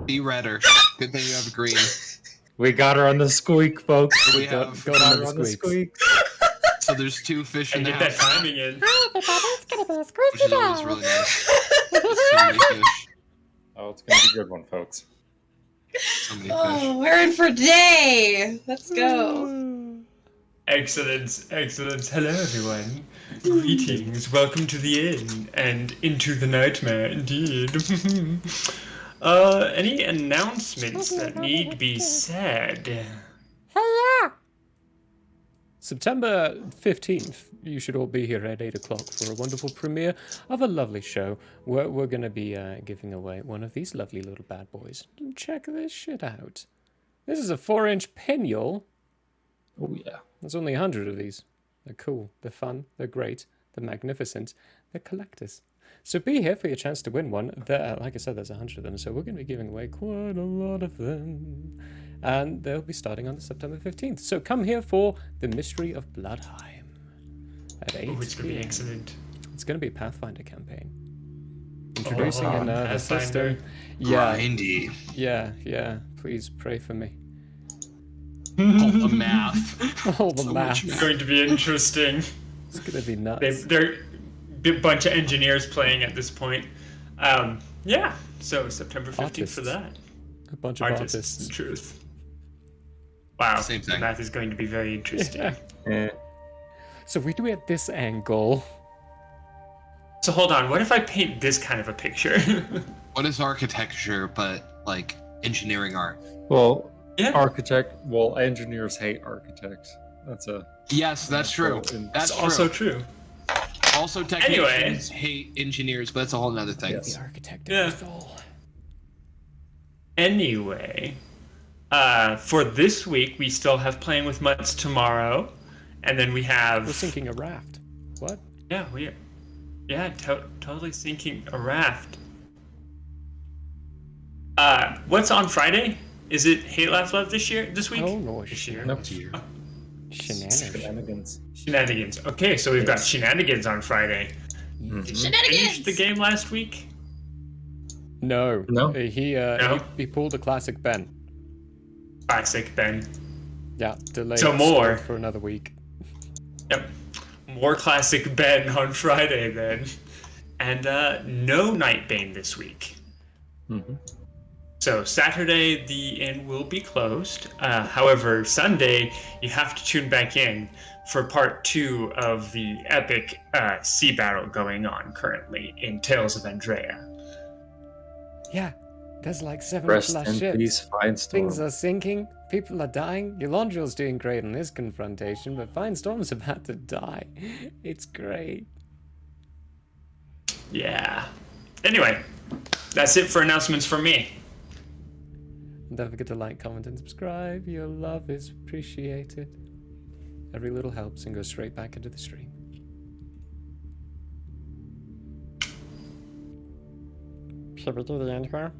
Be redder. Good thing you have green. We got her on the squeak, folks. We got have her on the squeak. So there's 2 fish in And the get that house, timing in. Hi, everybody. It's gonna be a which squeaky is always bell. really nice. There's so many fish. Oh, it's gonna be a good one, folks. So many fish. Oh, we're in for day. Let's go. Excellent. Hello, everyone. Greetings. Welcome to the inn and into the nightmare, indeed. Any announcements that need to be said? Hey, yeah. September 15th, you should all be here at 8 o'clock for a wonderful premiere of a lovely show where we're going to be giving away one of these lovely little bad boys. Check this shit out. This is a 4-inch pinwheel. Oh, yeah. There's only 100 of these. They're cool, they're fun, they're great, they're magnificent, they're collectors. So be here for your chance to win one. Like I said, there's 100 of them, so we're going to be giving away quite a lot of them. And they'll be starting on September 15th. So come here for The Mystery of Bloodheim at 8 Oh, it's going to be excellent. It's going to be a Pathfinder campaign. Introducing the Pathfinder. system. Yeah, Grindy. yeah. Please pray for me. All the math. All the So math. much math. It's going to be interesting. It's going to be nuts. They're a bunch of engineers playing at this point. Yeah, so September 15th Artists. for that. A bunch of artists. Truth. Wow, Same the thing. math is going to be very interesting. Yeah. Eh. So if we do it at this angle. So hold on, what if I paint this kind of a picture? What is architecture but like engineering art? Well, Yeah. engineers hate architects. That's a... Yes, that's true. And- That's That's also true. true. Also, technicians hate engineers, but that's a whole nother thing. Yes. The architect Yeah. of the soul. Anyway, for this week, we still have Playing with Mutts tomorrow. And then we have... We're sinking a raft. What? Yeah, totally sinking a raft. What's on Friday? Is it Hate Laugh Love this week? Oh, no. This year. Nope. Shenanigans. Shenanigans. Okay, so we've got Shenanigans on Friday. Mhm. Did you finish the game last week? No. No? He pulled a classic Ben. Classic, Ben. Yeah, delayed So more. for another week. Yep. More classic Ben on Friday then. And no Nightbane this week. Mm-hmm. So Saturday, the inn will be closed. However, Sunday, you have to tune back in for part 2 of the epic sea battle going on currently in Tales of Andrea. Yeah, there's like 7 Rest plus in ships. peace, Finestorm. Things are sinking. People are dying. Yolandril's doing great in this confrontation, but Finestorm's about to die. It's great. Yeah. Anyway, that's it for announcements from me. And don't forget to like, comment, and subscribe. Your love is appreciated. Every little helps and goes straight back into the stream. Should we do the end here?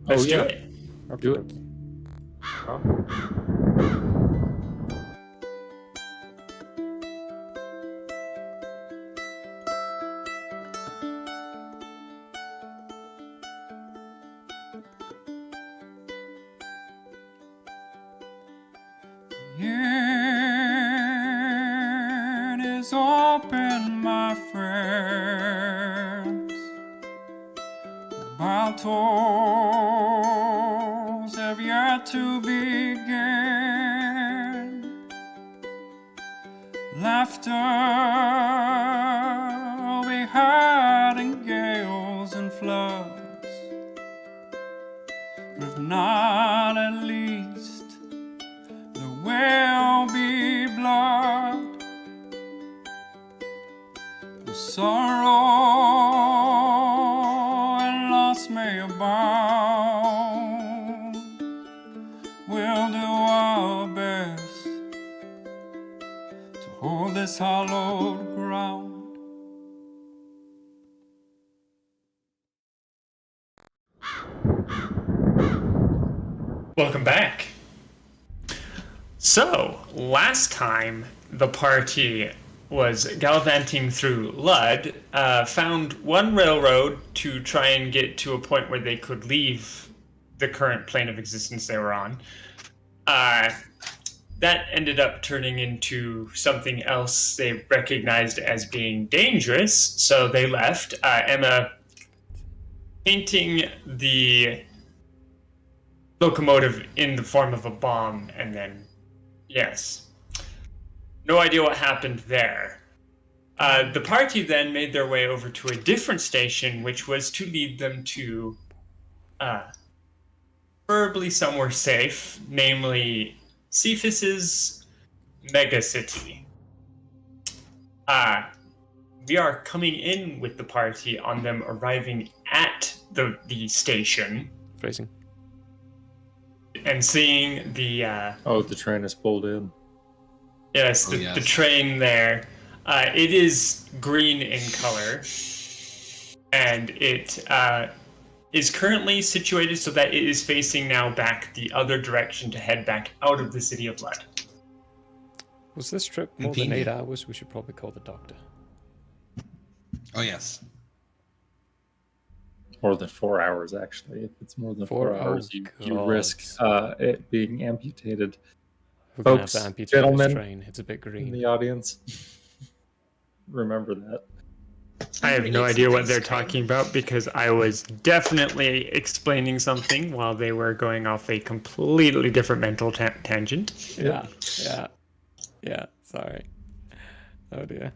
Let's yeah. do it. Okay. Do it. Yearn is open, my friends. Battles have yet to begin. Laughter will be heard in gales and floods. But if not, at least there will be blood. The sorrow and loss may abound. We'll do our best to hold this hallowed ground. Welcome back. So, last time the party was gallivanting through Lud, found one railroad to try and get to a point where they could leave the current plane of existence they were on. That ended up turning into something else they recognized as being dangerous, so they left. Emma painting the locomotive in the form of a bomb, and then, yes. No idea what happened there. The party then made their way over to a different station, which was to lead them to preferably somewhere safe, namely Cephas's mega city. We are coming in with the party on them arriving at the station Phrasing. and seeing the the train is pulled in. yes, the train there. It is green in color, and it is currently situated so that it is facing now back the other direction to head back out of the City of Blood. Was this trip more than 8 hours? We should probably call the doctor. Oh, yes. More than 4 hours, actually. If it's more than 4 hours, you risk it being amputated. We're going to have Folks, to amputate gentlemen, this train. It's a bit in green. the audience, remember that. I have no idea what they're talking about because I was definitely explaining something while they were going off a completely different mental tangent. Yeah. Sorry. Oh dear.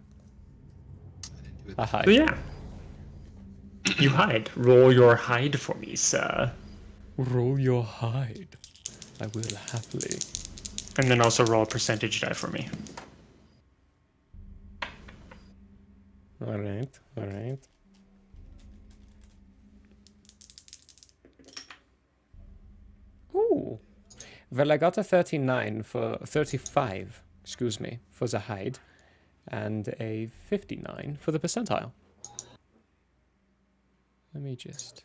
I hide. So yeah. You hide. Roll your hide for me, sir. Roll your hide. I will happily. And then also roll a percentage die for me. Alright. Ooh. Well, I got a 35, for the hide, and a 59 for the percentile. Let me just...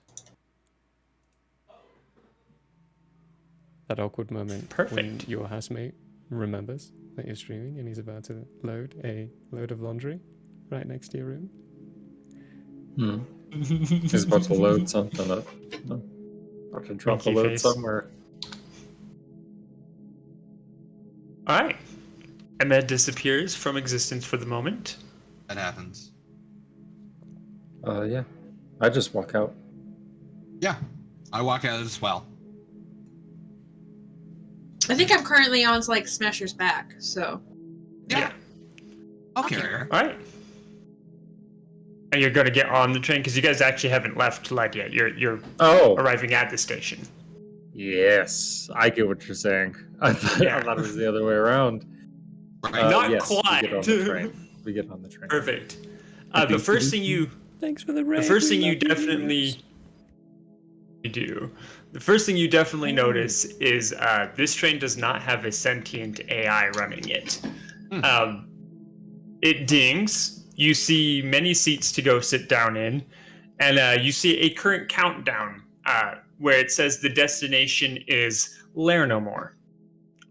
That awkward moment when your housemate remembers that you're streaming and he's about to load a load of laundry right next to your room. He's about to load something up. About to drop a load somewhere. Alright. Ahmed disappears from existence for the moment. That happens. Yeah. I just walk out. Yeah, I walk out as well. I think I'm currently on like Smasher's back, so. Yeah. I'll carry her. Alright. And you're going to get on the train because you guys actually haven't left Lud yet. You're arriving at the station. Yes, I get what you're saying. I thought it was the other way around. Right. Not yes, quite. We get on the train. We get on the train. Perfect. The first thing you... Thanks for the raid. The first thing you definitely... You do. The first thing you definitely notice is this train does not have a sentient AI running it. It dings. You see many seats to go sit down in, and you see a current countdown where it says the destination is Lair No More.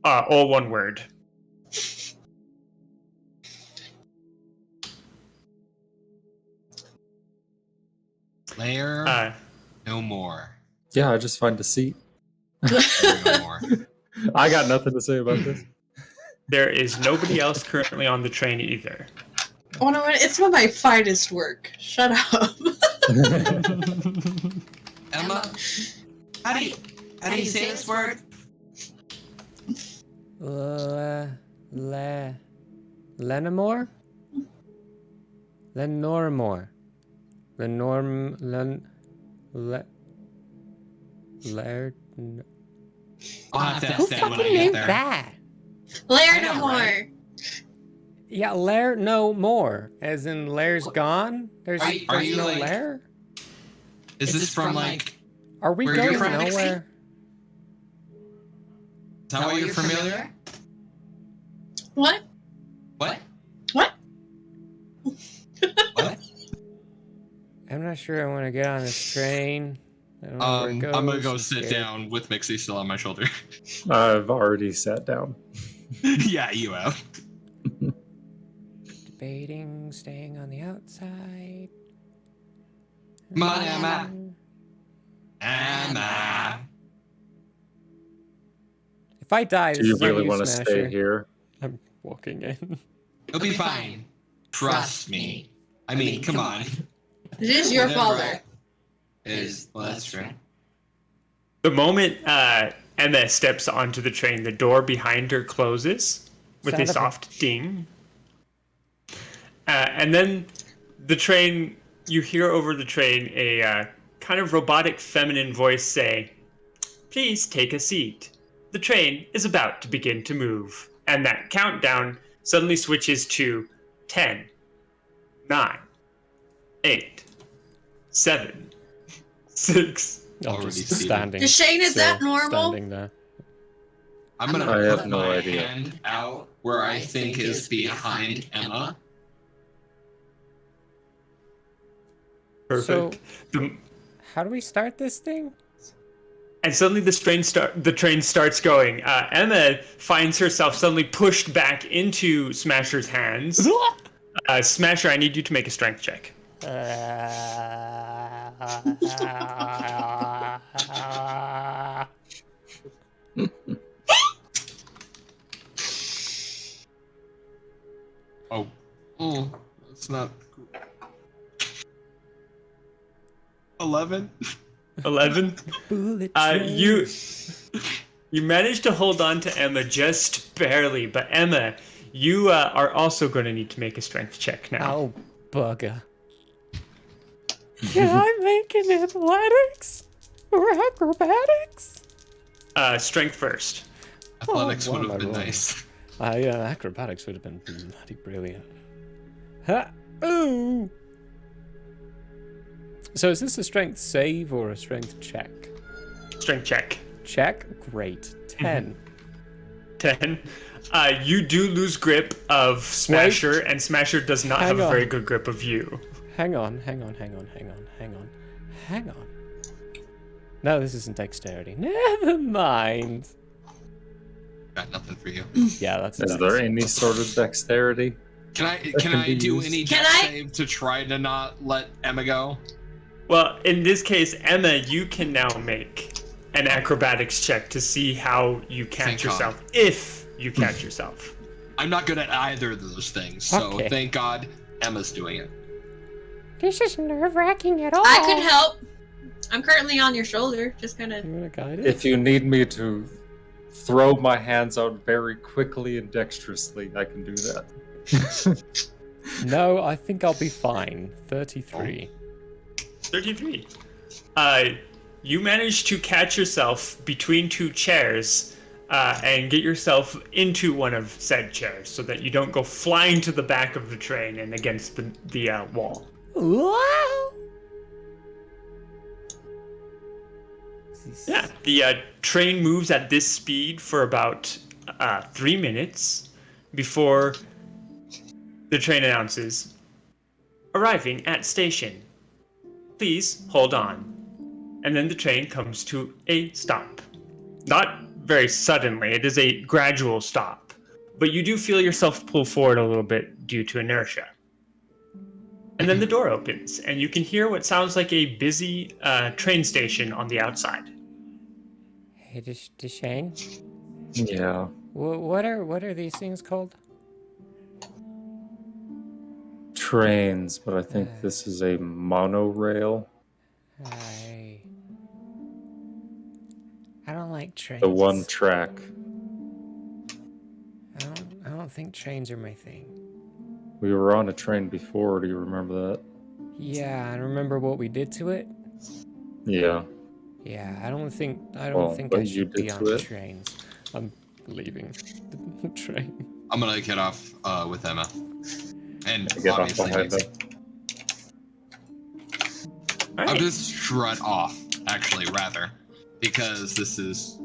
All one word. Lair No More. Yeah, I just find a seat. Lair No More. I got nothing to say about this. There is nobody else currently on the train either. Oh no, it's one of my finest work. Shut up. Emma, how do you say this word? Lenormore? Lenormore. I'll have to Who ask that when I fucking get named there. that? Lair I No know, More. right? Yeah, Lair No More. As in Lair's gone? There's Are you no like- Lair? Is this from like... Are we where going you're from, nowhere? Is that why you're familiar? What? What? What? What? I'm not sure I want to get on this train. I don't know where it goes. I'm gonna go I'm sit scared. down with Mixie still on my shoulder. I've already sat down. Yeah, you have. Debating, staying on the outside. Come on, Emma. Emma. If I die, Do this you is on really you, want to Smasher. stay here? I'm walking in. It'll be fine. Trust me. I mean, come on. It is your Whatever father. Well, that's true. The moment Emma steps onto the train, the door behind her closes with a soft ding. And then the train, you hear over the train a kind of robotic feminine voice say, "Please take a seat. The train is about to begin to move." And that countdown suddenly switches to 10, 9, 8, 7, 6. I'm Already just seated. standing. Shane, is that still normal? Standing there. I'm gonna I have put no my idea. hand out where I think is behind Emma. Perfect. How do we start this thing? And suddenly the train starts going. Emma finds herself suddenly pushed back into Smasher's hands. Smasher, I need you to make a strength check. Oh, it's not. 11. 11. You managed to hold on to Emma just barely, but Emma, you are also going to need to make a strength check now. Oh, bugger. Can I make an athletics or acrobatics? Strength first. Athletics what would am have I been rolling? nice. Acrobatics would have been bloody brilliant. Ha! Ooh! So is this a strength save or a strength check? Strength check. Check? Great. 10. 10. You do lose grip of Smasher, and Smasher does not have a very good grip of you. Hang on. No, this isn't dexterity. Never mind. Got nothing for you. Yeah, that's Is there any sort of dexterity? Can I be do used. any Can dex I- save to try to not let Emma go? Well, in this case, Emma, you can now make an acrobatics check to see how you catch Thank God. yourself, if you catch yourself. I'm not good at either of those things, so Okay. thank God Emma's doing it. This is nerve-wracking at all. I could help. I'm currently on your shoulder, just kind of. You want to guide it? If you need me to throw my hands out very quickly and dexterously, I can do that. No, I think I'll be fine. 33. 33. You manage to catch yourself between two chairs and get yourself into one of said chairs so that you don't go flying to the back of the train and against the wall. Wow! Yeah, the train moves at this speed for about 3 minutes before the train announces, "Arriving at station. Please hold on." And then the train comes to a stop. Not very suddenly, it is a gradual stop. But you do feel yourself pull forward a little bit due to inertia. And then the door opens, and you can hear what sounds like a busy train station on the outside. Hey, Shane. Yeah. What are these things called? Trains, but I think this is a monorail. I don't like trains. The one track. I don't think trains are my thing. We were on a train before, do you remember that? Yeah, I remember what we did to it. Yeah. Yeah, I don't think Well, I what you should did be to on it? trains. I'm leaving the train. I'm gonna get off with Emma. And Get off obviously behind them. All I'll right. just strut off, actually, rather. Because this is,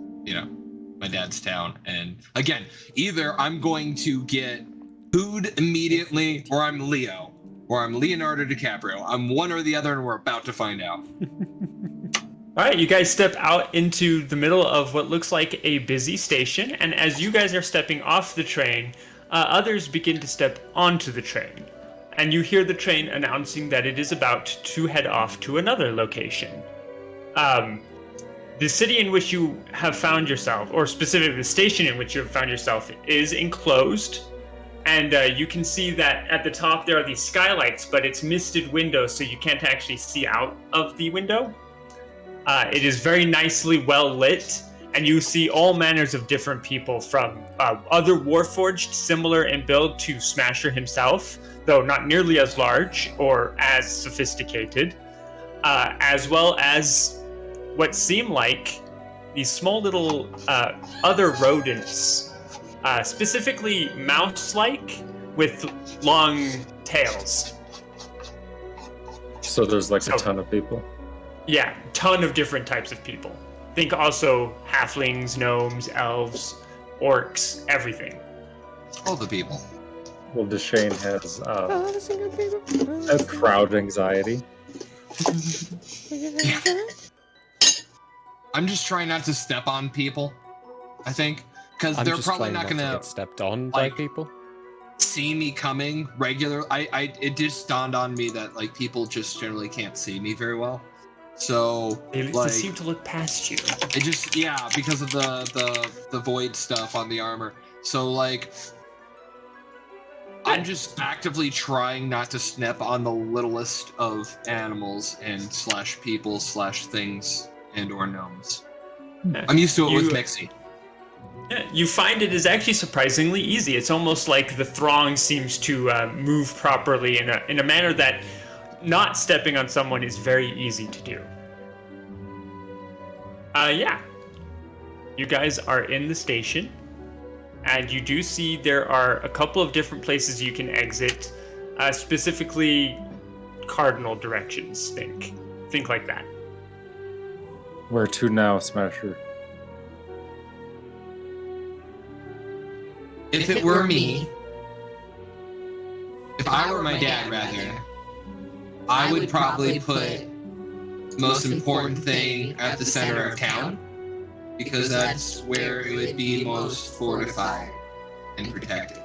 my dad's town. And again, either I'm going to get food immediately, or I'm Leo. Or I'm Leonardo DiCaprio. I'm one or the other, and we're about to find out. All right, you guys step out into the middle of what looks like a busy station, and as you guys are stepping off the train, others begin to step onto the train. And you hear the train announcing that it is about to head off to another location. the city in which you have found yourself, or specifically the station in which you have found yourself, is enclosed. And you can see that at the top there are these skylights, but it's misted windows, so you can't actually see out of the window. It is very nicely well lit, and you see all manners of different people, from other Warforged, similar in build to Smasher himself, though not nearly as large or as sophisticated, as well as what seem like these small little other rodents, specifically mouse-like with long tails. So there's like a ton of people. Yeah, ton of different types of people. Think also halflings, gnomes, elves, orcs, everything. All the people. Well, Deshane has Oh, the single people. a crowd anxiety. I'm just trying not to step on people, I think. Because they're just probably trying not to gonna get stepped on by like, people. see me coming regular. It just dawned on me that like people just generally can't see me very well. So They like seem to look past you. it just because of the void stuff on the armor. So like I'm just actively trying not to step on the littlest of animals and / people / things and or gnomes. I'm used to it with Mixie. Yeah, you find it is actually surprisingly easy. It's almost like the throng seems to move properly in a manner that not stepping on someone is very easy to do. Yeah. You guys are in the station, and you do see there are a couple of different places you can exit, specifically cardinal directions, think like that. Where to now, Smasher? If it were me, if I were my dad, rather, I would probably put most important thing at the center of town, because that's where it would be most fortified and protected.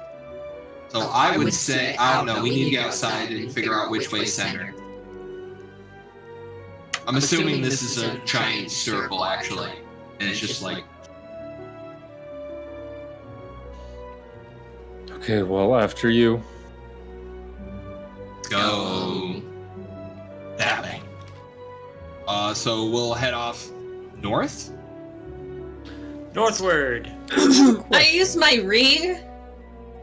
So I would say, I don't know, we need to get outside and figure out which way center. I'm assuming this is a giant circle, actually, and it's just like, Okay, well, after you. go that way. So we'll head off north. Northward. I use my ring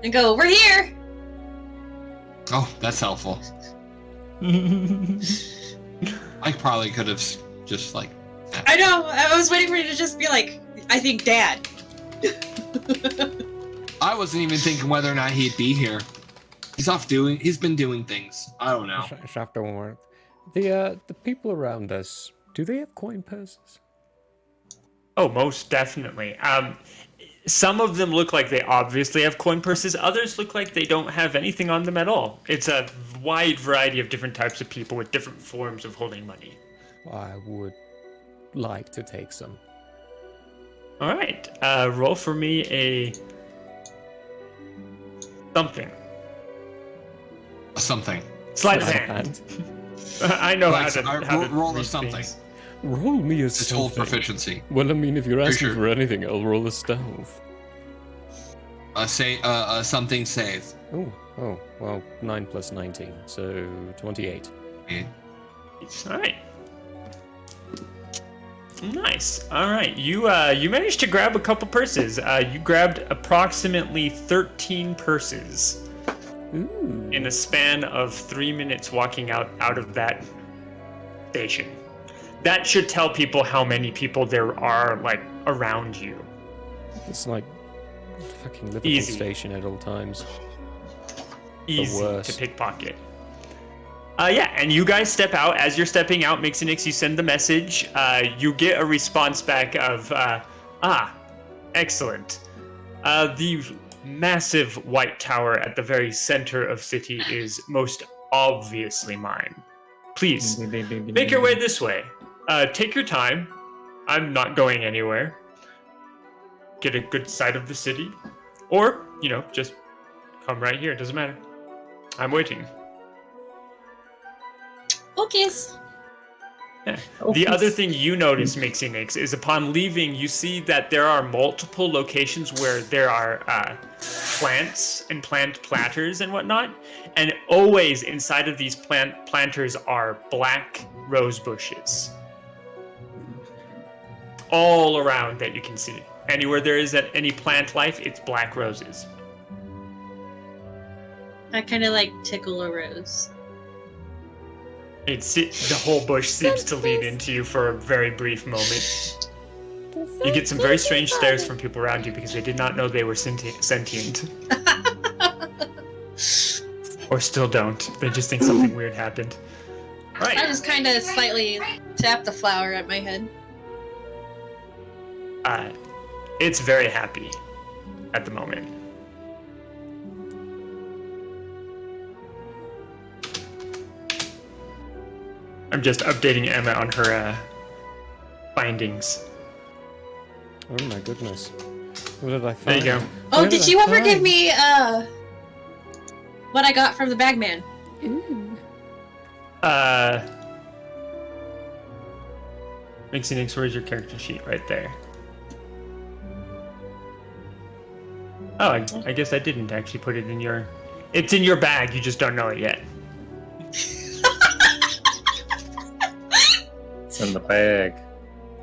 and go, we're here! Oh, that's helpful. I probably could have just like. I know, I was waiting for you to just be like, I think Dad. I wasn't even thinking whether or not he'd be here. He's been doing things. I don't know. The people around us, do they have coin purses? Oh, most definitely. Some of them look like they obviously have coin purses. Others look like they don't have anything on them at all. It's a wide variety of different types of people with different forms of holding money. I would like to take some. All right. Roll for me a something. Something. Sleight of hand. I know how to roll a read something. things. Roll me a It's whole something. proficiency. Well, I mean, if you're asking sure. for anything, I'll roll a stealth. Something save. Oh, well, 9 plus 19, so 28. Okay. All right. Nice. All right. You managed to grab a couple purses. You grabbed approximately 13 purses Ooh. in a span of 3 minutes walking out of that station. That should tell people how many people there are like around you. It's like fucking Liverpool Easy. Station at all times. Easy worst. to pickpocket. Yeah, and you guys step out. As you're stepping out, Mixinix, you send the message. You get a response back of, excellent. The massive white tower at the very center of city is most obviously mine. Please, make your way this way. Take your time. I'm not going anywhere. Get a good sight of the city. Or, just come right here. It doesn't matter. I'm waiting. Okay. Yeah. The other thing you notice, Mixie Nix, is upon leaving, you see that there are multiple locations where there are plants and plant planters and whatnot, and always inside of these plant planters are black rose bushes. All around that you can see. Anywhere there is any plant life, it's black roses. I kind of like tickle a rose. The whole bush seems to lean into you for a very brief moment. You get some very strange stares from people around you because they did not know they were sentient. Or still don't. They just think something weird happened. Right. I just kind of slightly tap the flower at my head. It's very happy at the moment. I'm just updating Emma on her findings. Oh my goodness. What did I There find? you go. Oh, What did I you ever find? give me what I got from the bagman? Ooh. Mixie Nix, where's your character sheet? Right there. Oh, I guess I didn't actually put it in your... It's in your bag, you just don't know it yet. It's in the bag.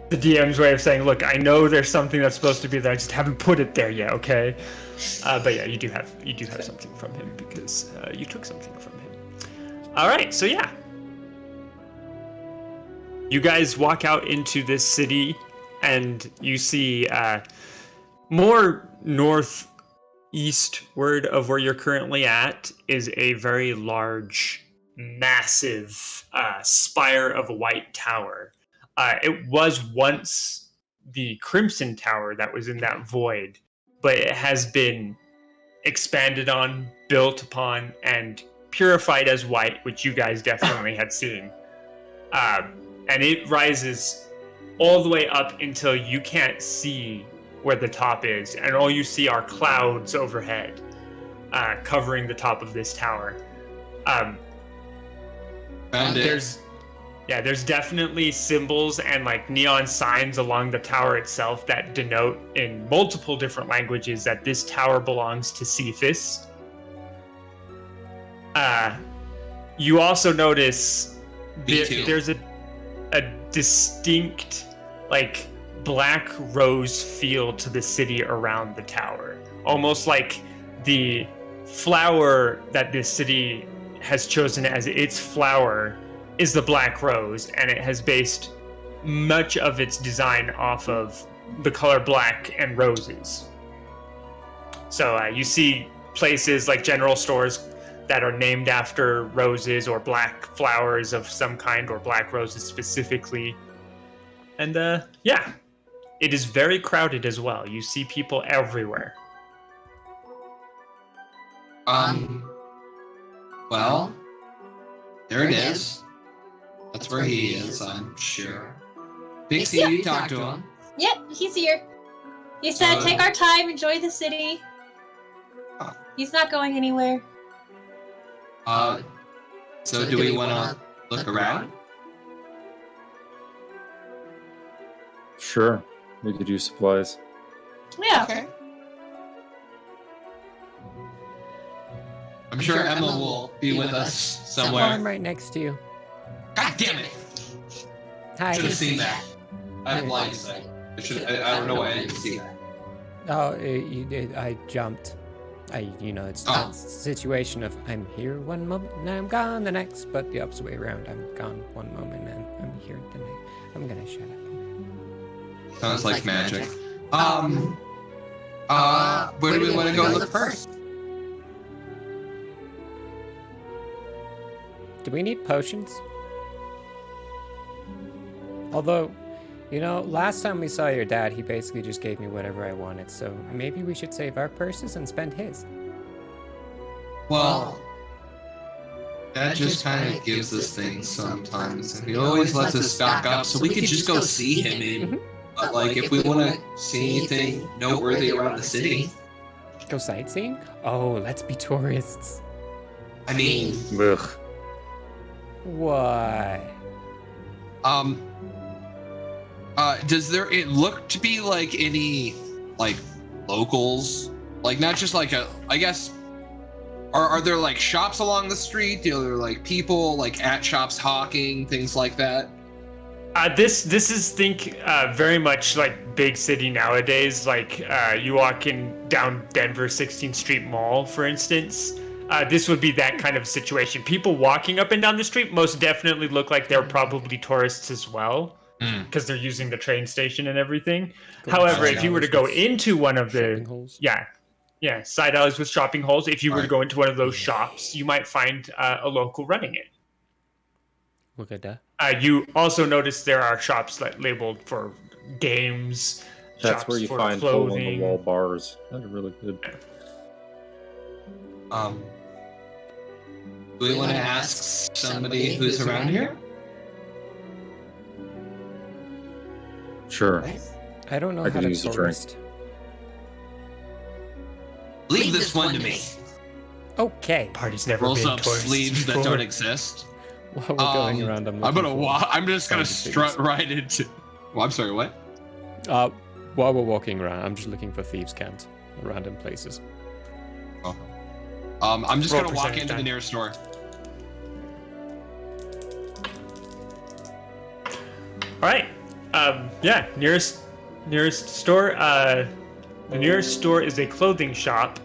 The DM's way of saying, look, I know there's something that's supposed to be there, I just haven't put it there yet, okay? But yeah, you do have something from him because you took something from him. Alright, so yeah. You guys walk out into this city and you see more northeastward of where you're currently at is a very large, massive spire of a white tower. It was once the Crimson Tower that was in that void, but it has been expanded on, built upon, and purified as white, which you guys definitely had seen. And it rises all the way up until you can't see where the top is, and all you see are clouds overhead, covering the top of this tower. There's definitely symbols and like neon signs along the tower itself that denote in multiple different languages that this tower belongs to Cephas. You also notice there's a distinct like black rose feel to the city around the tower, almost like the flower that this city has chosen as its flower is the black rose, and it has based much of its design off of the color black and roses. So you see places like general stores that are named after roses or black flowers of some kind, or black roses specifically. And yeah, it is very crowded as well. You see people everywhere. Well, there it is. That's where he is, I'm sure. Pixie, you talked to him. Yep, he's here. He said, take our time, enjoy the city. He's not going anywhere. So do we want to look around? Sure. We could use supplies. Yeah. Okay. I'm sure Emma will be with us somewhere. I'm right next to you. God damn it! Hi. Should have seen that. I have blind sight. I don't know why I didn't see that. Oh, I jumped. It's that situation of I'm here one moment and I'm gone the next, but the opposite way around. I'm gone one moment and I'm here the next. I'm gonna shut up. Sounds like magic. Where do we want to go look first? Do we need potions? Although, last time we saw your dad, he basically just gave me whatever I wanted, so maybe we should save our purses and spend his. Well, Dad just kind of gives us things sometimes, and he always lets us stock up so we could just go see him. But like, if we want to see anything noteworthy around the city, Go sightseeing? Oh, let's be tourists. I mean, Ugh. What? Does it look to be like any like locals? Like not just like I guess are there like shops along the street? Are there like people like at shops hawking, things like that? This is very much like big city nowadays. Like you walk in down Denver 16th Street Mall, for instance. This would be that kind of situation. People walking up and down the street most definitely look like they're probably tourists as well, because they're using the train station and everything. However, if you were to go into one of the side alleys with shopping holes, if you were to go into one of those shops, you might find a local running it. Look at that. You also notice there are shops labeled for games. That's shops where you for find clothing. hole-in-the-wall bars. That are really good. Do we want to ask somebody who's around here? Sure. I don't know I how could to use a drink. tourist. Leave this one to me. Okay. Party's never Rolls been up tourists sleeves that before. don't exist. While we're going around, I'm just gonna find strut things. right into. Well, I'm sorry. What? While we're walking around, I'm just looking for thieves' cant around in places. Oh. I'm just Roll gonna walk percentage into the die. nearest store. All right. Nearest store. The nearest store is a clothing shop.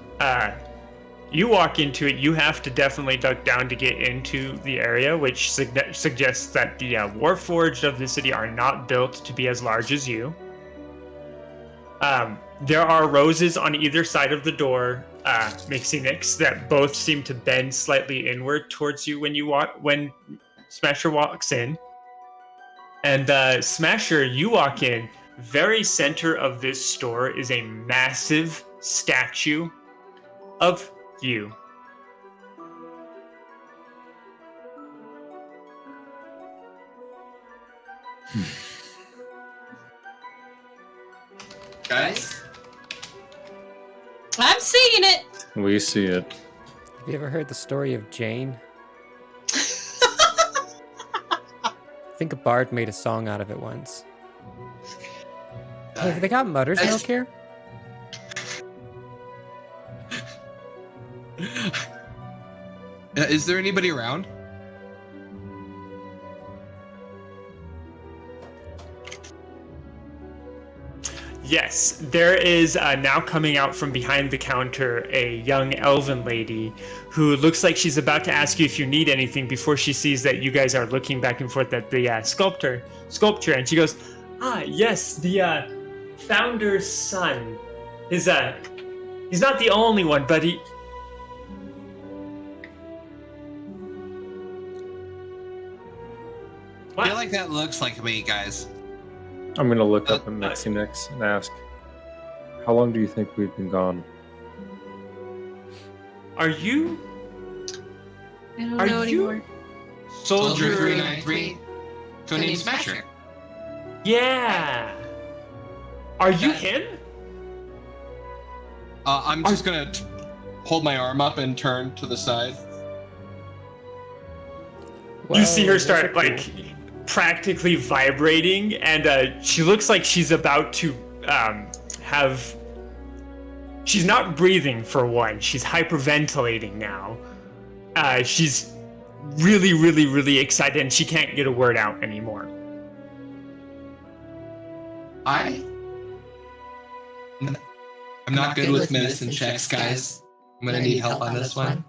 You walk into it. You have to definitely duck down to get into the area, which suggests that the Warforged of the city are not built to be as large as you. There are roses on either side of the door, Mixinix, that both seem to bend slightly inward towards you when Smasher walks in. And Smasher, you walk in. Very center of this store is a massive statue of you. Guys? I'm seeing it. We see it. Have you ever heard the story of Jane? I think a bard made a song out of it once. Hey, have they got mother's milk here? Is there anybody around? Yes, there is now coming out from behind the counter a young elven lady who looks like she's about to ask you if you need anything before she sees that you guys are looking back and forth at the sculpture, and she goes, yes, the founder's son. He's not the only one, but he... I feel like that looks like me, guys. I'm gonna look up at Mixinix and ask, how long do you think we've been gone? Are you I don't Are know you- anymore. Soldier 393, Codename Smasher. Yeah. Are you him? I'm just gonna hold my arm up and turn to the side. You see her Well, start those are like practically vibrating, and she looks like she's about to have. She's not breathing for one. She's hyperventilating now. She's really, really, really excited, and she can't get a word out anymore. I'm not good with medicine checks, guys. I'm gonna need help on this one.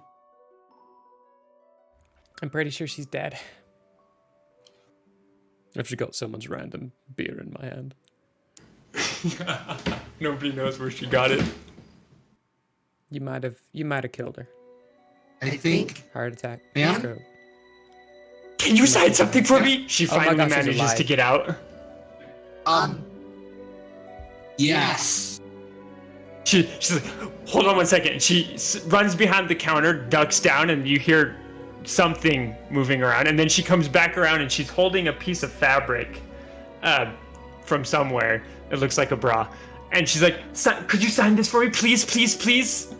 I'm pretty sure she's dead. I've just got someone's random beer in my hand. Nobody knows where she got it. You might have killed her. I think. Heart attack. Yeah? Stroke. Can you sign something for me? She Oh my finally gosh, she's manages alive. to get out. Yes. She's like, hold on one second. She runs behind the counter, ducks down, and you hear something moving around. And then she comes back around, and she's holding a piece of fabric from somewhere. It looks like a bra. And she's like, could you sign this for me, please, please, please?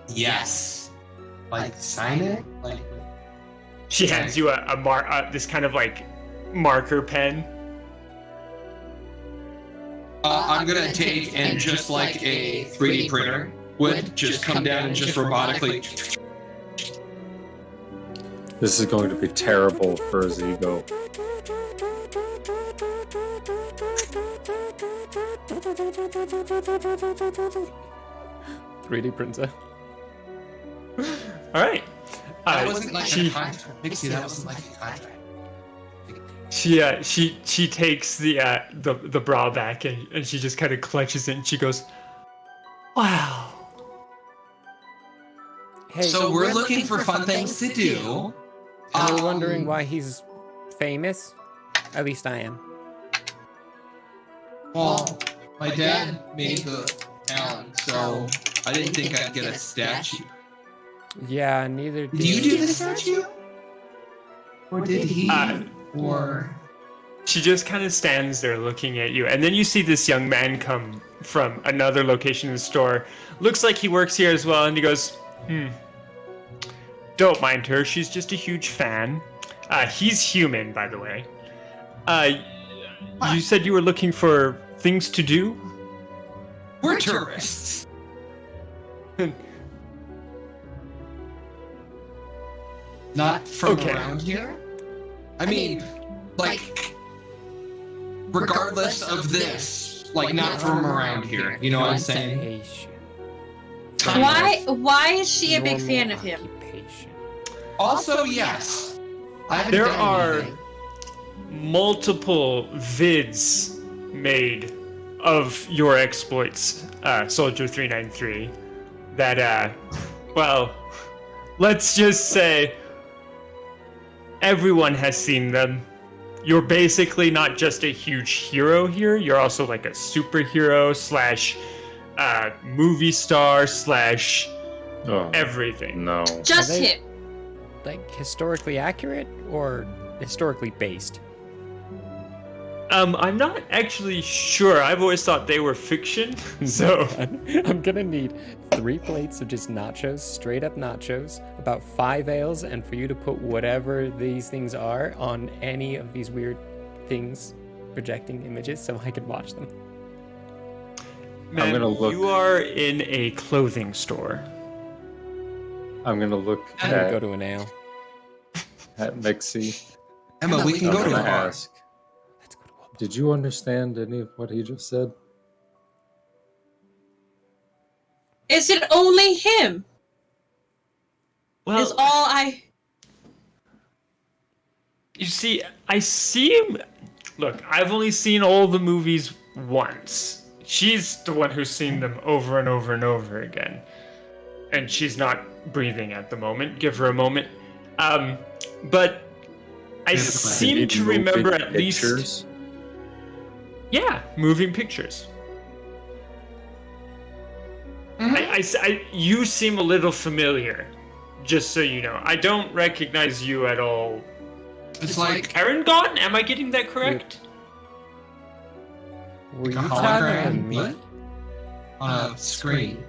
Yes. Like sign it? Like She hands you this kind of like marker pen. I'm gonna take and just like a 3D printer would just come down and just robotically. This is going to be terrible for his ego. 3D printer. All right. That wasn't like a contract. Mixie, that wasn't like a contract. She takes the bra back and she just kind of clutches it and she goes, "Wow." Hey, So we're looking for fun things to do. are you wondering why he's famous? At least I am. Well, my dad made the town, so I didn't think I'd get a statue. Yeah, neither did Did you do the statue? Or did he? Or She just kind of stands there looking at you, and then you see this young man come from another location in the store. Looks like he works here as well, and he goes, "Don't mind her. She's just a huge fan." He's human, by the way. You said you were looking for things to do? we're tourists. Not from Okay. around here. I mean, like, regardless of this, like, not from around here. You know what I'm saying? Occupation. Why is she a big Normal fan of him? occupation. Also, yes. I haven't There done are anything. multiple vids made of your exploits, Soldier 393, that, well, let's just say everyone has seen them. You're basically not just a huge hero here, you're also like a superhero slash movie star slash Oh, everything. no. Just Are they- him. Like historically accurate or historically based? I'm not actually sure. I've always thought they were fiction, so... I'm gonna need 3 plates of just nachos, straight up nachos, about 5 ales, and for you to put whatever these things are on any of these weird things, projecting images, so I can watch them. Man, gonna look- you are in a clothing store. I'm gonna look I'm gonna go at to an ale. Mixie. Emma, we can I'm go to gonna a bar. ask, Let's go to a bar. did you understand any of what he just said? Is it only him? Well, Is all I. you see, I see him... Look, I've only seen all the movies once. She's the one who's seen them over and over and over again. And she's not breathing at the moment. Give her a moment. But I Maybe seem Did to you remember moving at least... pictures? Yeah, moving pictures. You seem a little familiar, just so you know. I don't recognize you at all. It's like Paragon? Am I getting that correct? Were you a talking to hologram, me? but on a screen.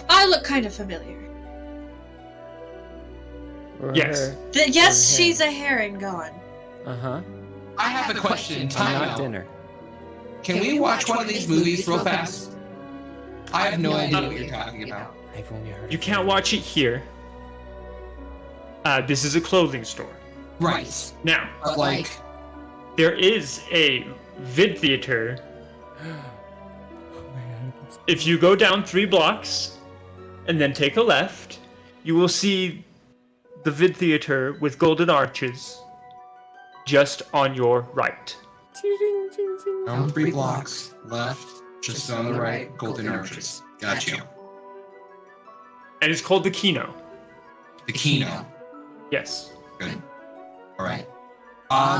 I look kind of familiar. Or Yes. Yes, Or she's a herring gone. Uh-huh. I have a question. Time Not out. dinner. Can we watch one of these movies real fast? I have no idea what you're talking about. I've only heard You of can't it. watch it here. This is a clothing store. Right. Now, But like, there is a vid theater. Oh my God, it's- If you go down 3 blocks and then take a left, you will see the vid theater with golden arches just on your right. down 3 blocks, left, just on the right, golden arches. Got you. And it's called the Kino. The Kino. Yes. Good. All right. How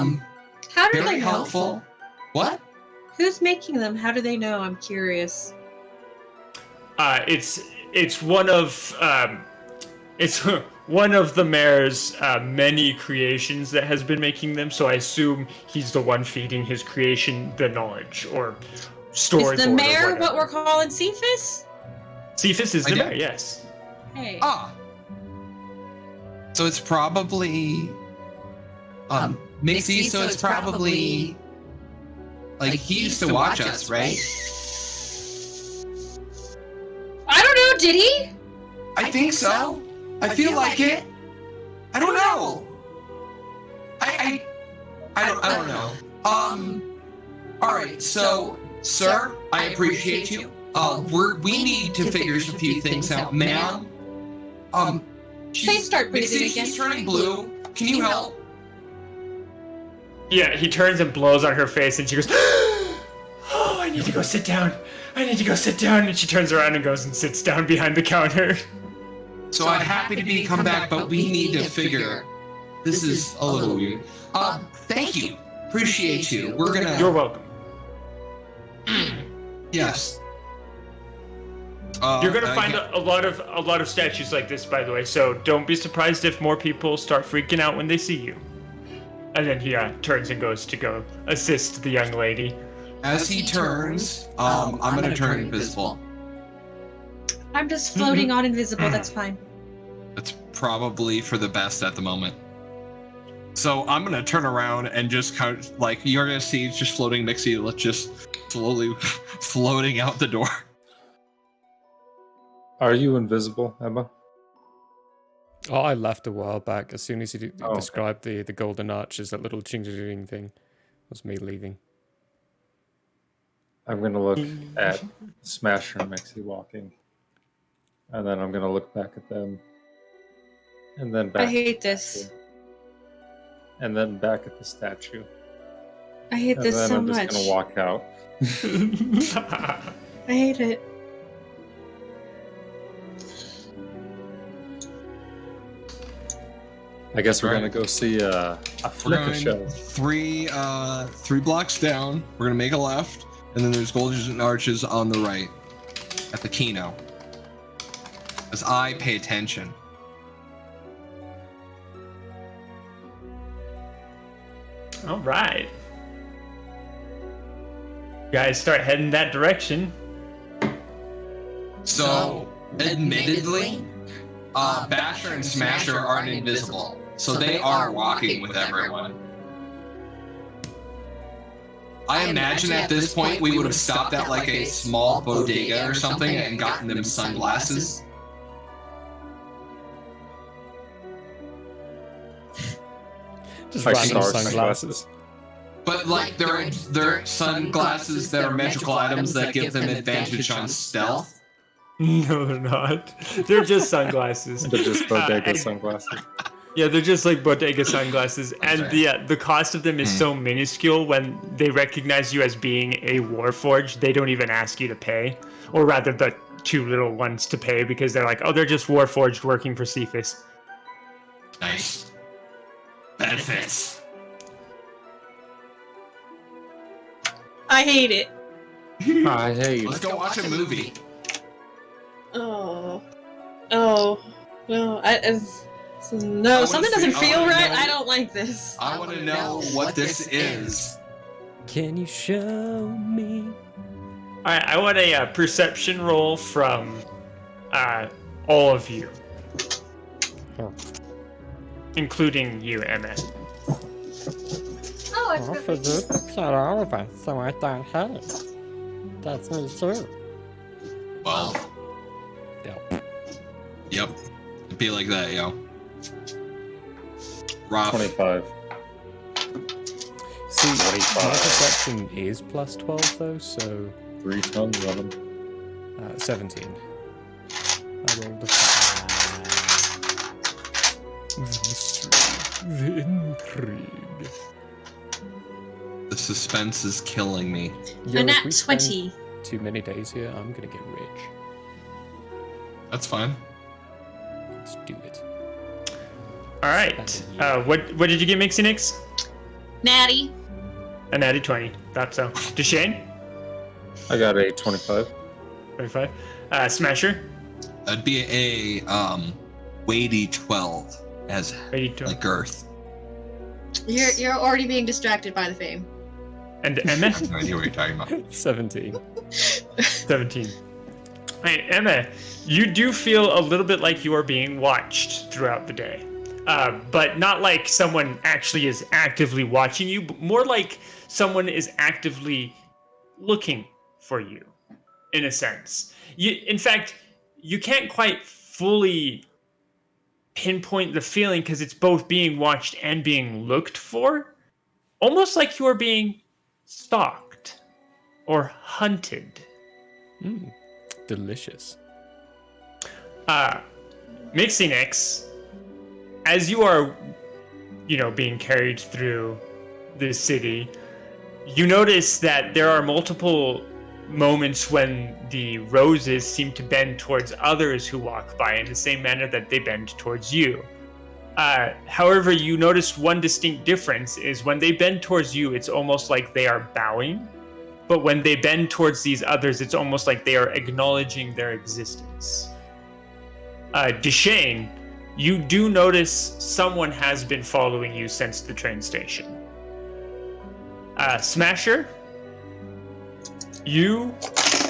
do they Very know? helpful. What? Who's making them? How do they know? I'm curious. It's one of it's one of the mayor's many creations that has been making them. So I assume he's the one feeding his creation the knowledge or storyboard. Is the or mayor what whatever. we're calling Cephas? Cephas is I the did. mayor. Yes. Hey. Ah. So it's probably Mixie, so it's probably like he used to watch us, right? I don't know, did he? I think so. I feel like it. I don't know. I don't know. All right, so sir, I appreciate you. We need to figure a few things out, ma'am. They start breathing again. She's turning blue. Can you help? Yeah, he turns and blows on her face, and she goes, "Oh, I need to go sit down. I need to go sit down." And she turns around and goes and sits down behind the counter. So I'm happy to come back, but we need to figure. This is a little weird. Thank you. Appreciate you. We're gonna. You're welcome. Yes. You're gonna find a lot of statues like this, by the way. So don't be surprised if more people start freaking out when they see you. And then he turns and goes to go assist the young lady. As he turns, I'm gonna turn invisible. I'm just floating on invisible, that's fine. That's probably for the best at the moment. So I'm gonna turn around and just kind of like you're gonna see just floating Mixie, let's just slowly floating out the door. Are you invisible, Emma? Oh, I left a while back. As soon as you Oh, described the golden arches, that little ching-ching thing was me leaving. I'm gonna look at Smasher and Mixie walking, and then I'm gonna look back at them, and then back. I hate this. And then back at the statue. I hate And this then so I'm just much. gonna walk out. I hate it. I guess we're gonna go see a We're flicker going show. three blocks down. We're gonna make a left, and then there's golden arches on the right at the Kino. As I pay attention. All right. You guys start heading that direction. So, admittedly, Basher and Smasher aren't invisible, so they are walking with everyone. I imagine at this point we would have stopped at like a small bodega or something and gotten them sunglasses. Just Like random star sunglasses. But like they're sunglasses that are magical items that give them advantage on stealth. No, they're not. They're just sunglasses. They're just bodega and- sunglasses. Yeah, they're just like bodega sunglasses, and Okay. the cost of them is so minuscule. When they recognize you as being a Warforged, they don't even ask you to pay, or rather, the two little ones to pay because they're like, oh, they're just Warforged working for Cephas. Nice. Benefits. I hate it. I hate. Let's go watch a movie. Oh. No, wanna something see- doesn't I feel wanna right. know- I don't like this. I want to know what this is. Can you show me? All right, I want a perception roll from all of you, Oh. including you, Emma. Oh, I Well, forgot. for this, not all of us, so I thought, hey, that's me too. 12. Yeah. Yep. It'd be like that, yo. Rough. 25. See, my 25. perception is plus 12 though, so 3 tons of them. 17. I rolled a 5. The intrigue. The suspense is killing me. Yo, A if nat we spend 20. too many days here, I'm gonna get rich. That's fine. Let's do it. All right. What did you get, Mixie Nix? Natty. A natty 20. Thought so. Deshane? I got a 25. 25. Smasher? That'd be a weighty 12 as 82. like girth. You're already being distracted by the fame. And Emma? No idea what you're talking about. 17. 17. Hey, Emma, you do feel a little bit like you are being watched throughout the day. but not like someone actually is actively watching you, but more like someone is actively looking for you, in a sense. In fact, you can't quite fully pinpoint the feeling because it's both being watched and being looked for, almost like you are being stalked or hunted. Delicious. Mixinix, as you are, being carried through the city, you notice that there are multiple moments when the roses seem to bend towards others who walk by in the same manner that they bend towards you. However, you notice one distinct difference is when they bend towards you, it's almost like they are bowing. But when they bend towards these others, it's almost like they are acknowledging their existence. Deshane, you do notice someone has been following you since the train station. Smasher, you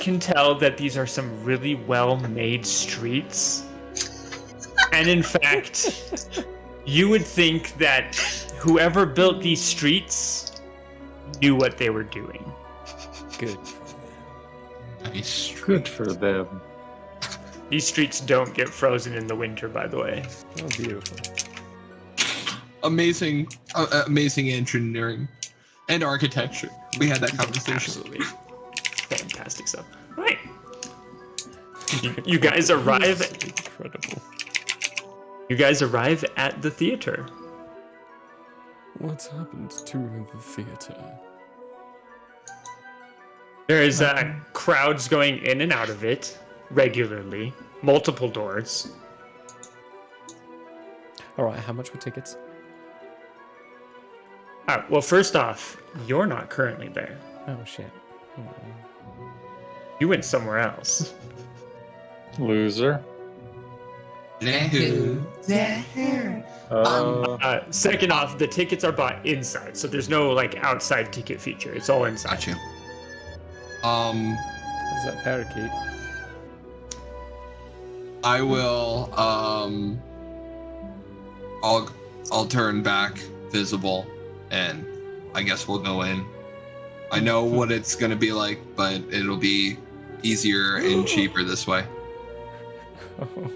can tell that these are some really well-made streets. And in fact, you would think that whoever built these streets knew what they were doing. Good. Nice. Good for them. These streets don't get frozen in the winter, by the way. Oh, beautiful. Amazing engineering and architecture. We had that conversation. Absolutely. Fantastic stuff. Right. You guys arrive. Incredible. You guys arrive at the theater. What's happened to the theater? There is crowds going in and out of it regularly. Multiple doors. All right, how much were tickets? Well, first off, you're not currently there. Oh shit. You went somewhere else. Loser. Second off, the tickets are bought inside, so there's no outside ticket feature. It's all inside. Got you. Is that parakeet? I will I'll turn back visible and I guess we'll go in. I know what it's gonna be like, but it'll be easier and cheaper this way.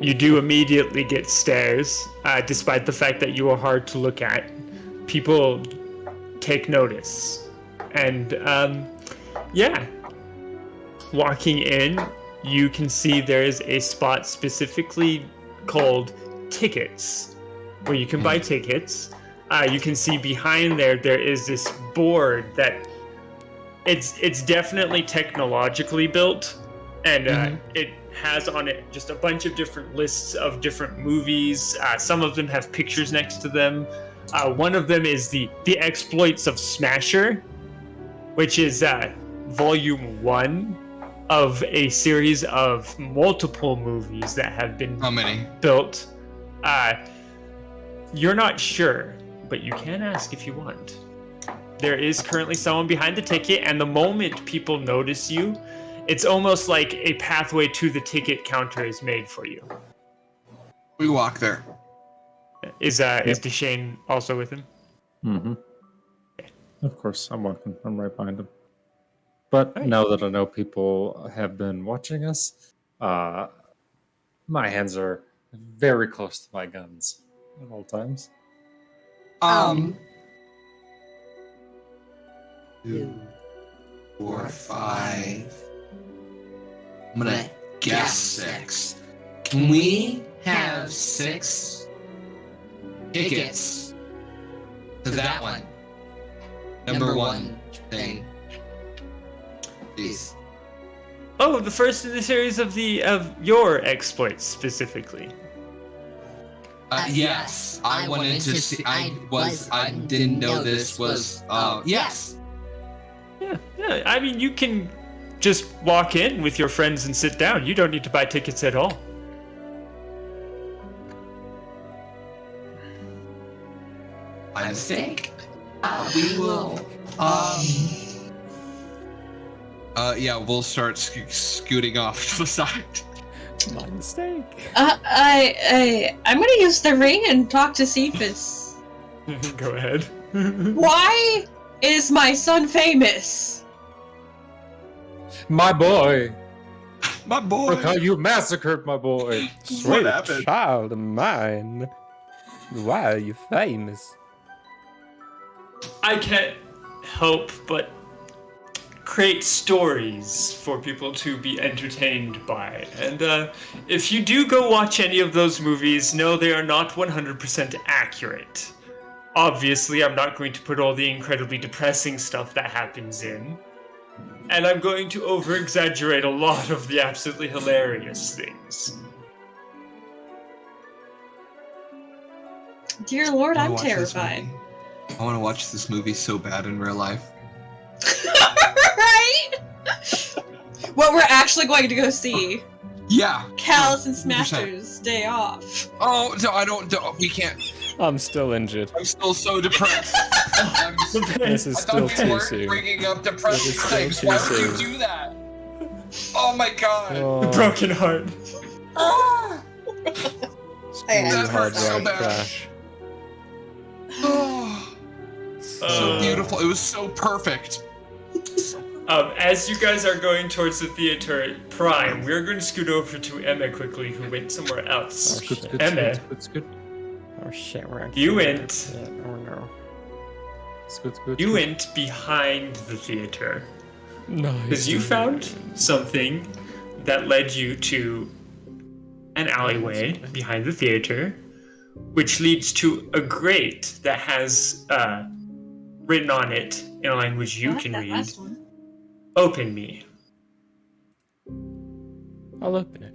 You do immediately get stares, despite the fact that you are hard to look at. People take notice. And walking in, you can see there is a spot specifically called tickets, where you can buy tickets. You can see behind there is this board that it's definitely technologically built, and it has on it just a bunch of different lists of different movies. Some of them have pictures next to them. One of them is the exploits of Smasher, which is volume 1 of a series of multiple movies that have been How many? built. You're not sure, but you can ask if you want. There is currently someone behind the ticket, and the moment people notice you, it's almost like a pathway to the ticket counter is made for you. We walk there. Is Deshane also with him? Mm-hmm. Of course, I'm walking. I'm right behind him. But now that I know people have been watching us, my hands are very close to my guns at all times. 2, 4, 5. I'm gonna guess 6. Can we have 6 tickets to that one? Number 1 thing. Please. Oh, the first in the series of your exploits specifically. Yes, I wanted to see. I didn't know this was. Yes. Yeah. I mean, you can just walk in with your friends and sit down. You don't need to buy tickets at all. My mistake. We will. Yeah, we'll start scooting off to the side. My mistake. I'm gonna use the ring and talk to Cephas. Go ahead. Why is my son famous? My boy! My boy. Look how you massacred my boy! Sweet happened? child of mine. Why are you famous? I can't help but create stories for people to be entertained by. And if you do go watch any of those movies, no, they are not 100% accurate. Obviously, I'm not going to put all the incredibly depressing stuff that happens in. And I'm going to over-exaggerate a lot of the absolutely hilarious things. Dear Lord, I I'm wanna watch this terrified. movie. I want to watch this movie so bad in real life. Right? What we're actually going to go see. Yeah. Callus and 100%. Smasher's Day Off. Oh, no, we can't. I'm still injured. I'm still so depressed. This is I still thought you too weren't soon. bringing up This depressing is still things. too Why would you soon. do that? Oh my god. Oh, Broken heart. Ah! I That hurt so hard bad. crash. Oh, so beautiful. It was so perfect. As you guys are going towards the theater Prime, we're going to scoot over to Emma quickly, who went somewhere else. Oh, shit. Emma, It's good. Oh shit, we're on You fire. went. Yeah, oh no. It's good. It's good. you went behind the theater No. because you found something that led you to an alleyway behind the theater, which leads to a grate that has written on it in a language you I like can that read. last one. Open me. I'll open it.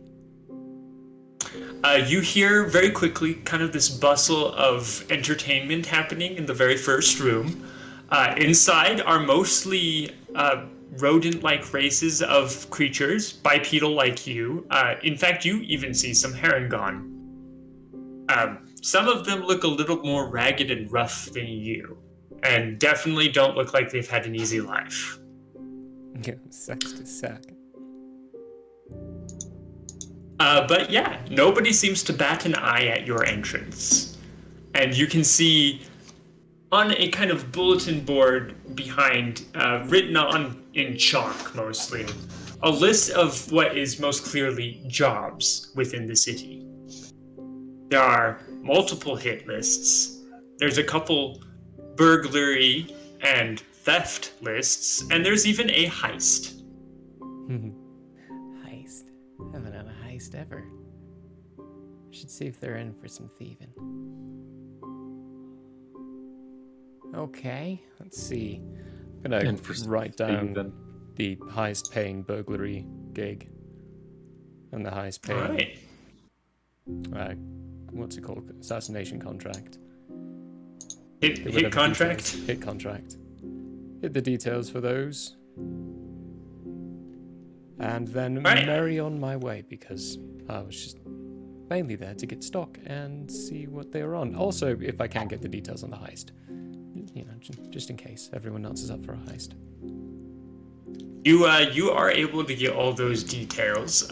You hear very quickly kind of this bustle of entertainment happening in the very first room. Inside are mostly rodent-like races of creatures, bipedal like you. In fact, you even see some Harangon. Some of them look a little more ragged and rough than you, and definitely don't look like they've had an easy life. Sex to sack. But yeah, nobody seems to bat an eye at your entrance. And you can see on a kind of bulletin board behind, written on in chalk mostly, a list of what is most clearly jobs within the city. There are multiple hit lists. There's a couple burglary and theft lists, and there's even a heist. Heist. Haven't done a heist ever. Should see if they're in for some thieving. Okay, let's see. I'm gonna In for some write down thieving. the highest paying burglary gig and the highest paying Alright. what's it called? Assassination contract. Hit Whatever contract. details. Hit contract. Hit the details for those. And then Right. marry on my way because I was just mainly there to get stock and see what they're on. Also, if I can get the details on the heist. You know, just in case everyone else is up for a heist. You are able to get all those details.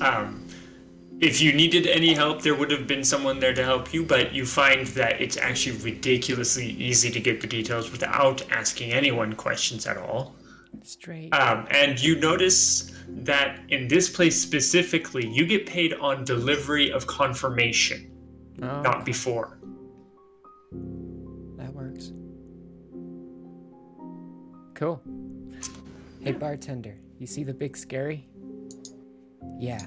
If you needed any help, there would have been someone there to help you, but you find that it's actually ridiculously easy to get the details without asking anyone questions at all. Straight. And you notice that in this place specifically, you get paid on delivery of confirmation, Oh, not before. that works. Cool. Hey, bartender, you see the big scary? Yeah.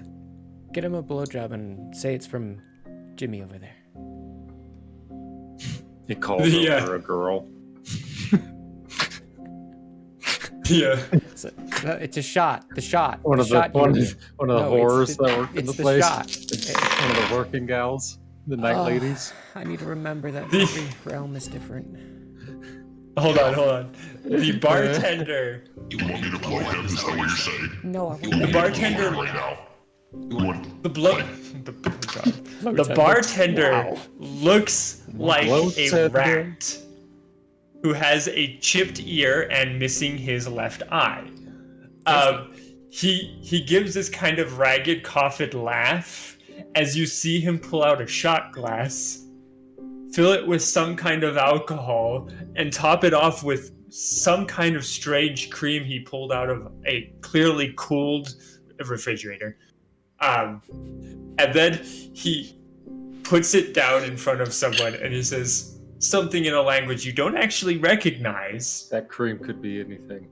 Get him a blowjob and say it's from Jimmy over there. He called Yeah. over a girl. Yeah. It's a shot. The shot. One the of the shot one, you- one of the No, whores it's that work in the it's place. shot. It's one of the working gals, the night Oh, ladies. I need to remember that every realm is different. Hold on. The bartender. You want me to blow him? Is that what you're saying? No, I You want want me to bartender- blow him right now? You want The the bartender looks like a Bartender. rat who has a chipped ear and missing his left eye. He gives this kind of ragged, coughed laugh as you see him pull out a shot glass, fill it with some kind of alcohol, and top it off with some kind of strange cream he pulled out of a clearly cooled refrigerator. And then he puts it down in front of someone and he says something in a language you don't actually recognize. That cream could be anything.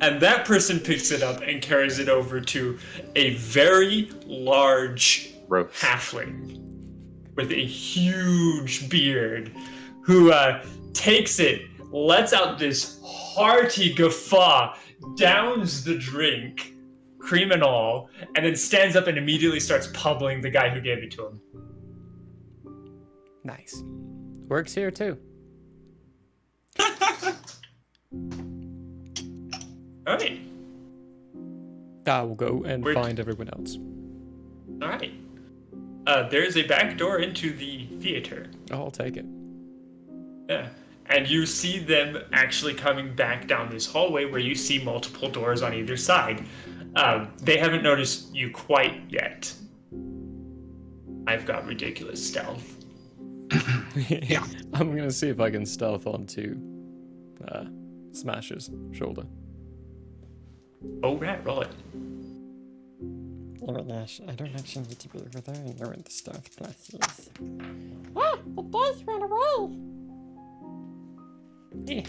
And that person picks it up and carries it over to a very large Gross. halfling with a huge beard who takes it, lets out this hearty guffaw, downs the drink, cream and all, and then stands up and immediately starts pummeling the guy who gave it to him. Nice. Works here too. All right. I will go and Where'd- find everyone else. All right. There is a back door into the theater. I'll take it. Yeah. And you see them actually coming back down this hallway where you see multiple doors on either side. They haven't noticed you quite yet. I've got ridiculous stealth. Yeah. I'm gonna see if I can stealth onto Smasher's shoulder. Oh, right, roll it. Oh my gosh, I don't actually need to be over there. I know where the stealth plus is. Ah, the dice ran away! Yeah.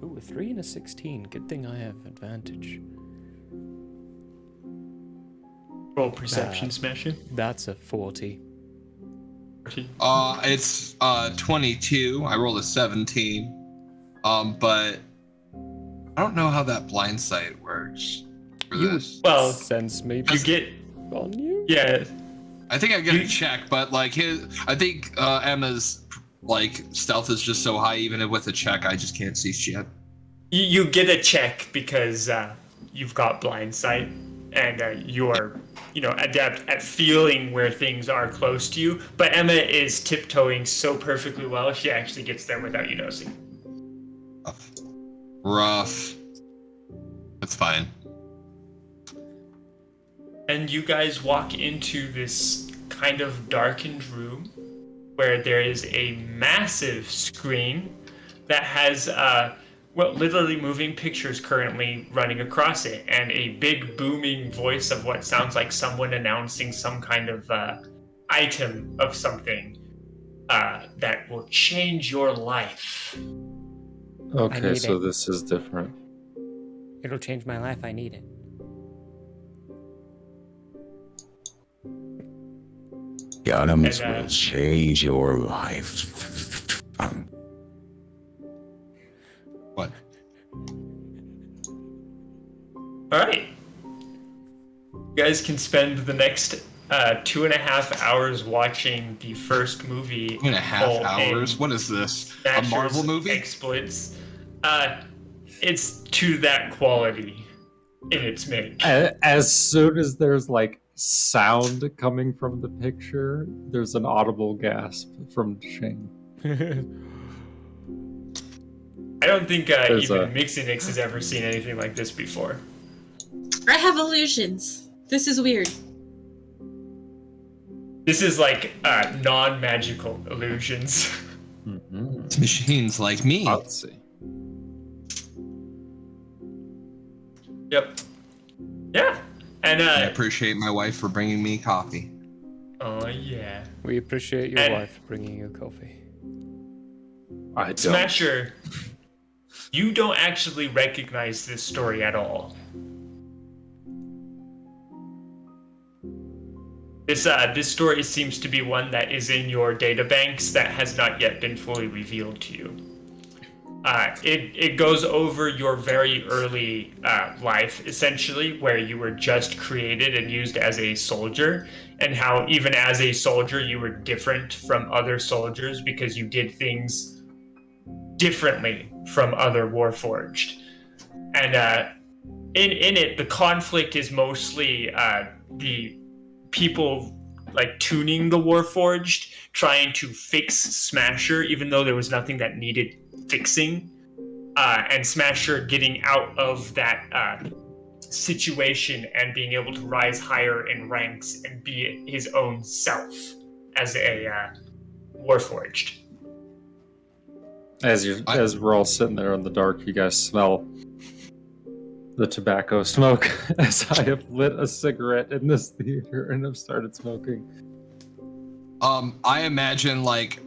Ooh, a 3 and a 16. Good thing I have advantage. Roll perception, Smasher. That's a 40. It's 22. I rolled a 17. But I don't know how that blind sight works for this. Well, Sense me you get, on you? yeah, I think I get a check, but like I think Emma's like stealth is just so high. Even with a check, I just can't see shit. you get a check because you've got blind sight and you're, adept at feeling where things are close to you. But Emma is tiptoeing so perfectly well, she actually gets there without you noticing. Rough. That's fine. And you guys walk into this kind of darkened room where there is a massive screen that has literally moving pictures currently running across it, and a big booming voice of what sounds like someone announcing some kind of item of something that will change your life. Okay, need so it. this is different. It'll change my life. I need it. The items And, will change your life. What? All right. You guys can spend the next 2.5 hours watching the first movie. 2.5 called hours? What is this? A Smasher's Marvel movie? Exploits. It's to that quality in its make. As soon as there's like sound coming from the picture, there's an audible gasp from Shane. I don't think There's even a- Mixinix has ever seen anything like this before. I have illusions. This is weird. This is like non-magical illusions. Mm-hmm. It's machines like me. Let's see. Yep. Yeah. And I appreciate my wife for bringing me coffee. oh yeah. We appreciate your And- wife bringing you coffee. I don't. Smasher, you don't actually recognize this story at all. This story seems to be one that is in your databanks that has not yet been fully revealed to you. It goes over your very early life, essentially, where you were just created and used as a soldier, and how even as a soldier you were different from other soldiers because you did things differently from other Warforged. And in it, the conflict is mostly the people like tuning the Warforged, trying to fix Smasher, even though there was nothing that needed fixing, and Smasher getting out of that situation and being able to rise higher in ranks and be his own self as a Warforged. As we're all sitting there in the dark, you guys smell the tobacco smoke as I have lit a cigarette in this theater and have started smoking. I imagine like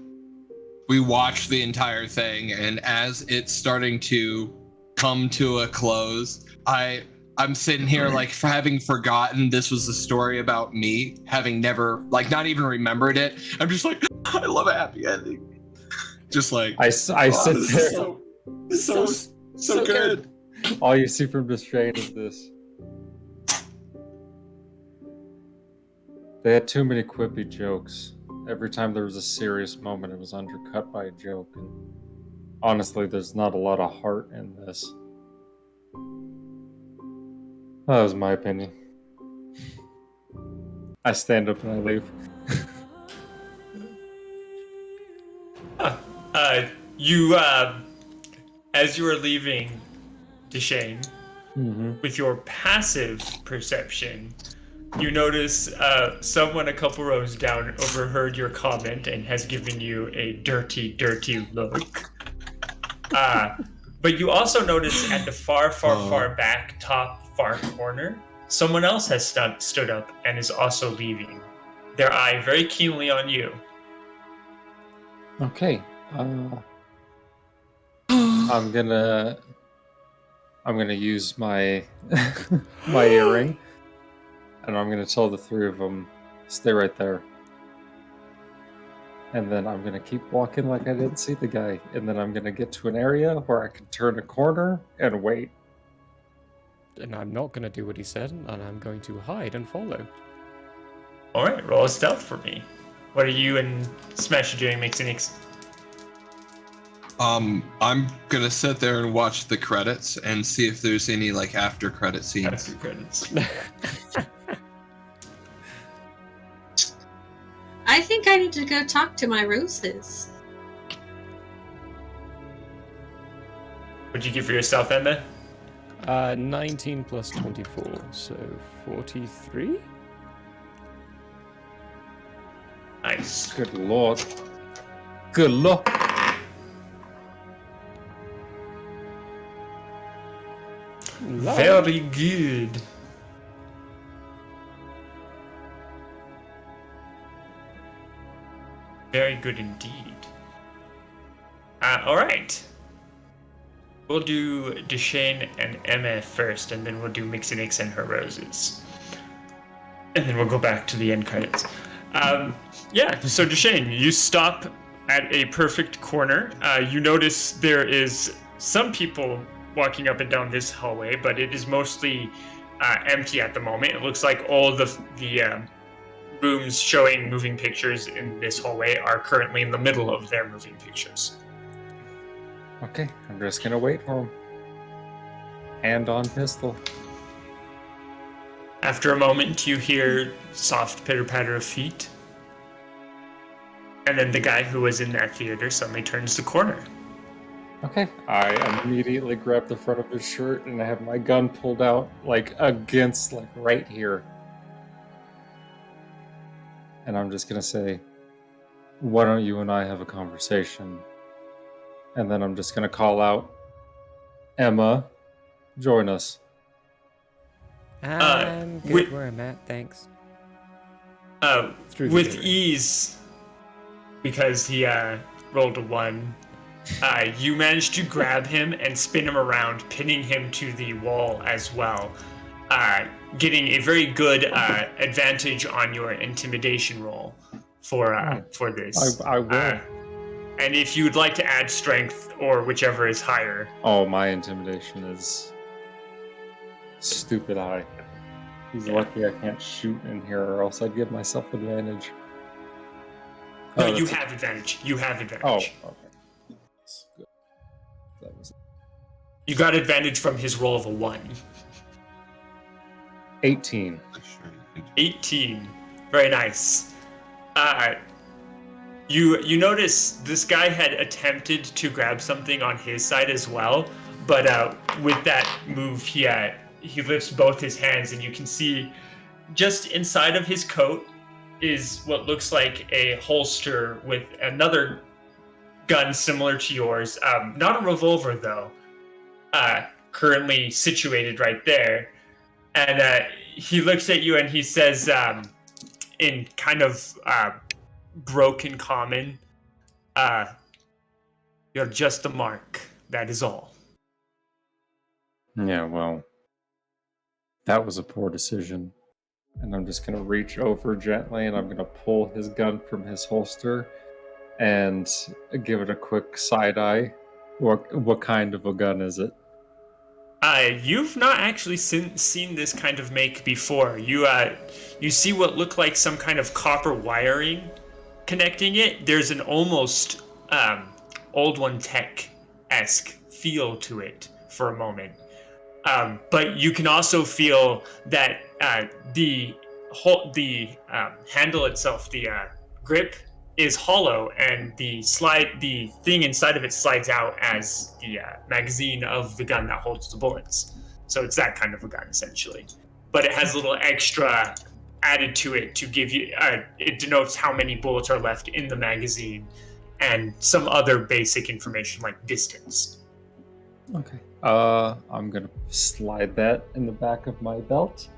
we watched the entire thing, and as it's starting to come to a close, I'm sitting here like having forgotten this was a story about me, having never like not even remembered it. I'm just like, I love a happy ending. Just like I sit there. So good. All you see from Deshane is this. They had too many quippy jokes. Every time there was a serious moment, it was undercut by a joke. And honestly, there's not a lot of heart in this. That was my opinion. I stand up and I leave. As you are leaving, Deshane, with your passive perception, you notice someone a couple rows down overheard your comment and has given you a dirty, dirty look. But you also notice at the far back, top far corner, someone else has stood up and is also leaving. Their eye very keenly on you. Okay. I'm gonna use my my earring, and I'm gonna tell the three of them, stay right there. And then I'm gonna keep walking like I didn't see the guy, and then I'm gonna get to an area where I can turn a corner and wait. And I'm not going to do what he said, and I'm going to hide and follow. All right, roll a stealth for me. What are you and Smash doing, Mixinix? I'm gonna sit there and watch the credits and see if there's any like after credit scenes. After credits. I think I need to go talk to my roses. What'd you give for yourself, Emma? 19 plus 24, so 43? Nice. Good lord. Good luck. Very good. Very good indeed. All right. We'll do Deshane and Emma first, and then we'll do Mixinix and her roses. And then we'll go back to the end credits. So Deshane, you stop at a perfect corner. You notice there is some people walking up and down this hallway, but it is mostly empty at the moment. It looks like all the rooms showing moving pictures in this hallway are currently in the middle of their moving pictures. Okay, I'm just gonna wait for him. Hand on pistol. After a moment, you hear soft pitter-patter of feet. And then the guy who was in that theater suddenly turns the corner. Okay. I immediately grab the front of his shirt and I have my gun pulled out, like, against, like, right here. And I'm just gonna say, why don't you and I have a conversation? And then I'm just gonna call out, Emma, join us. I'm good where I'm at, thanks. With ease, because he rolled a 1, you managed to grab him and spin him around, pinning him to the wall as well, getting a very good advantage on your intimidation roll for this. I will. And if you'd like to add strength or whichever is higher. Oh, my intimidation is stupid high. He's lucky I can't shoot in here, or else I'd give myself advantage. No, you have advantage. You have advantage. Oh, okay. That's good. That was... You got advantage from his roll of a 1. 18. 18. Very nice. You notice this guy had attempted to grab something on his side as well, but with that move, he he lifts both his hands, and you can see just inside of his coat is what looks like a holster with another gun similar to yours. Not a revolver, though. Currently situated right there. And he looks at you and he says, in kind of broken common, "You're just a mark. That is all." Yeah, well, that was a poor decision. And I'm just going to reach over gently and I'm going to pull his gun from his holster and give it a quick side eye. What kind of a gun is it? You've not actually seen this kind of make before. You see what look like some kind of copper wiring connecting it. There's an almost old one tech-esque feel to it for a moment. But you can also feel that the handle itself, the grip, is hollow, and the thing inside of it slides out as the magazine of the gun that holds the bullets. So it's that kind of a gun essentially, but it has a little extra added to it to give you. It denotes how many bullets are left in the magazine, and some other basic information like distance. Okay. I'm gonna slide that in the back of my belt.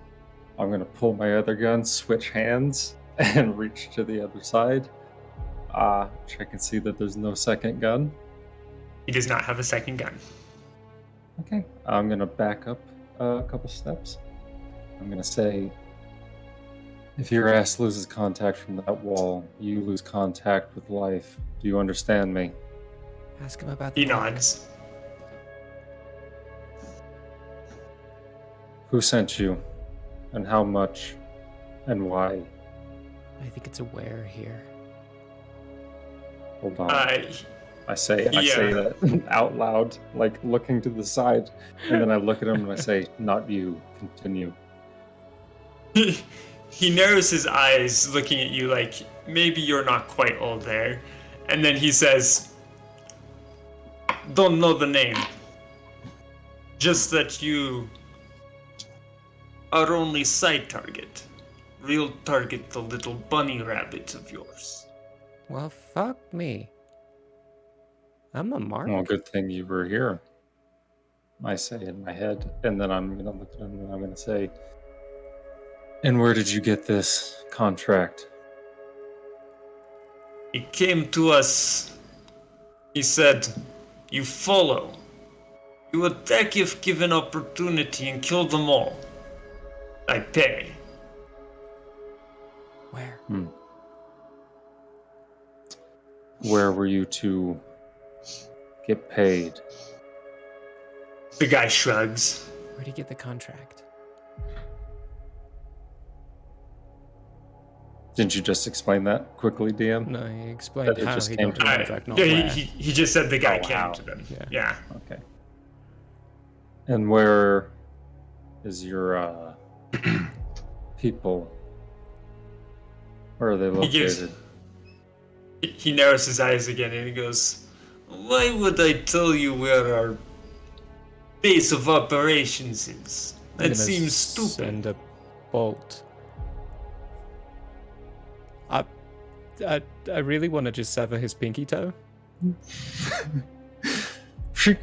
I'm gonna pull my other gun, switch hands, and reach to the other side. Check and see that there's no second gun. He does not have a second gun. Okay. I'm gonna back up a couple steps. I'm gonna say, if your ass loses contact from that wall, you lose contact with life. Do you understand me? Ask him about He the mark. nods. Who sent you? And how much? And why? I think it's a wear here. Hold on. I say yeah. that out loud, like looking to the side, and then I look at him and I say, "Not you. Continue." He narrows his eyes, looking at you like maybe you're not quite old there, and then he says, "Don't know the name. Just that you are only side target. Real target, the little bunny rabbit of yours." Well, fuck me. I'm a mark. Well, good thing you were here. I say in my head, and then I'm gonna look at him and I'm gonna say, "And where did you get this contract?" He came to us. He said, "You follow. You attack if given opportunity and kill them all. I pay." Where? Where were you to get paid? The guy shrugs. Where'd he get the contract? Didn't you just explain that quickly, DM? No, he explained That it how just he came got to the him. contract, not Yeah, where. he just said the guy Oh, came wow. to them. Yeah. Yeah. Okay. And where is your people? Where are they located? He narrows his eyes again and he goes, "Why would I tell you where our base of operations is? I'm That gonna seems stupid." Send a bolt. I really want to just sever his pinky toe.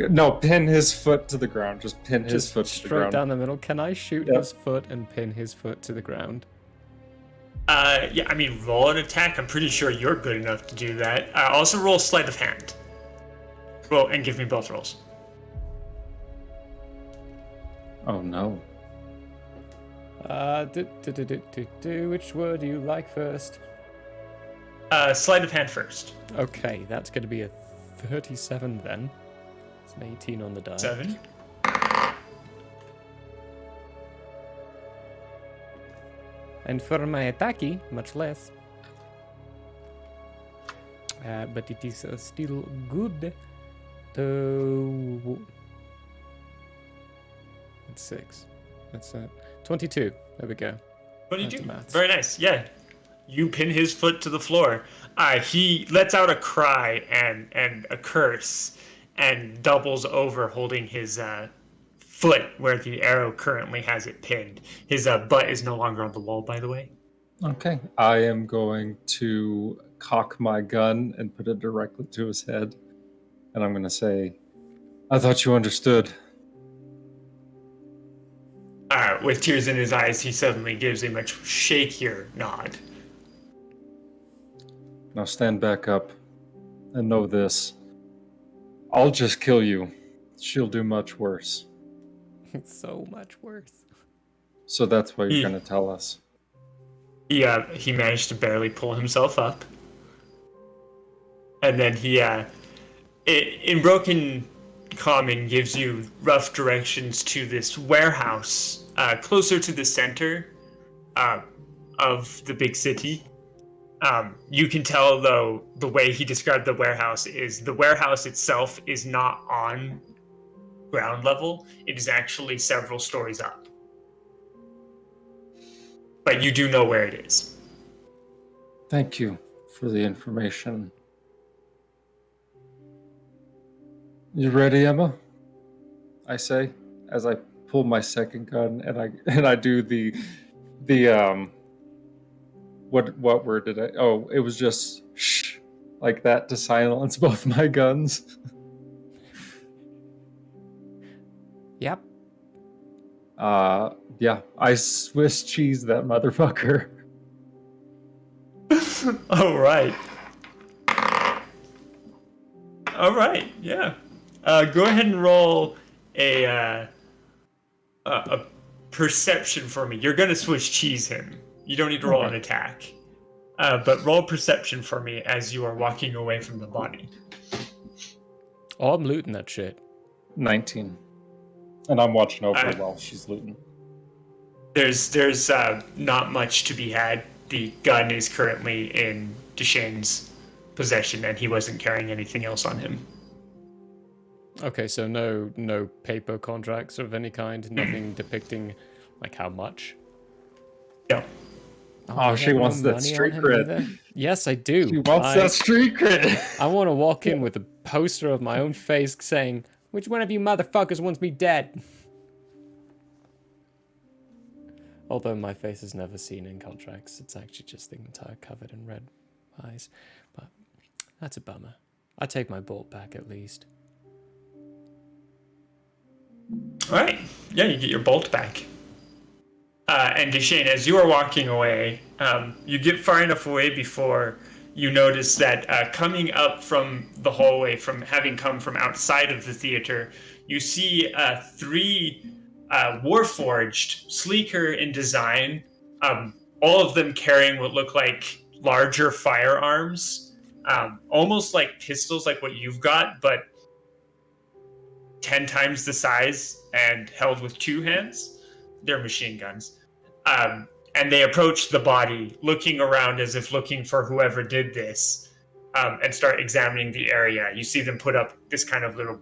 No, pin his foot to the ground. Just pin his Just foot to the straight ground. down the middle. Can I shoot Yep. his foot and pin his foot to the ground? Yeah, I mean, roll an attack. I'm pretty sure you're good enough to do that. Also roll sleight of hand. Roll and give me both rolls. Oh no. Which word do you like first? Sleight of hand first. Okay, that's going to be a 37 then. It's an 18 on the die. 7. And for my attacky, much less. But it is still good. It's 6. That's 22. There we go. 22. Maths. Very nice. Yeah. You pin his foot to the floor. He lets out a cry and a curse and doubles over, holding his foot where the arrow currently has it pinned. His butt is no longer on the wall, by the way. Okay. I am going to cock my gun and put it directly to his head. And I'm going to say, I thought you understood. With tears in his eyes, he suddenly gives a much shakier nod. Now stand back up and know this. I'll just kill you. She'll do much worse. So much worse. So that's what you're going to tell us. He managed to barely pull himself up. And then he, in broken common, gives you rough directions to this warehouse closer to the center of the big city. You can tell, though, the way he described the warehouse itself is not on ground level. It is actually several stories up. But you do know where it is. Thank you for the information. You ready, Emma? I say, as I pull my second gun and I do the what word did I? Oh, it was just shh, like that to silence both my guns. Yep. Yeah, I Swiss cheese that motherfucker. All right. All right. Yeah. Go ahead and roll a perception for me. You're gonna Swiss cheese him. You don't need to roll an attack. But roll perception for me as you are walking away from the body. Oh, I'm looting that shit. 19. And I'm watching over while she's looting. There's not much to be had. The gun is currently in Deshane's possession, and he wasn't carrying anything else on him. Okay, so no paper contracts of any kind, nothing depicting like how much. No. Oh, she wants that street cred. Yes, I do. She wants that street cred. I want to walk in with a poster of my own face saying, "Which one of you motherfuckers wants me dead?" Although my face is never seen in contracts, it's actually just the entire covered in red eyes. But that's a bummer. I take my bolt back at least. All right. Yeah, you get your bolt back. And Deshane, as you are walking away, you get far enough away before you notice that coming up from the hallway, from having come from outside of the theater, you see three Warforged, sleeker in design, all of them carrying what look like larger firearms, almost like pistols like what you've got, but 10 times the size and held with two hands. They're machine guns. And they approach the body, looking around as if looking for whoever did this, and start examining the area. You see them put up this kind of little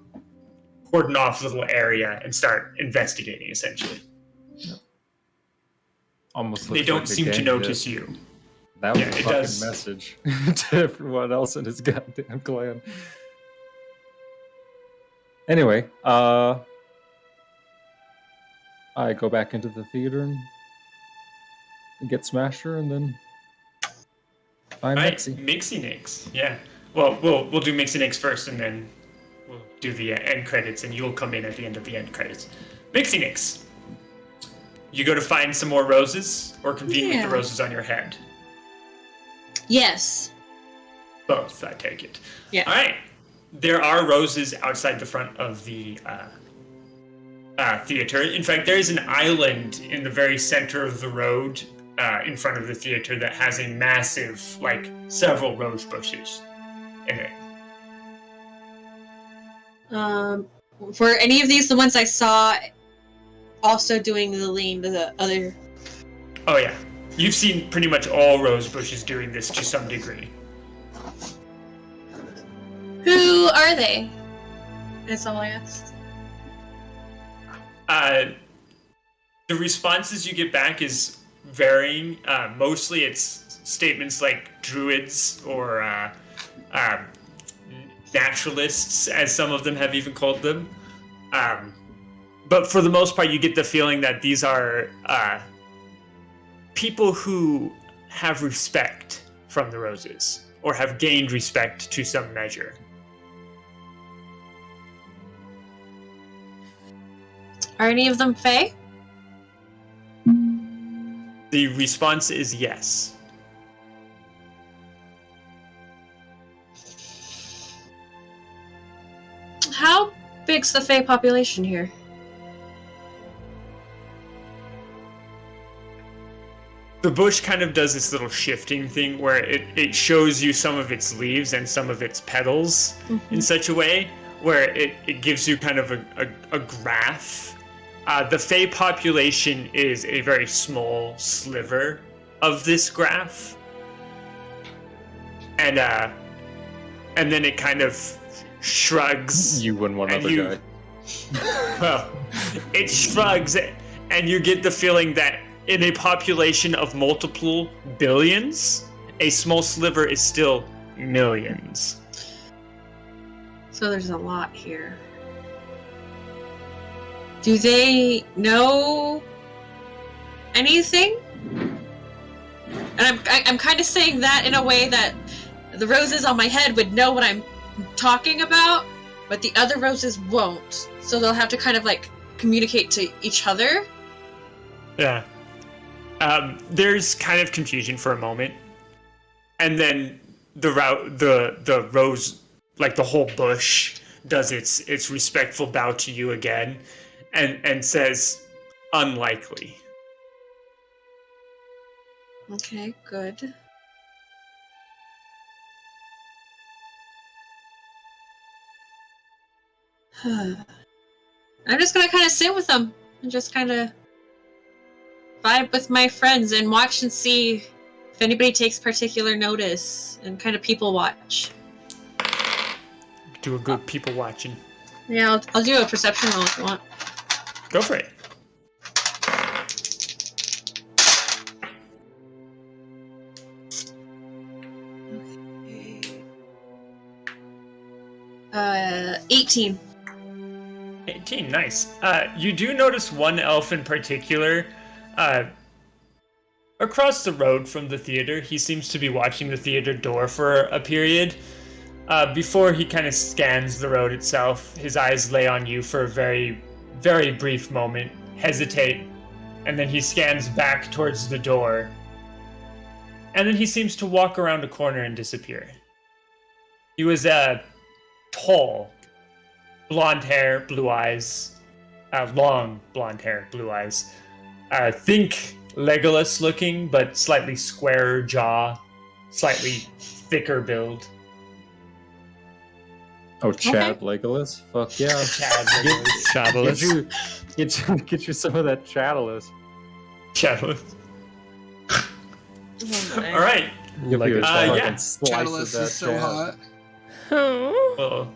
cordon off little area and start investigating, essentially. Yep. Almost they don't seem to notice you. That was a fucking message to everyone else in his goddamn clan. Anyway, I go back into the theater and get Smasher, and then find Mixie. Mixie Nix, yeah. Well, we'll do Mixie Nix first, and then we'll do the end credits, and you'll come in at the end of the end credits. Mixie Nix, you go to find some more roses, or convene with the roses on your head? Yes. Both, I take it. Yeah. All right. There are roses outside the front of the theater. In fact, there is an island in the very center of the road in front of the theater that has a massive, like, several rose bushes in it. For any of these, the ones I saw also doing the lean to the other... Oh, yeah. You've seen pretty much all rose bushes doing this to some degree. Who are they? That's all I asked. The responses you get back is varying. Mostly it's statements like druids or naturalists, as some of them have even called them. But for the most part, you get the feeling that these are people who have respect from the roses, or have gained respect to some measure. Are any of them Fae? The response is yes. How big's the Fae population here? The bush kind of does this little shifting thing where it shows you some of its leaves and some of its petals in such a way where it gives you kind of a graph. The Fae population is a very small sliver of this graph. And then it kind of shrugs. You and one other guy. Well, it shrugs and you get the feeling that in a population of multiple billions, a small sliver is still millions. So there's a lot here. Do they know anything? And I'm kind of saying that in a way that the roses on my head would know what I'm talking about, but the other roses won't. So they'll have to kind of like communicate to each other. Yeah. There's kind of confusion for a moment, and then the rose, like the whole bush, does its respectful bow to you again, and says, "Unlikely." Okay, good. I'm just gonna kind of sit with them and just kind of vibe with my friends and watch and see if anybody takes particular notice and kind of people watch. Do a good people watching. Yeah, I'll do a perception roll if you want. Go for it. Okay. 18. 18, nice. You do notice one elf in particular. Across the road from the theater, he seems to be watching the theater door for a period. Before he kind of scans the road itself, his eyes lay on you for a very, very brief moment, hesitate, and then he scans back towards the door. And then he seems to walk around a corner and disappear. He was tall, blonde hair, blue eyes, long blonde hair, blue eyes. Think Legolas looking, but slightly squarer jaw, slightly thicker build. Oh, Chad Legolas? Fuck yeah. Chad Legolas. Get you some of that Chadalus. Chadalus. Oh, All right. Chadalus is so hot. Well,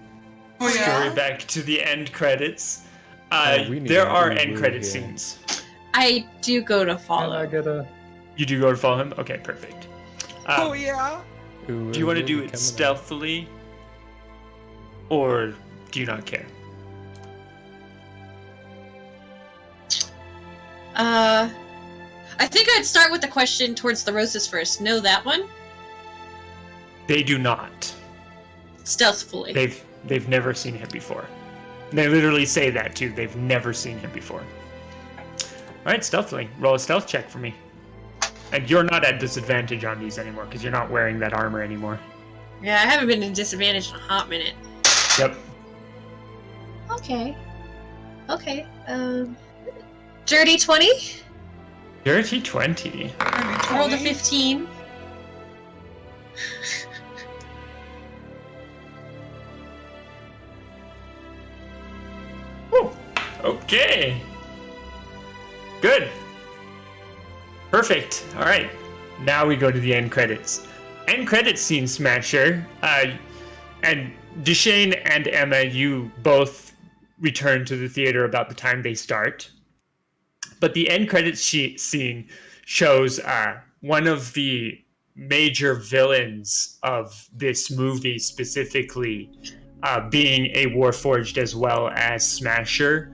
story back to the end credits. There are end credit scenes. I do go to follow. You do go to follow him? Okay, perfect. Oh yeah. Do you want to do it stealthily? Or do you not care? I think I'd start with the question towards the roses first. Know that one? They do not. Stealthfully. They've never seen him before. They literally say that too. They've never seen him before. Alright, stealthily. Roll a stealth check for me. And you're not at disadvantage on these anymore, because you're not wearing that armor anymore. Yeah, I haven't been in disadvantage in a hot minute. Yep. Okay. Dirty 20? Dirty 20. Rolled a 15. Whew. Okay. Good. Perfect. All right. Now we go to the end credits. End credits scene, Smasher. And Deshane and Emma, you both return to the theater about the time they start. But the end credits scene shows one of the major villains of this movie, specifically being a Warforged as well as Smasher,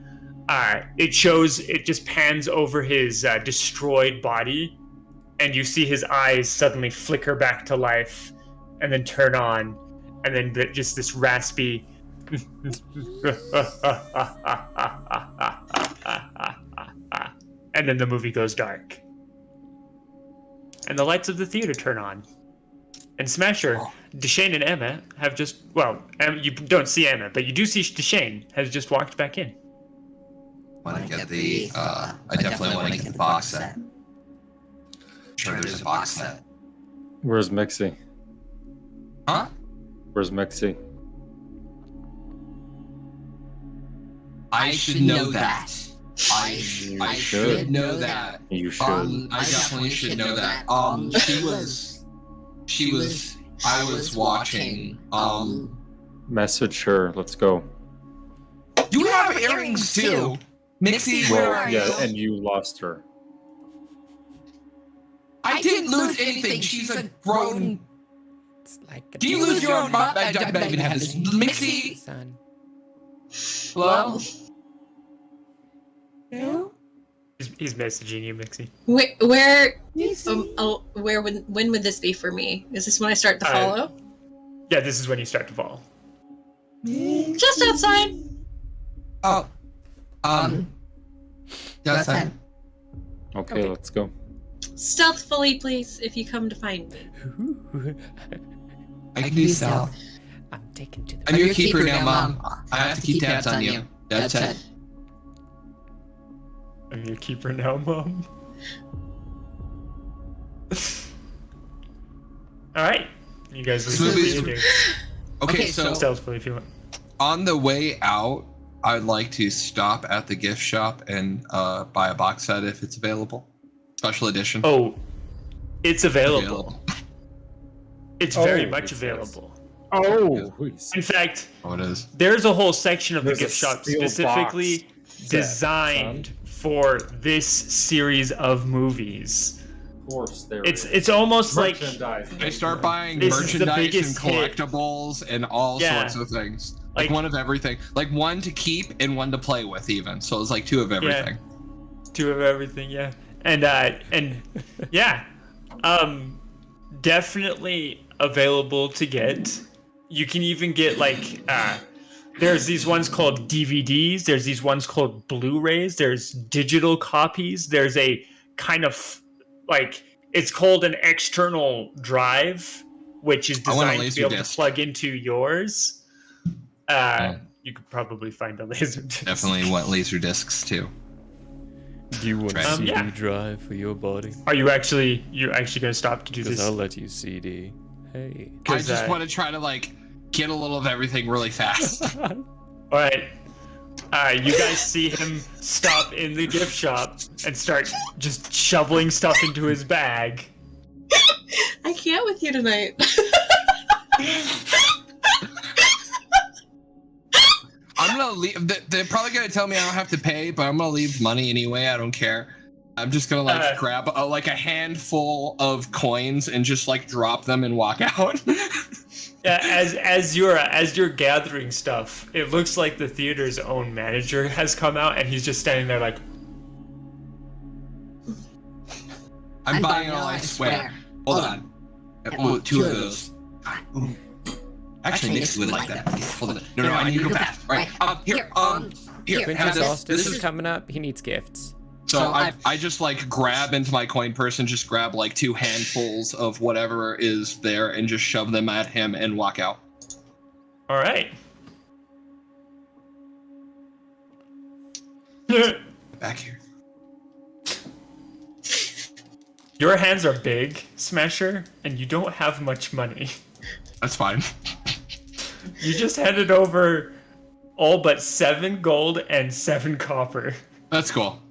it just pans over his destroyed body, and you see his eyes suddenly flicker back to life, and then turn on, and then just this raspy. And then the movie goes dark. And the lights of the theater turn on. And Smasher, Deshane and Emma have just, you don't see Emma, but you do see Deshane has just walked back in. Want to get the, I definitely want to get the box set. Sure, there's a box set. Where's Mixie? Huh? Where's Mixie? I should know that. I should know that. You should. I definitely should know that. I was watching, Message her. Let's go. You have earrings too. Mixie, where are you? Yeah, and you lost her. I didn't lose anything. She's a grown. It's like a Do you lose your own mom? I don't even have this. Mixie. son. Hello? He's messaging you, Mixie. When would this be for me? Is this when I start to follow? Yeah, this is when you start to follow. Just outside. Oh. That's fine. Okay, let's go. Stealthfully, please, if you come to find me. I can do stealth. I'm taken to the. I'm your keeper now, Mom. I have to keep tabs on you. That's it. I'm your keeper now, Mom. Alright. You guys listen. Okay, so Stealthfully if you want. on the way out, I'd like to stop at the gift shop and buy a box set if it's available. Special edition. Oh, it's available. It's very much available. Oh, In fact, it is. there's a whole section of There's the a gift shop steel specifically box designed for this series of movies. Of course, there It's almost like I start buying This is the merchandise and biggest hit. collectibles and all sorts of things. Like one of everything. Like one to keep and one to play with even. So it's like two of everything. Two of everything, yeah. And yeah. Definitely available to get. You can even get like there's these ones called DVDs, there's these ones called Blu-rays, there's digital copies, there's a kind of like it's called an external drive, which is designed to be able to plug into yours. You could probably find a laser disc. Definitely want laser discs too. Do you want a CD drive for your body? Are you actually gonna stop to do this? Because I'll let you CD. Hey. I just want to try to like get a little of everything really fast. All right. You guys see him stop in the gift shop and start just shoveling stuff into his bag. I can't with you tonight. I'm gonna leave. They're probably gonna tell me I don't have to pay, but I'm gonna leave money anyway. I don't care. I'm just gonna like grab like a handful of coins and just like drop them and walk out. Yeah, as you're gathering stuff, it looks like the theater's own manager has come out and he's just standing there like. I'm buying all, I swear. Hold on. Oh, two of those. Actually, Nix would like that. Hold on. No, I need to go fast. Right. Here. Princess Austin is coming up. He needs gifts. So I just like grab into my coin purse and just grab like 2 handfuls of whatever is there and just shove them at him and walk out. All right. Back here. Your hands are big, Smasher, and you don't have much money. That's fine. You just handed over all but 7 gold and 7 copper. That's cool.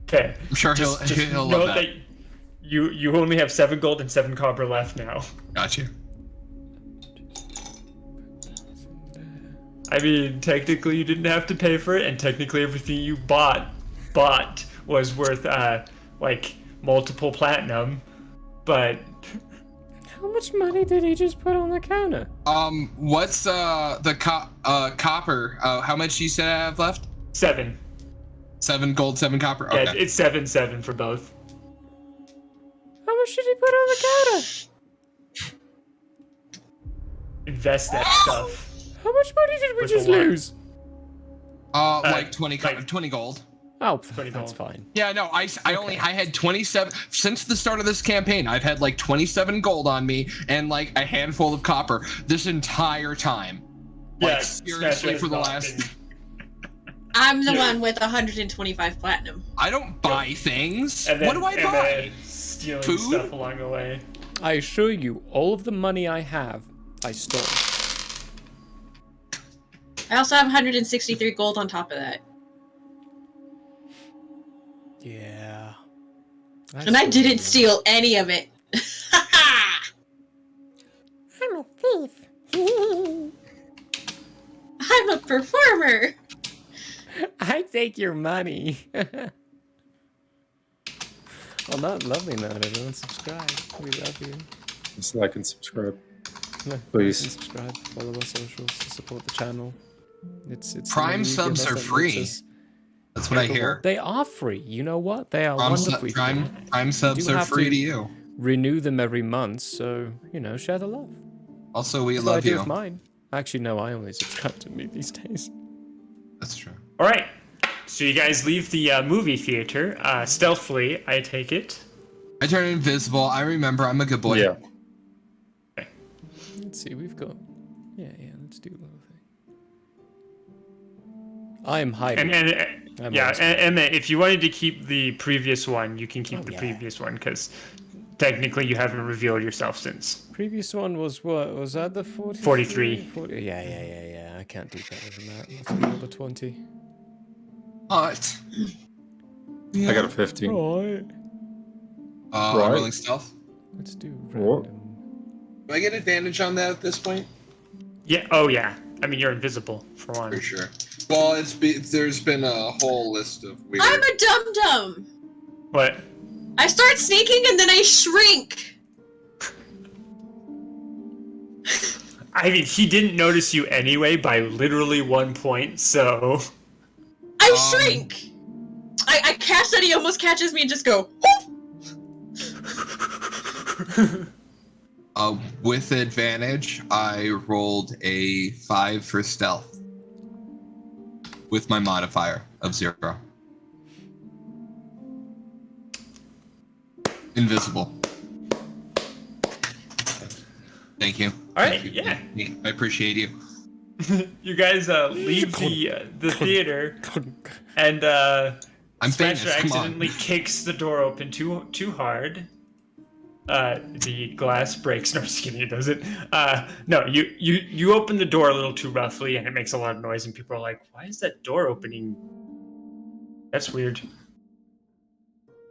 Okay. I'm sure he'll love that. You only have 7 gold and 7 copper left now. Got you. I mean, technically you didn't have to pay for it, and technically everything you bought was worth like multiple platinum, but. How much money did he just put on the counter? What's the copper? How much you said I have left? 7. 7 gold, 7 copper. Okay. Yeah, it's 7 for both. How much did he put on the counter? Invest that stuff. How much money did we With just a lot. lose? Like 20 20 gold. Oh, 20 that's gold. fine. Yeah, no, I had 27 since the start of this campaign. I've had like 27 gold on me and like a handful of copper this entire time. Like Yeah, seriously Smasher for the has last. not I'm the one with 125 platinum. I don't buy things. And then, What do I and buy? then stealing Food? stuff along the way. I assure you, all of the money I have, I stole. I also have 163 gold on top of that. Yeah. And I didn't steal any of it. I'm a thief. I'm a performer. I take your money. On that lovely note, everyone subscribe. We love you. Just like and subscribe. No, Please. like and subscribe. Follow our socials to support the channel. It's Prime you give subs us are that makes free. us That's what I capable. hear. They are free. You know what? They are wonderfully free. Prime subs do are have free to- to you. Renew them every month, so share the love. Also, we That's what I love do you. with mine. Actually, no, I only subscribe to me these days. That's true. All right. So you guys leave the movie theater stealthily, I take it. I turn invisible. I remember I'm a good boy. Yeah. Let's see, we've got. Yeah, let's do the little thing. I am hiding. And I'm yeah, always Emma, if you wanted to keep the previous one, you can keep the yeah. previous one because technically you haven't revealed yourself since. Previous one was what? Was that the 40? 43. 40? Yeah. I can't do better than that. Let's do another 20. What? I got a 15. Right. Right. Rolling stealth. Let's do What? random. Do I get advantage on that at this point? Yeah. Oh yeah. I mean, you're invisible for one. For sure. Well, there's been a whole list of weird. I'm a dum-dum. But I start sneaking and then I shrink. I mean, he didn't notice you anyway by literally 1 point. So I shrink. I catch that he almost catches me and just go. Whoop. With advantage, I rolled a 5 for stealth. With my modifier of 0. Invisible. Thank you. All right, Thank you. yeah. I appreciate you. you guys leave the theater, and I'm famous. Smasher Come on. accidentally kicks the door open too hard. The glass breaks. No, I'm just kidding. It doesn't. No, you open the door a little too roughly, and it makes a lot of noise, and people are like, "Why is that door opening?" That's weird.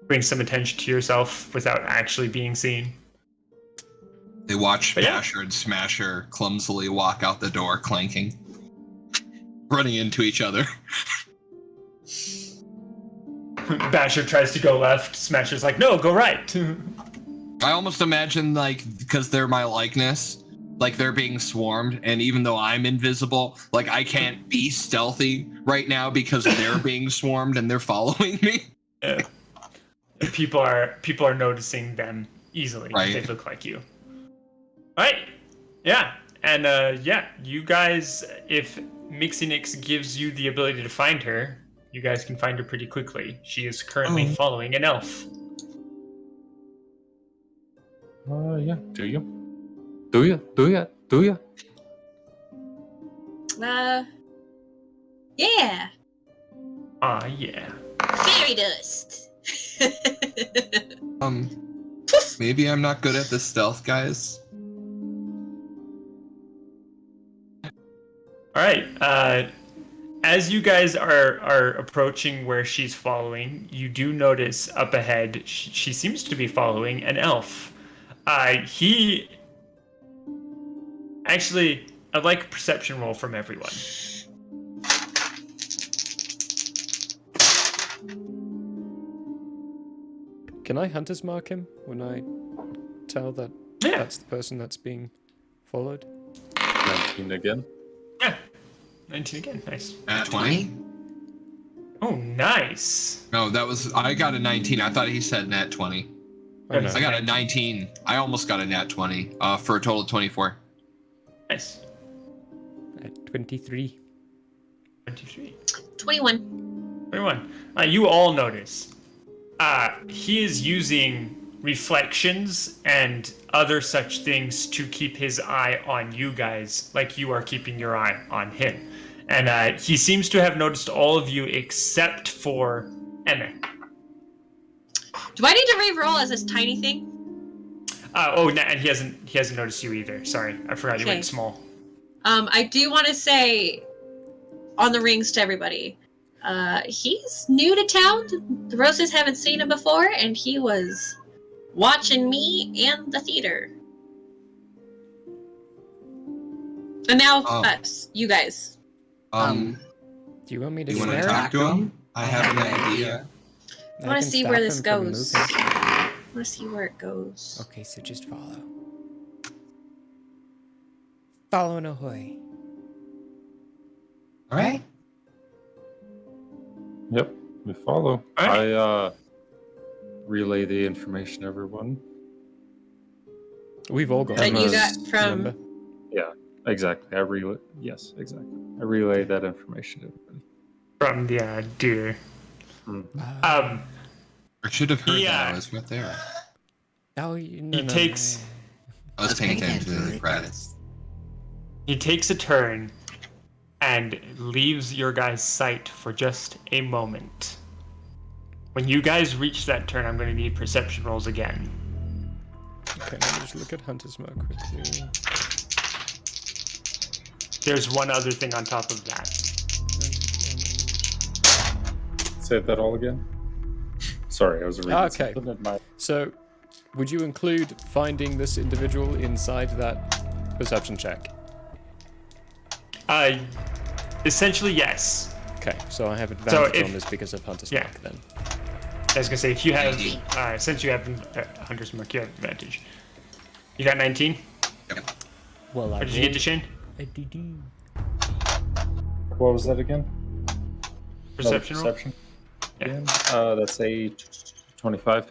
Bring some attention to yourself without actually being seen. They watch But yeah. Basher and Smasher clumsily walk out the door, clanking, running into each other. Basher tries to go left. Smasher's like, "No, go right." I almost imagine, like, because they're my likeness, like they're being swarmed, and even though I'm invisible, like I can't be stealthy right now because they're being swarmed and they're following me. Yeah. People are noticing them easily. Right. They look like you. All right. Yeah. And yeah, you guys, if Mixinix gives you the ability to find her, you guys can find her pretty quickly. She is currently following an elf. Yeah. Do you? Do you? Yeah. Yeah. Fairy dust. Maybe I'm not good at the stealth, guys. All right. As you guys are approaching where she's following, you do notice up ahead she seems to be following an elf. He actually, I'd like a perception roll from everyone. Can I hunter's mark him when I tell that Yeah. that's the person that's being followed? 19 again. Yeah. 19 again. Nice. At 20? Oh, nice. No, I got a 19. I thought he said nat 20. Oh, no. I got a 19. I almost got a nat 20 for a total of 24. Nice. At 23. 23. 21. 21. You all notice. He is using reflections and other such things to keep his eye on you guys, like you are keeping your eye on him. And he seems to have noticed all of you except for Emma. Do I need to re-roll as this tiny thing? And he hasn't noticed you either. Sorry, I forgot you went small. I do want to say on the rings to everybody. He's new to town. The Roses haven't seen him before, and he was watching me and the theater. And now us, you guys. Do you want me to want to snare talk him? to him? I have an idea. I want to can see stop where this him from goes. moving. I want to see where it goes. Okay, so just follow. Follow and ahoy. All right. Yep, we follow. All right. I relay the information to everyone. We've all got That you Emma's got from... number. Yeah, exactly. Yes, exactly. I relay that information to everybody. From the deer. Mhm. I should have heard Yeah. that. I was right there. Oh, He takes I was paying attention to the credits. He takes a turn and leaves your guys' sight for just a moment. When you guys reach that turn, I'm going to need perception rolls again. Okay, let me just look at Hunter's Mark quickly. There's one other thing on top of that. Say that all again. Sorry, I was reading Okay. something in my... So, would you include finding this individual inside that perception check? Essentially, yes. Okay, so I have advantage if- on this because of Hunter's yeah. Mark then. I was going to say, if you have, since you have Hunter's Mark, you have advantage. You got 19? Well, What did you get to Shane? What was that again? Perception roll? Perception. Yeah. Again? That's a 25.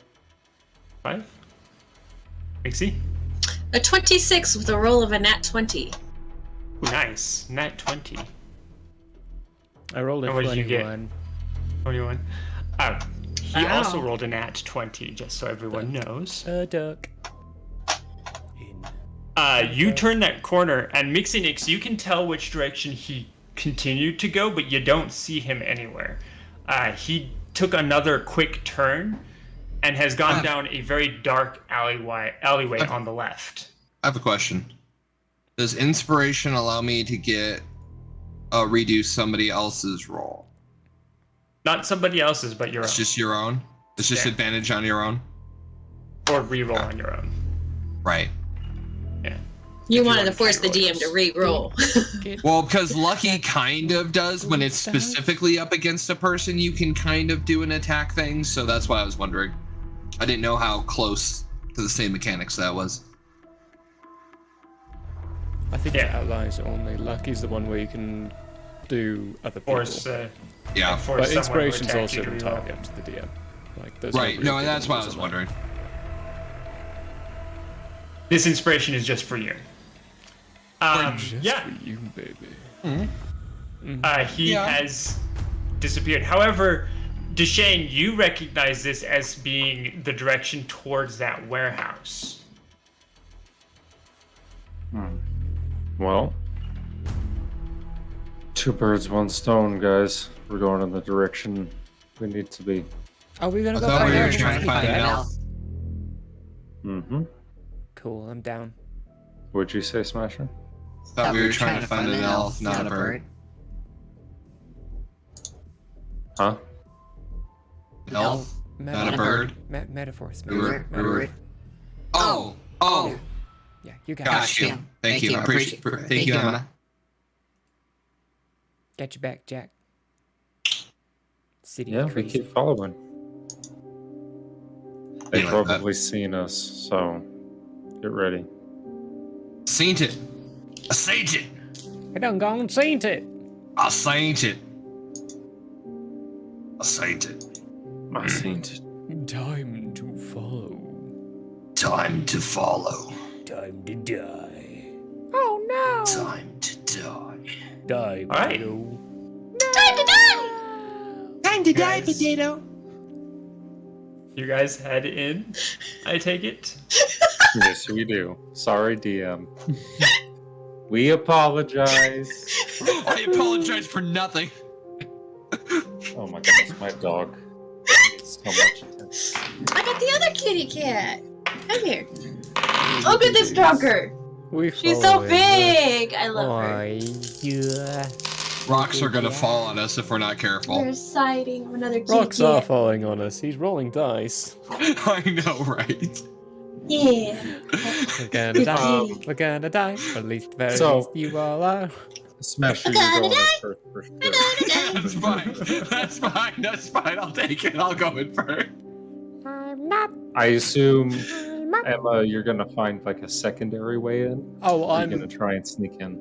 5? Mixie? A 26 with a roll of a nat 20. Ooh, nice. Nat 20. I rolled a And what did you get? 21. 21. He Wow. also rolled a nat 20, just so everyone knows. A duck. You turn that corner, and Mixinix, you can tell which direction he continued to go, but you don't see him anywhere. He took another quick turn and has gone down a very dark alleyway on the left. I have a question. Does inspiration allow me to get redo somebody else's roll? Not somebody else's, but your own. It's just your own? It's just Yeah. advantage on your own? Or reroll on your own. Right. Yeah. You If wanted want to force the reroll DM yours. to re-roll. Well, because Lucky kind of does when it's specifically up against a person, you can kind of do an attack thing, so that's why I was wondering. I didn't know how close to the same mechanics that was. I think Yeah. it outlines only. Lucky's the one where you can do other people. Force, Yeah. force But someone inspiration's to attack also you to entirely reroll. up to the DM. Like, there's Right. real No, that's why I rules was on that. wondering. This inspiration is just for you. Just Yeah. for you, baby. He has disappeared. However, Deshane, you recognize this as being the direction towards that warehouse. Well, two birds, one stone, guys. We're going in the direction we need to be. Are we gonna I go thought find we were Eric? trying to find an elf. Mm-hmm. Cool, I'm down. What'd you say, Smasher? Thought we were trying to find an elf, not a bird. Huh? Elf, not a bird. Metaphors. We were. metaphors. Oh. Yeah, you got Got it. you. Thank you. I appreciate. Thank you, Emma. Got your back, Jack. City Yeah, we crazy. keep following. They've Yeah, like that. probably seen us, so get ready. Saint it. I saint it. I done gone and seen it. I saint it. Sainted. My saint. Time to follow. Time to follow. Time to die. Oh no! Time to die. Die, All right. potato. Time to die! Time to die, potato. You guys head in, I take it? Yes, we do. Sorry, DM. We apologize. I apologize for nothing. Oh my goodness, my dog needs so much attention. I got the other kitty cat. Come here. Look at this drunker. She's so big. I love her. Yeah. Rocks are gonna fall on us if we're not careful. We're sighting another kitty Rocks are cat. falling on us. He's rolling dice. I know, right? Yeah. We're gonna die. We're gonna die. At least, very least you all are. Smasher, you're going in first for sure. That's fine. That's fine. That's fine. I'll take it. I'll go in first. I'm not. I assume, Emma, you're gonna find like a secondary way in. Oh, Or I'm you're gonna try and sneak in.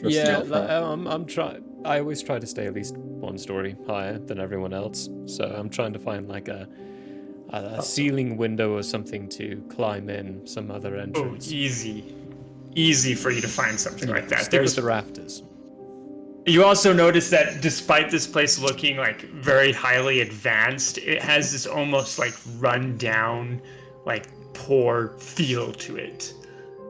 Just yeah. stealth out? I'm trying. I always try to stay at least one story higher than everyone else. So I'm trying to find like a ceiling window or something to climb in, some other Oh, entrance. easy for you to find something like that. Stick with the rafters. You also notice that despite this place looking like very highly advanced, it has this almost like run down, like poor feel to it.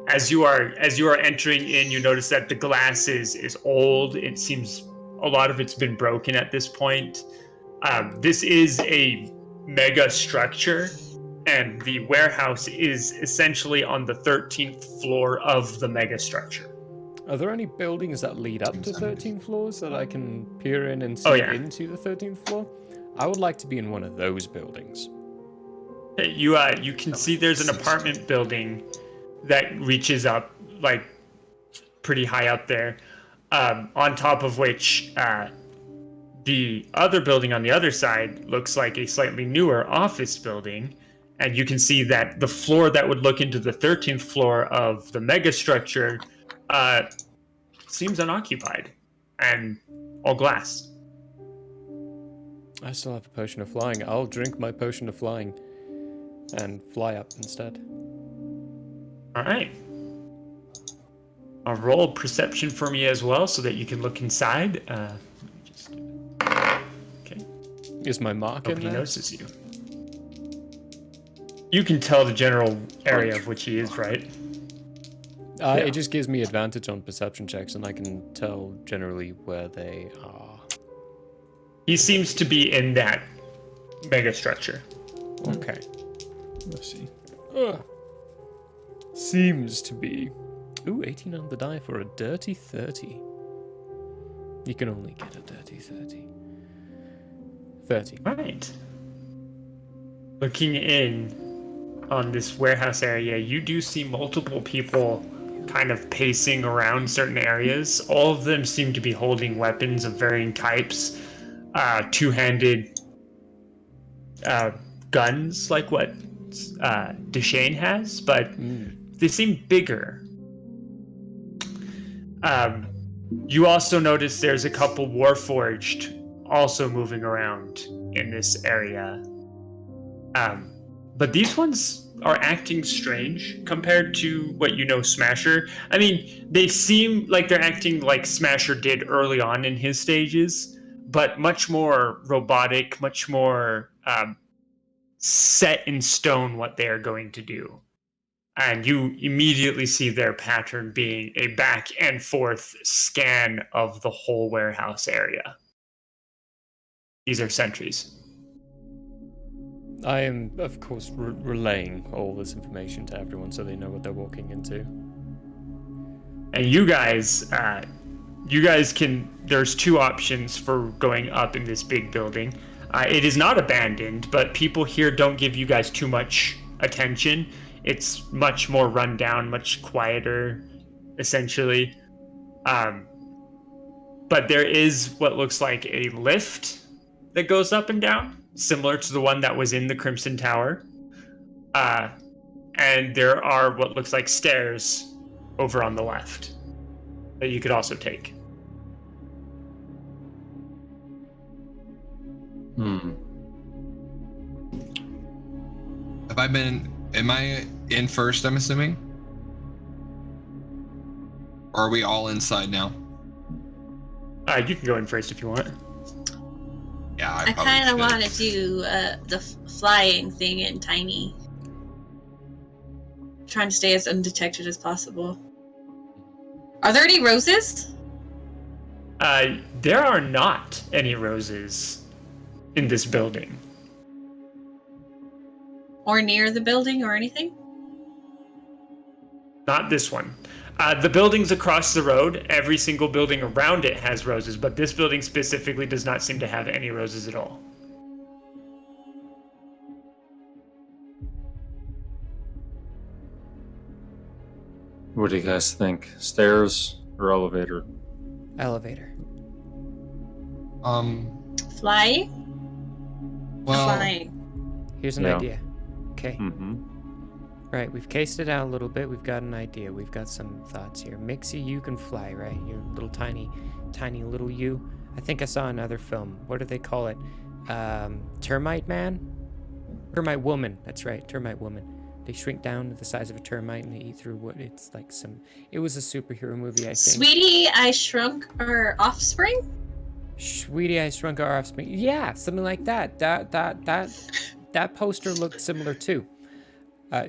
As you are entering in, you notice that the glass is old. It seems a lot of it's been broken at this point. This is a mega structure, and the warehouse is essentially on the 13th floor of the mega structure. Are there any buildings that lead up to 13 floors that I can peer in and see Oh, yeah. into the 13th floor? I would like to be in one of those buildings. You can see there's an apartment building that reaches up like pretty high up there, on top of which the other building on the other side looks like a slightly newer office building, and you can see that the floor that would look into the 13th floor of the mega structure seems unoccupied and all glass. I still have a potion of flying. I'll drink my potion of flying and fly up instead. All right. I'll roll perception for me as well so that you can look inside. Okay. Is my mark in Nobody there? notices you. You can tell the general area of which he is, right? Yeah. It just gives me advantage on perception checks, and I can tell generally where they are. He seems to be in that mega structure. Okay. Let's see. Seems to be. Ooh, 18 on the die for a dirty 30. You can only get a dirty 30. 30. Right. Looking in on this warehouse area, you do see multiple people kind of pacing around certain areas. All of them seem to be holding weapons of varying types. Two-handed guns like what Deshane has, but they seem bigger. You also notice there's a couple Warforged also moving around in this area. But these ones are acting strange compared to what you know Smasher. I mean, they seem like they're acting like Smasher did early on in his stages, but much more robotic, much more set in stone what they are going to do. And you immediately see their pattern being a back and forth scan of the whole warehouse area. These are sentries. I am, of course, relaying all this information to everyone so they know what they're walking into. And you guys can, there's two options for going up in this big building. It is not abandoned, but people here don't give you guys too much attention. It's much more run down, much quieter, essentially. But there is what looks like a lift that goes up and down, similar to the one that was in the Crimson Tower. And there are what looks like stairs over on the left that you could also take. Am I in first, I'm assuming? Or are we all inside now? You can go in first if you want. Yeah, I kind of want to do the flying thing in Tiny. Trying to stay as undetected as possible. Are there any roses? There are not any roses in this building. Or near the building or anything? Not this one. The buildings across the road, every single building around it has roses, but this building specifically does not seem to have any roses at all. What do you guys think? Stairs or elevator? Elevator. Fly? Well, Flying. Here's an idea. Okay. Mm-hmm. Right, we've cased it out a little bit. We've got an idea. We've got some thoughts here. Mixie, you can fly, right? You're little tiny little you. I think I saw another film. What do they call it? Termite Man? Termite Woman. That's right, Termite Woman. They shrink down to the size of a termite and they eat through what it's like some... It was a superhero movie, I think. Sweetie, I Shrunk Our Offspring? Sweetie, I Shrunk Our Offspring. Yeah, something like that. That poster looked similar too.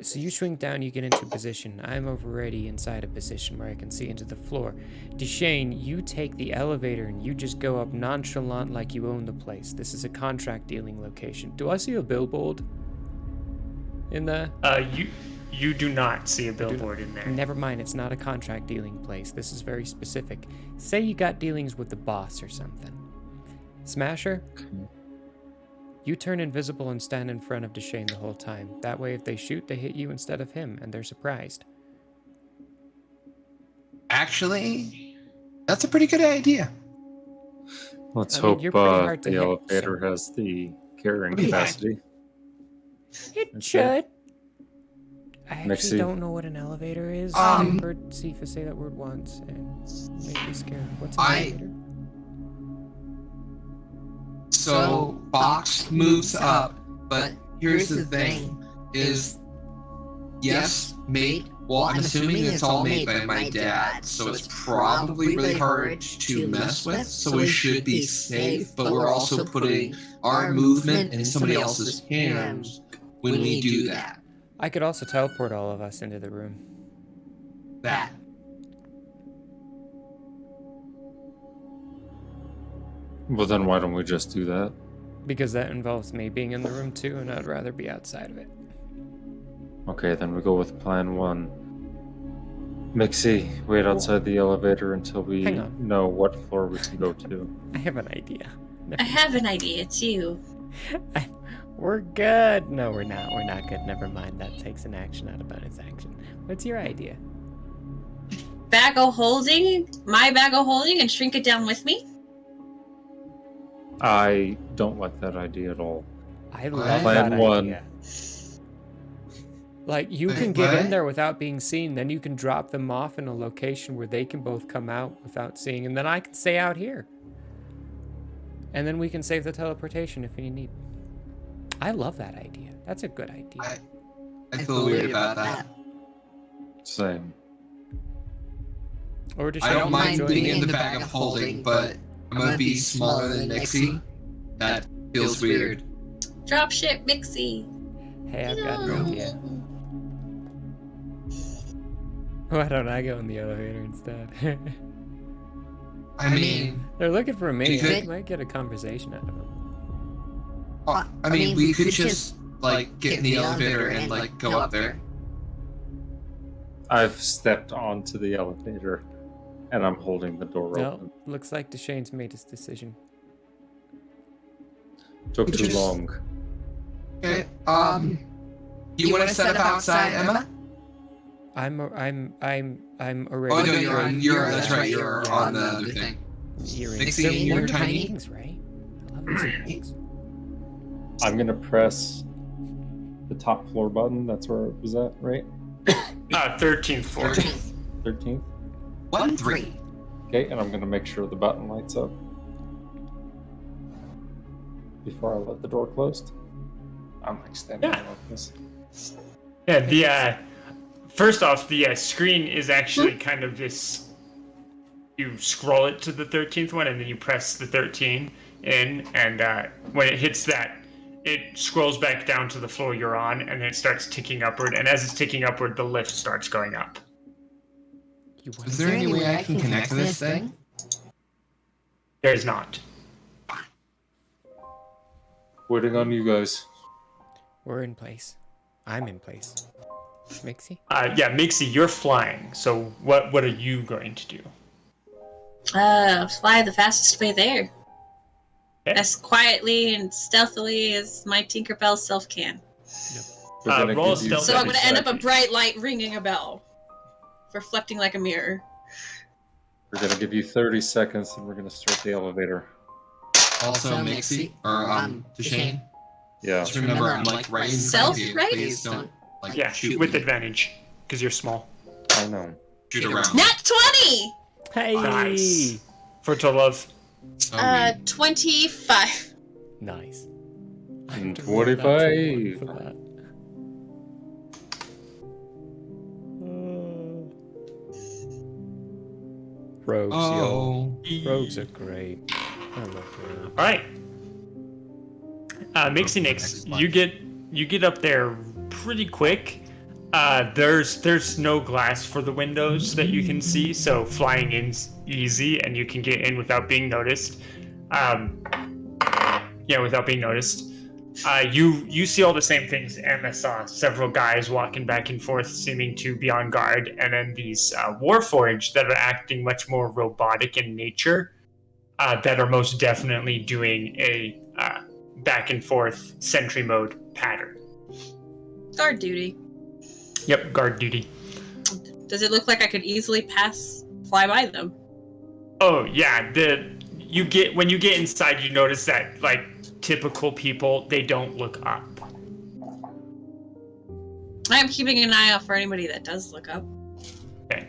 So you shrink down, you get into a position. I'm already inside a position where I can see into the floor. Deshane, you take the elevator and you just go up nonchalant like you own the place. This is a contract dealing location. Do I see a billboard in the... You do not see a billboard in there. Never mind, it's not a contract dealing place. This is very specific. Say you got dealings with the boss or something. Smasher? You turn invisible and stand in front of Deshane the whole time. That way, if they shoot, they hit you instead of him, and they're surprised. actually, that's a pretty good idea. Let's I mean, hope you're pretty hard to the hit, elevator has the carrying capacity. It Okay. should. I actually Mixie. don't know what an elevator is. I've heard Sifa say that word once, and it made me scared. What's an elevator? So box moves up, but here's the thing: is yes, made. Well, I'm assuming it's all made by my dad, so it's probably really hard to mess with. So we should be safe, but we're also putting our movement in somebody else's hands when we do that. I could also teleport all of us into the room. That. Well, then why don't we just do that? Because that involves me being in the room too, and I'd rather be outside of it. Okay, then we go with plan one. Mixie, wait outside the elevator until we Hang on. know what floor we can go to. I have an idea. I have an idea too. We're good. No, we're not. We're not good. Never mind. That takes an action out of bonus action. What's your idea? Bag of holding? My bag of holding and shrink it down with me? I don't like that idea at all. I love Plan that one. idea. Like, you Wait, can get in what? there without being seen, then you can drop them off in a location where they can both come out without seeing, and then I can stay out here. And then we can save the teleportation if we need. I love that idea. That's a good idea. I feel weird about that. Same. Or does I she don't mind enjoy being it? in the bag of holding, but I'm gonna be smaller than Nixie. That feels weird. Drop ship Mixie. Hey, I've got an idea. Why don't I go in the elevator instead? I mean, They're looking for me. You I could- might get a conversation out of them. we could just like get in the elevator and like go up there. I've stepped onto the elevator and I'm holding the door No, open. looks like Deshane's made his decision. Took too Just- long. Okay. You want to set up outside, Emma? I'm already. Oh no, you're that's right. You're on the other thing. Earrings. Nixie, They're you're more tiny. earrings, right? I love these earrings. I'm gonna press the top floor button. That's where it was at, right? 13th floor. 13th. 1-3. Okay, and I'm gonna make sure the button lights up. before I let the door closed. I'm like standing Yeah. there like this. Yeah, the first off, the screen is actually kind of this. You scroll it to the 13th one, and then you press the 13 in, and when it hits that, it scrolls back down to the floor you're on, and then it starts ticking upward. And as it's ticking upward, the lift starts going up. Is there any way I can connect to this thing? There is not. Waiting on you guys. We're in place. I'm in place. Mixie? Yeah, Mixie, you're flying. So what are you going to do? Fly the fastest way there. Okay. As quietly and stealthily as my Tinkerbell self can. We're gonna roll give you stealth. So I'm gonna end up a 30 bright light ringing a bell. Reflecting like a mirror. We're gonna give you 30 seconds, and we're gonna start the elevator. Also, Mixie, or Deshane. Yeah. Just remember, I'm like right in front of you. Self-right? Please don't like Yeah, shoot with me. advantage, because you're small. I know. Shoot around. Nat 20! Hey! Nice. For a total of 25. Nice. And To roll a natural 45. one for that. Rogues, yo. Oh. Rogues are great. I love them. All right. Mixie Nix, you get up there pretty quick. There's no glass for the windows that you can see, so flying in's easy, and you can get in without being noticed. Without being noticed. You see all the same things Emma saw. Several guys walking back and forth, seeming to be on guard, and then these Warforged that are acting much more robotic in nature, that are most definitely doing a back and forth sentry mode pattern. Guard duty. Yep, guard duty. Does it look like I could easily fly by them? Oh yeah, when you get inside, you notice that like typical people, they don't look up. I am keeping an eye out for anybody that does look up. Okay.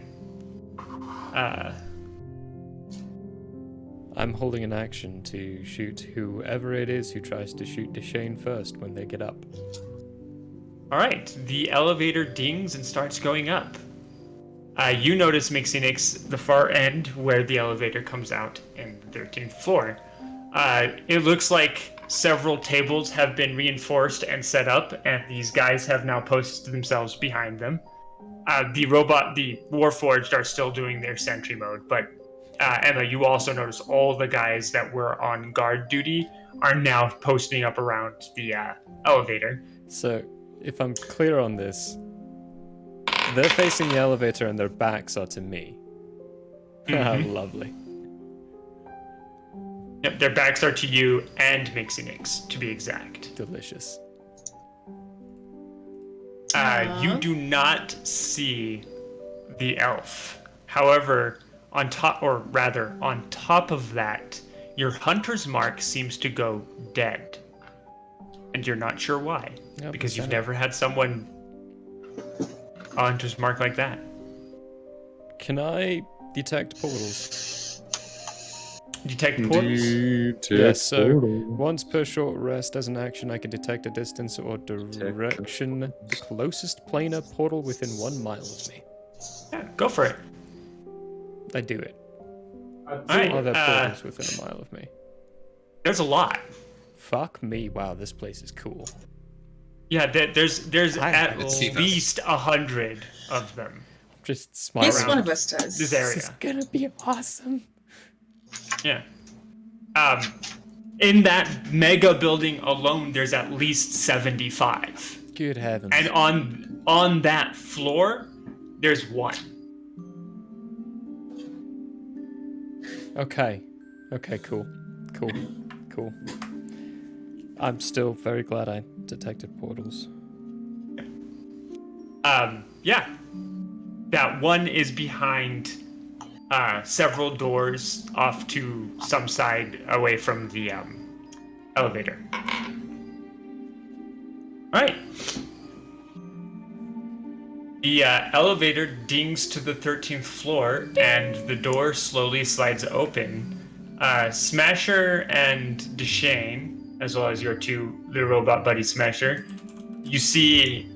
I'm holding an action to shoot whoever it is who tries to shoot Deshane first when they get up. All right, the elevator dings and starts going up. You notice, Mixie Nix, the far end where the elevator comes out in the 13th floor. It looks like several tables have been reinforced and set up, and these guys have now posted themselves behind them. The Warforged are still doing their sentry mode, but Emma, you also notice all the guys that were on guard duty are now posting up around the elevator. So, if I'm clear on this, they're facing the elevator and their backs are to me. Mhm. Lovely. Yep, their backs are to you and Mixie Nix, to be exact. Delicious. You do not see the elf. However, on top of that, your hunter's mark seems to go dead. And you're not sure why. Yep, Because you've percent. never had someone a hunter's mark like that. Can I detect portals? Detect portals? Yes, so once per short rest as an action, I can detect a distance or direction, the closest planar portal within 1 mile of me. Yeah, go for it. I do it. Alright, Are there portals within a mile of me? there's a lot. Fuck me, wow, this place is cool. Yeah, there's at Let's see least 100 of them. Just At smile least around one of us does. This This area. is gonna be awesome. Yeah. In that mega building alone, there's at least 75. Good heavens. And on that floor, there's one. Okay, cool. I'm still very glad I detected portals. Yeah. That one is behind several doors off to some side away from the elevator. Alright. The elevator dings to the 13th floor, and the door slowly slides open. Smasher and Deshane, as well as your two little robot buddy Smasher, you see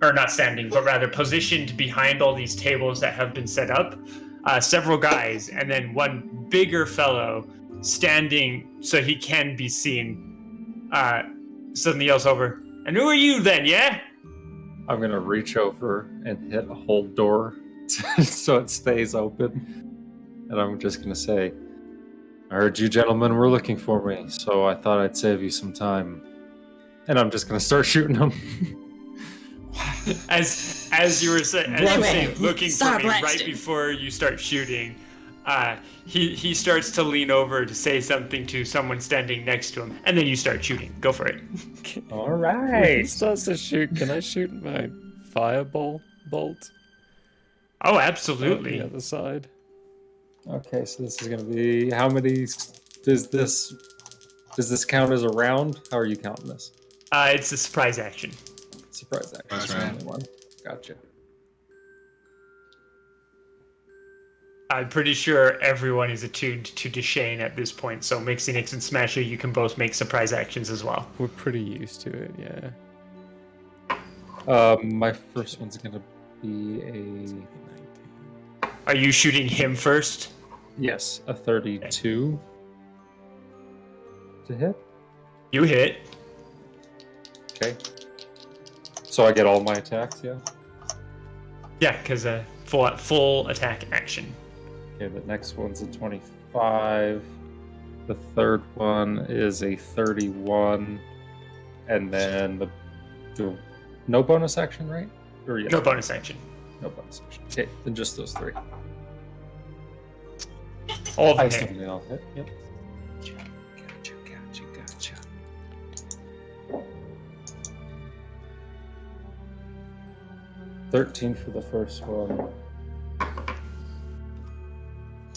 not standing, but rather positioned behind all these tables that have been set up, several guys, and then one bigger fellow standing so he can be seen. Suddenly yells over, "And who are you then, yeah?" I'm gonna reach over and hit a hold door so it stays open. And I'm just gonna say, I heard you gentlemen were looking for me, so I thought I'd save you some time. And I'm just gonna start shooting them. As you were saying, looking for me right before you start shooting, he starts to lean over to say something to someone standing next to him, and then you start shooting. Go for it. All When right. he starts to shoot, can I shoot my fireball bolt Oh, on the absolutely. other side? Okay, so this is gonna be how many? Does this count as a round? How are you counting this? It's a surprise action. Surprise action. That's That's the right. only one. Gotcha. I'm pretty sure everyone is attuned to Deshane at this point, so Mixinix and Smasher, you can both make surprise actions as well. We're pretty used to it, yeah. My first one's gonna be a Are you shooting him first? yes, a 32 to hit. You hit. Okay. So I get all my attacks, yeah. Yeah, because full attack action. Okay, the next one's a 25. The third one is a 31. And then the no bonus action, right? Or yes, No bonus action. no bonus action. Okay, then just those three. All of I them hit. assume they all hit. Yep. Gotcha. 13 for the first one.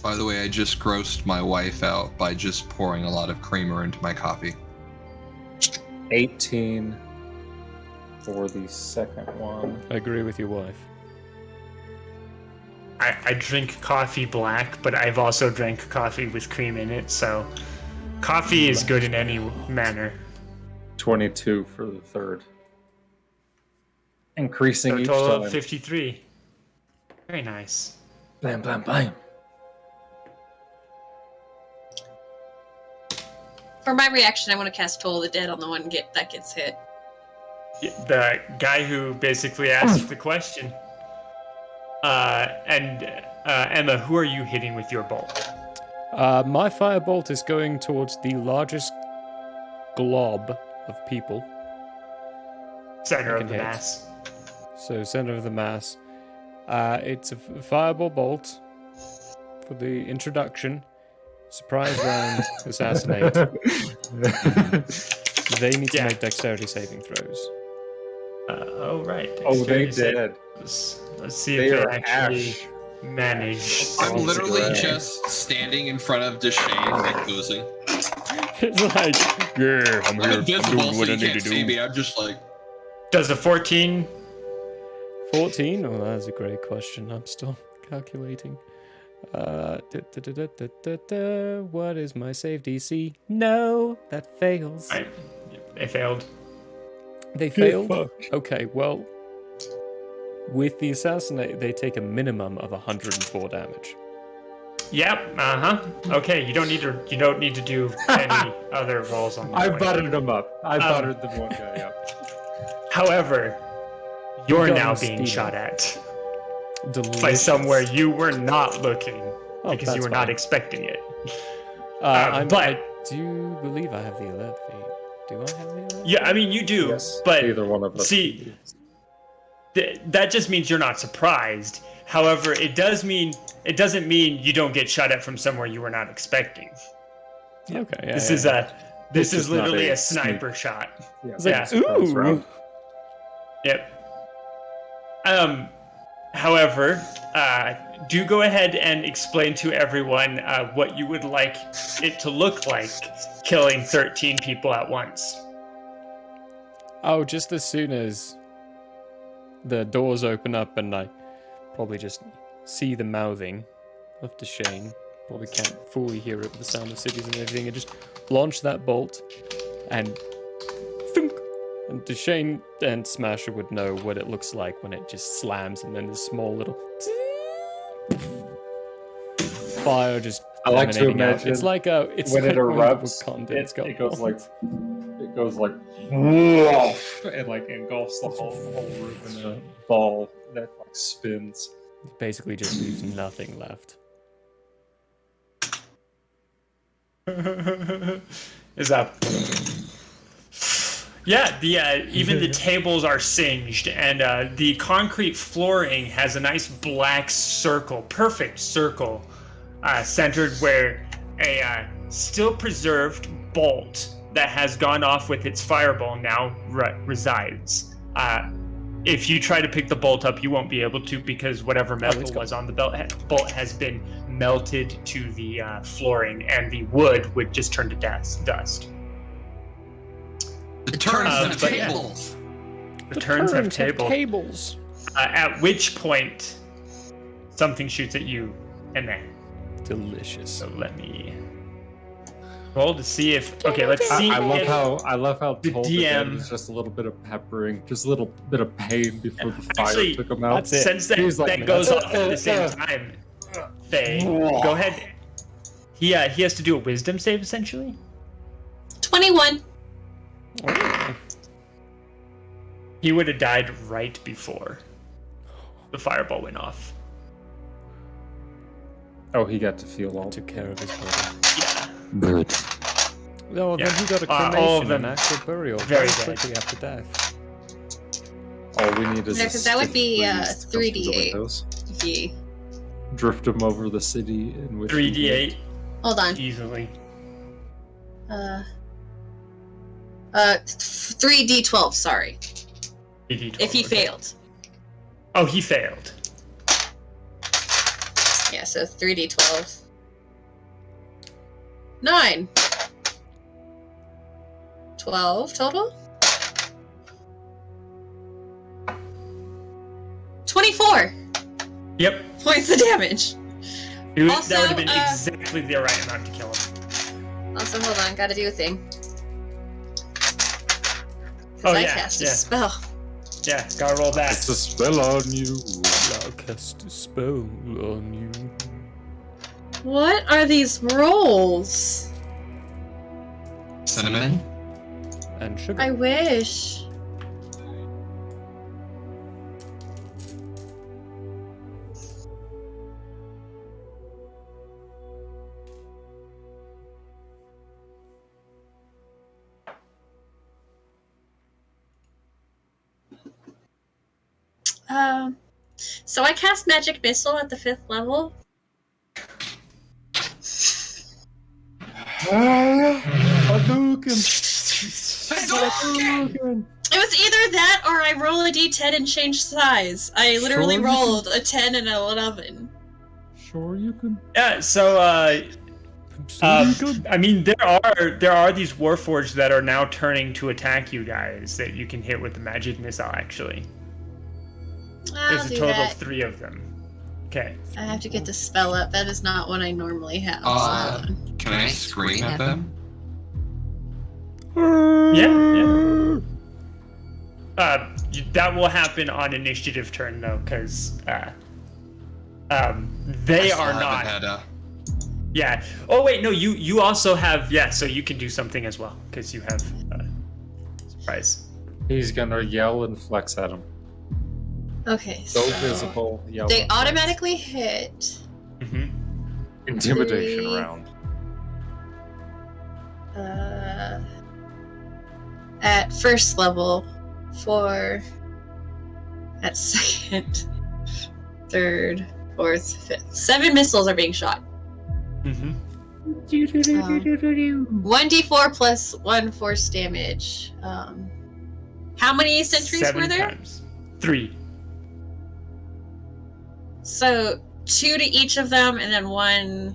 By the way, I just grossed my wife out by just pouring a lot of creamer into my coffee. 18 for the second one. I agree with your wife. I drink coffee black, but I've also drank coffee with cream in it, so coffee is good in any manner. 22 for the third. Increasing So a each total time. of 53. Very nice. Blam, blam, blam. For my reaction, I want to cast Toll of the Dead on the one that gets hit. The guy who basically asked the question. Emma, who are you hitting with your bolt? My firebolt is going towards the largest glob of people. Center I of the can hit. mass. So center of the mass. It's a fireball bolt for the introduction. Surprise round, assassinate. They need to Yeah. make dexterity saving throws. Oh, right. Oh, they Dexterity save. did. Let's see They if are they actually ash. manage. I'm Oh, literally great. just standing in front of Deshane, like posing. It's like, yeah, I'm I'm here. I'm invisible, doing so what I you need to can't see do. me. I'm just like, Does a 14? 14? Oh, that's a great question. I'm still calculating. What is my save DC? No, that fails. They failed. They failed? Okay, well, with the assassinate, they take a minimum of 104 damage. Yep. Okay. You don't need to do any other rolls on that. I one. buttered them up. I buttered the one guy up. However, you're got now him being steaming. shot at by Delicious. somewhere you were not looking Oh, because you that's were not fine. expecting it. I but do believe I have the alert feed. Do I have the alert? yeah, I mean you do, Yes, but either one of us. see, that just means you're not surprised. However, it doesn't mean you don't get shot at from somewhere you were not expecting. Okay, yeah, This yeah, is yeah. this It's is just not literally a a sniper shot. Yeah. It's like, Yeah. Surprise ooh. round. Yep. However, do go ahead and explain to everyone what you would like it to look like killing 13 people at once. Oh, just as soon as the doors open up and I probably just see the mouthing of Deshane probably can't fully hear it with the sound of cities and everything. It just launched that bolt, and thunk, and Deshane and Smasher would know what it looks like when it just slams, and then this small little fire just. I like to emanating out. imagine It's like it's when like it erupts, Wakandans go it goes like and like engulfs the whole room in a ball that like spins. It basically just leaves nothing left. Is that? Yeah, the even the tables are singed, and the concrete flooring has a nice black circle, perfect circle, centered where a still preserved bolt that has gone off with its fireball now resides. If you try to pick the bolt up, you won't be able to because whatever metal was on the bolt has been melted to the flooring, and the wood would just turn to dust. The turns of but yeah. tables. The turns have tables. At which point, something shoots at you, and then. Delicious. So let me roll to see if. Okay, let's see. I love how the told DM was just a little bit of peppering, just a little bit of pain before the fire Actually, took him out. that's it. Since that, He's like, that goes off at the same time, Faye, go ahead. He has to do a wisdom save essentially. 21. He would have died right before the fireball went off. Oh, he got to feel all. Took care of his body. Yeah. Good. No, then he got a all of cremation them and actual burial very very dead. quickly after death. All we need is Yeah, a 'cause that would stick be, breeze to come through the 3d8. windows. Yeah. Drift him over the city in which 3d8 Hold on. easily. 3d12, sorry. 3d12, If he okay. failed. Oh, he failed. Yeah, so 3d12. 9. 12 total? 24 Yep. points of damage. Also, that would have been exactly the right amount to kill him. Also, hold on, gotta do a thing. 'Cause Oh, I yeah, cast yeah. a spell. Yeah, gotta roll that. It's a spell on you. I'll cast a spell on you. What are these rolls? Cinnamon. And sugar. I wish. So I cast Magic Missile at the 5th level. It was either that or I roll a d10 and change size. I literally Sure you rolled a 10 and an 11. Sure, you can. Yeah, so I mean, there are these Warforged that are now turning to attack you guys that you can hit with the magic missile. Actually, I'll there's a do total that. of 3 of them. Okay. I have to get the spell up. That is not one I normally have. So hold on. Can I scream at them? Yeah. That will happen on initiative turn though, because they are not. Had, Yeah. Oh wait, no. You also have. Yeah. So you can do something as well because you have surprise. He's gonna yell and flex at him. Okay, So so visible. Yell they and flex. automatically hit. Mm-hmm. Intimidation 3. round. At 1st level, 4. At 2nd, 3rd, 4th, 5th. 7 missiles are being shot. Mm-hmm. 1d4 plus 1 force damage. How many sentries 7 were there? times. 3. So 2 to each of them, and then 1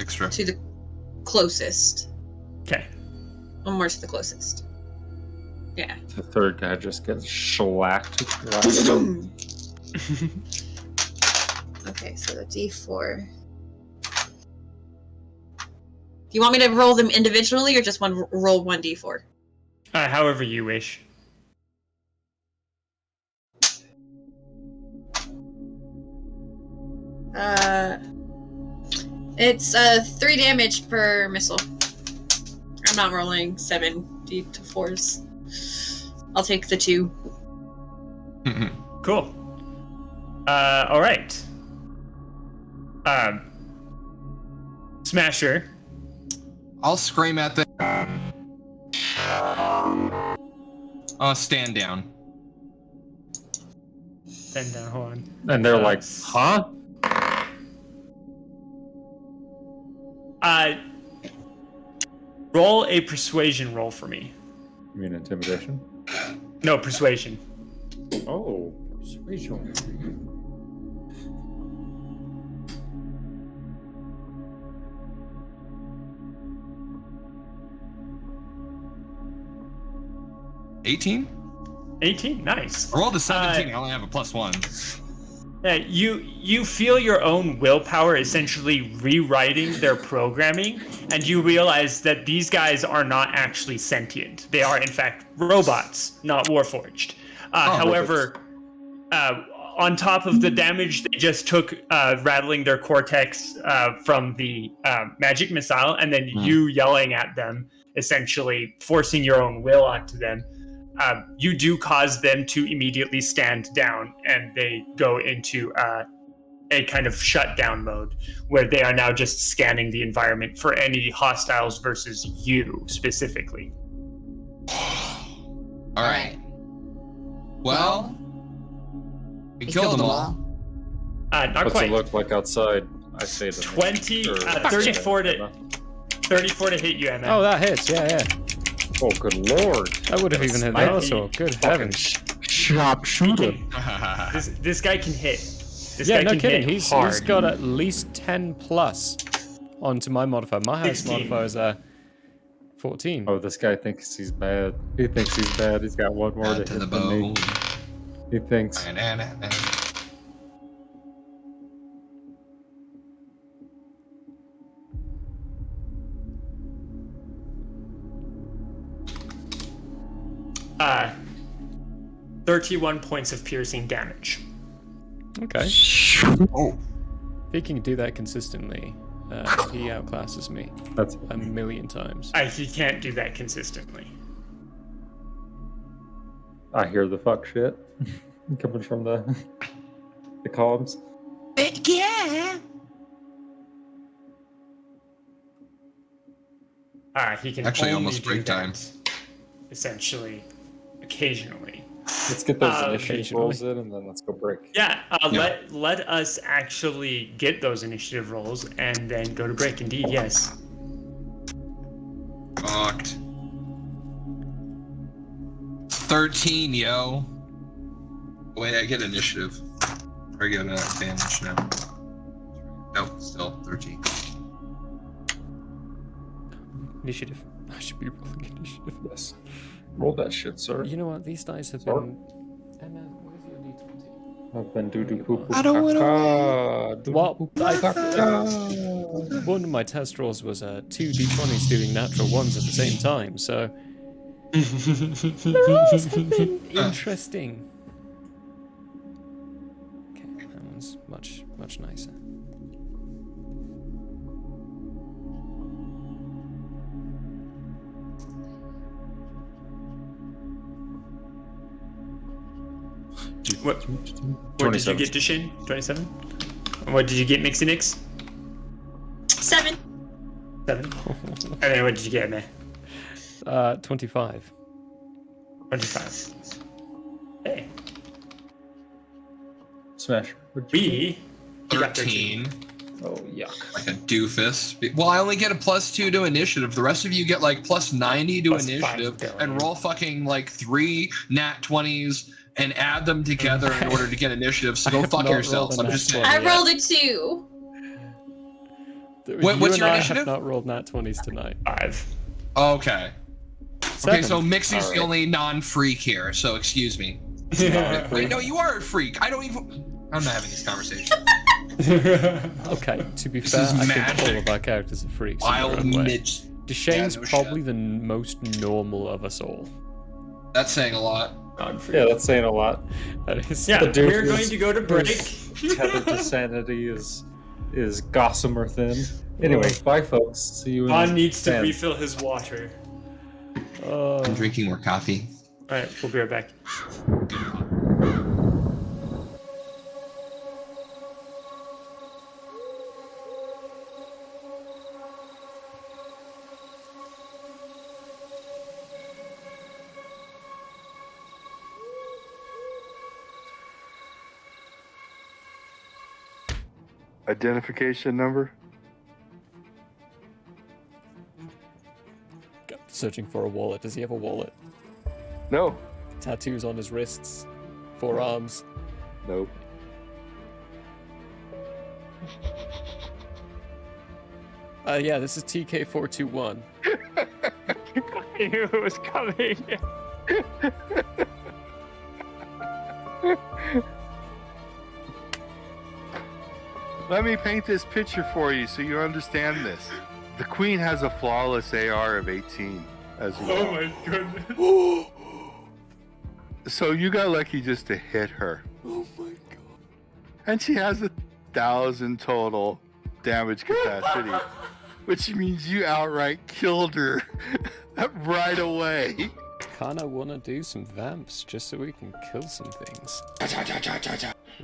extra. to the closest. Okay. 1 more to the closest. Yeah. The third guy just gets shellacked. Okay, so the d4. you want me to roll them individually or just roll 1d4? However you wish. It's 3 damage per missile. I'm not rolling 7d4s. I'll take the 2. Cool. All right. Smasher. I'll scream at them. Stand down. Stand down. Hold on. And they're like, huh? Roll a persuasion roll for me. You mean intimidation? No, persuasion. Oh, persuasion. $18? 18, nice. I rolled a 17. I only have a +1. You feel your own willpower essentially rewriting their programming, and you realize that these guys are not actually sentient. They are, in fact, robots, not warforged. However, on top of the damage they just took rattling their cortex from the magic missile, and then you yelling at them, essentially forcing your own will onto them, you do cause them to immediately stand down, and they go into a kind of shutdown mode where they are now just scanning the environment for any hostiles versus you specifically. All right. Well, we killed them all. Not What's quite. it look like outside? I say the 34 to hit you, Emma. Oh, that hits. Yeah. Oh, good lord! I would have even hit the assault. Good heavens! Sharpshooter. This guy can hit. Yeah, no kidding. He's got at least 10 plus onto my modifier. My highest 16. modifier is 14. Oh, this guy thinks he's bad. He thinks he's bad. He's got one more to To hit the than me. bone. He thinks. Uh, 31 points of piercing damage. Okay. Oh. If he can do that consistently, he outclasses me That's a million times. He can't do that consistently. I hear the fuck shit coming from the columns. Yeah. He can Actually, only almost do break time. that, essentially, occasionally. Let's get those initiative occasionally. rolls in, and then let's go break. Yeah, let us actually get those initiative rolls and then go to break. Indeed, yes. Fucked. 13, yo. Wait, I get initiative. I get advantage now. No, still 13. Initiative. I should be rolling initiative. Yes. Roll that shit, sir. You know what? These dice have Sir? been. Emma, where's your d20? I've been doo-doo poo-poo. I don't wanna caca, Well, doo-doo caca. One of my test rolls was 2 d20s doing natural ones at the same time, so. The rolls have been interesting. Okay, that one's much nicer. What did you get, Dushin? 27? What did you get, Mixie Nix? 7. 7. And then what did you get, man? 25. 25. Hey. Smash. B. You got 13. Oh, yuck. Like a doofus. Well, I only get a +2 to initiative. The rest of you get like +90 to Plus initiative 5 and roll fucking like 3 nat 20s and add them together in order to get initiative. So go have fuck not yourselves. rolled a I'm just nat saying. I 20. rolled a 2. What's you and your I initiative? have not rolled nat 20s tonight. 5. Okay. 7. Okay, so Mixie's the only non-freak here, so excuse me. Wait, no, you are a freak. I'm not having this conversation. Okay, to be This fair, is I think all magic. of our characters are freaks in Wild their own way. Mitch. Deshane's Yeah, no probably shit. the most normal of us all. That's saying a lot. Yeah, that's saying a lot. That is Yeah, The dude we're going who's- to go to break. who's tethered to sanity is gossamer thin. Anyway, bye folks. See you in Vaughn needs to San. refill his water. I'm drinking more coffee. Alright, we'll be right back. Identification number? Searching for a wallet. Does he have a wallet? No. Tattoos on his wrists, forearms. Nope. Yeah, this is TK421. I knew it was coming. Let me paint this picture for you so you understand this. The queen has a flawless AR of 18 as well. Oh my goodness. So you got lucky just to hit her. Oh my god. And she has 1,000 total damage capacity, which means you outright killed her right away. Kinda wanna do some vamps just so we can kill some things.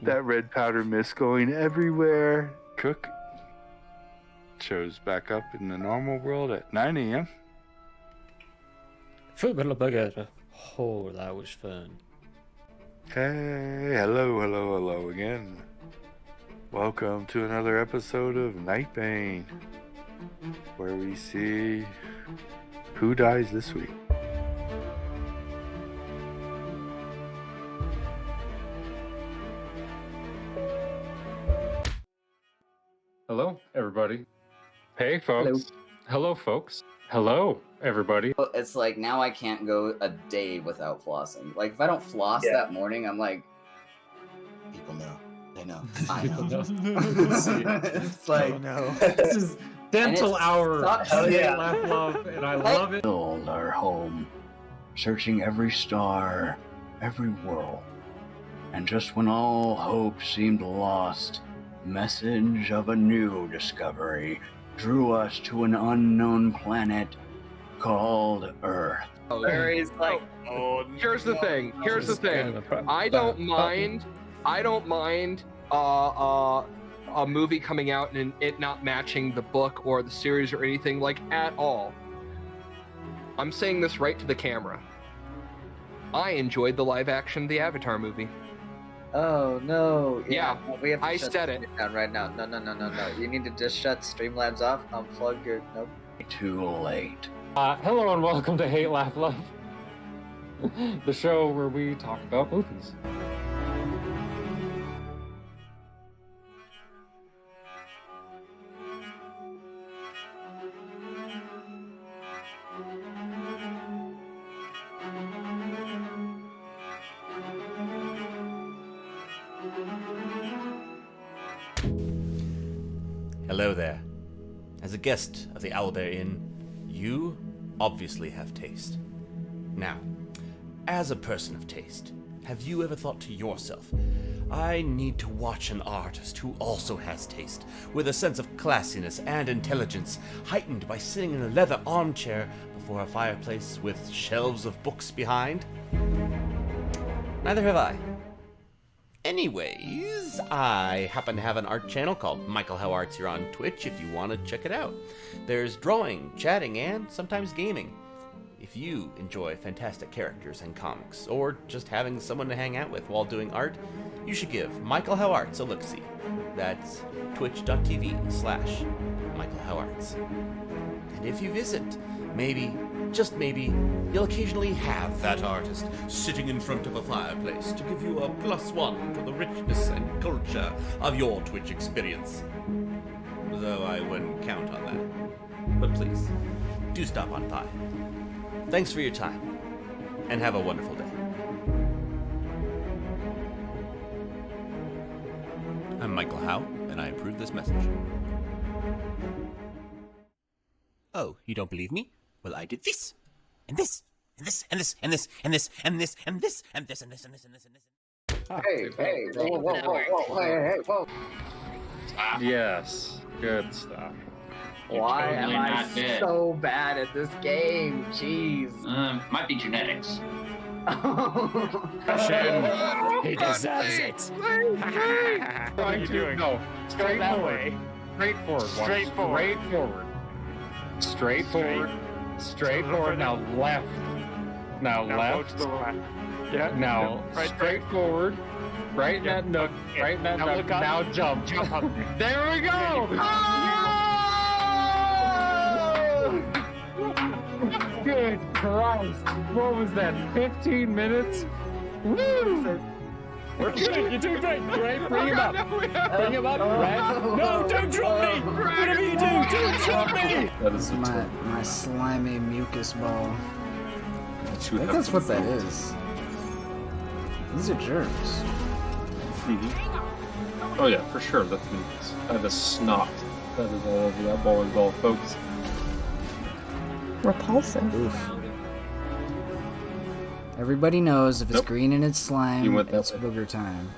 That red powder mist going everywhere. Cook shows back up in the normal world at 9 a.m. Oh, that was fun. Hey, hello again. Welcome to another episode of Nightbane, where we see who dies this week. Hello, everybody. Hey, folks. Hello, folks. Hello, everybody. It's like now I can't go a day without flossing. Like if I don't floss that morning, I'm like, people know. They know. I know. It's like This is dental hour. Oh, yeah. Laugh, love, and I love it. Build our home, searching every star, every world. And just when all hope seemed lost, message of a new discovery drew us to an unknown planet called Earth. where he's like, Here's the thing. I don't mind a movie coming out and it not matching the book or the series or anything like at all. I'm saying this right to the camera. I enjoyed the live action The Avatar movie. oh no. Yeah, we have to I shut said this it. down right now. No. You need to just shut Streamlabs off, unplug your nope. Too late. Hello and welcome to Hate, Laugh, Love, the show where we talk about movies. Hello there. As a guest of the Owlbear Inn, you obviously have taste. Now, as a person of taste, have you ever thought to yourself, I need to watch an artist who also has taste, with a sense of classiness and intelligence, heightened by sitting in a leather armchair before a fireplace with shelves of books behind? Neither have I. Anyways, I happen to have an art channel called Michael How Arts here on Twitch if you want to check it out. There's drawing, chatting, and sometimes gaming. If you enjoy fantastic characters and comics, or just having someone to hang out with while doing art, you should give Michael How Arts a look-see. That's twitch.tv/Michael How Arts. And if you visit, maybe, just maybe, you'll occasionally have that artist sitting in front of a fireplace to give you a +1 to the richness and culture of your Twitch experience. Though I wouldn't count on that. But please, do stop on by. Thanks for your time, and have a wonderful day. I'm Michael Howe, and I approve this message. Oh, you don't believe me? Well, I did this, and this, and this, and this, and this, and this, and this, and this, and this, and this, and this, and this, and this. Hey, whoa, hey, whoa. Yes, good stuff. Why am totally I not dead. so bad at this game? Jeez. Might be genetics. He deserves it. What are you doing? No, straightforward. Straightforward. Now left. Now left. Go to the left. Yeah. Now right straightforward. Right in that nook. Right in that Now nook. look up. Now jump. Jump up. There we go. Good Christ. What was that? 15 minutes? Woo! You're doing great. Great. Bring him up. Bring him up. Red. No, don't drop me. Whatever you do, don't drop me. That is my slimy mucus ball. I you think have that's to what that is. These are germs. Oh yeah, for sure. That's mucus. That is snot. That is all over that bowling ball, folks. Repulsive. Oof. Everybody knows if it's green and it's slime, it's booger time.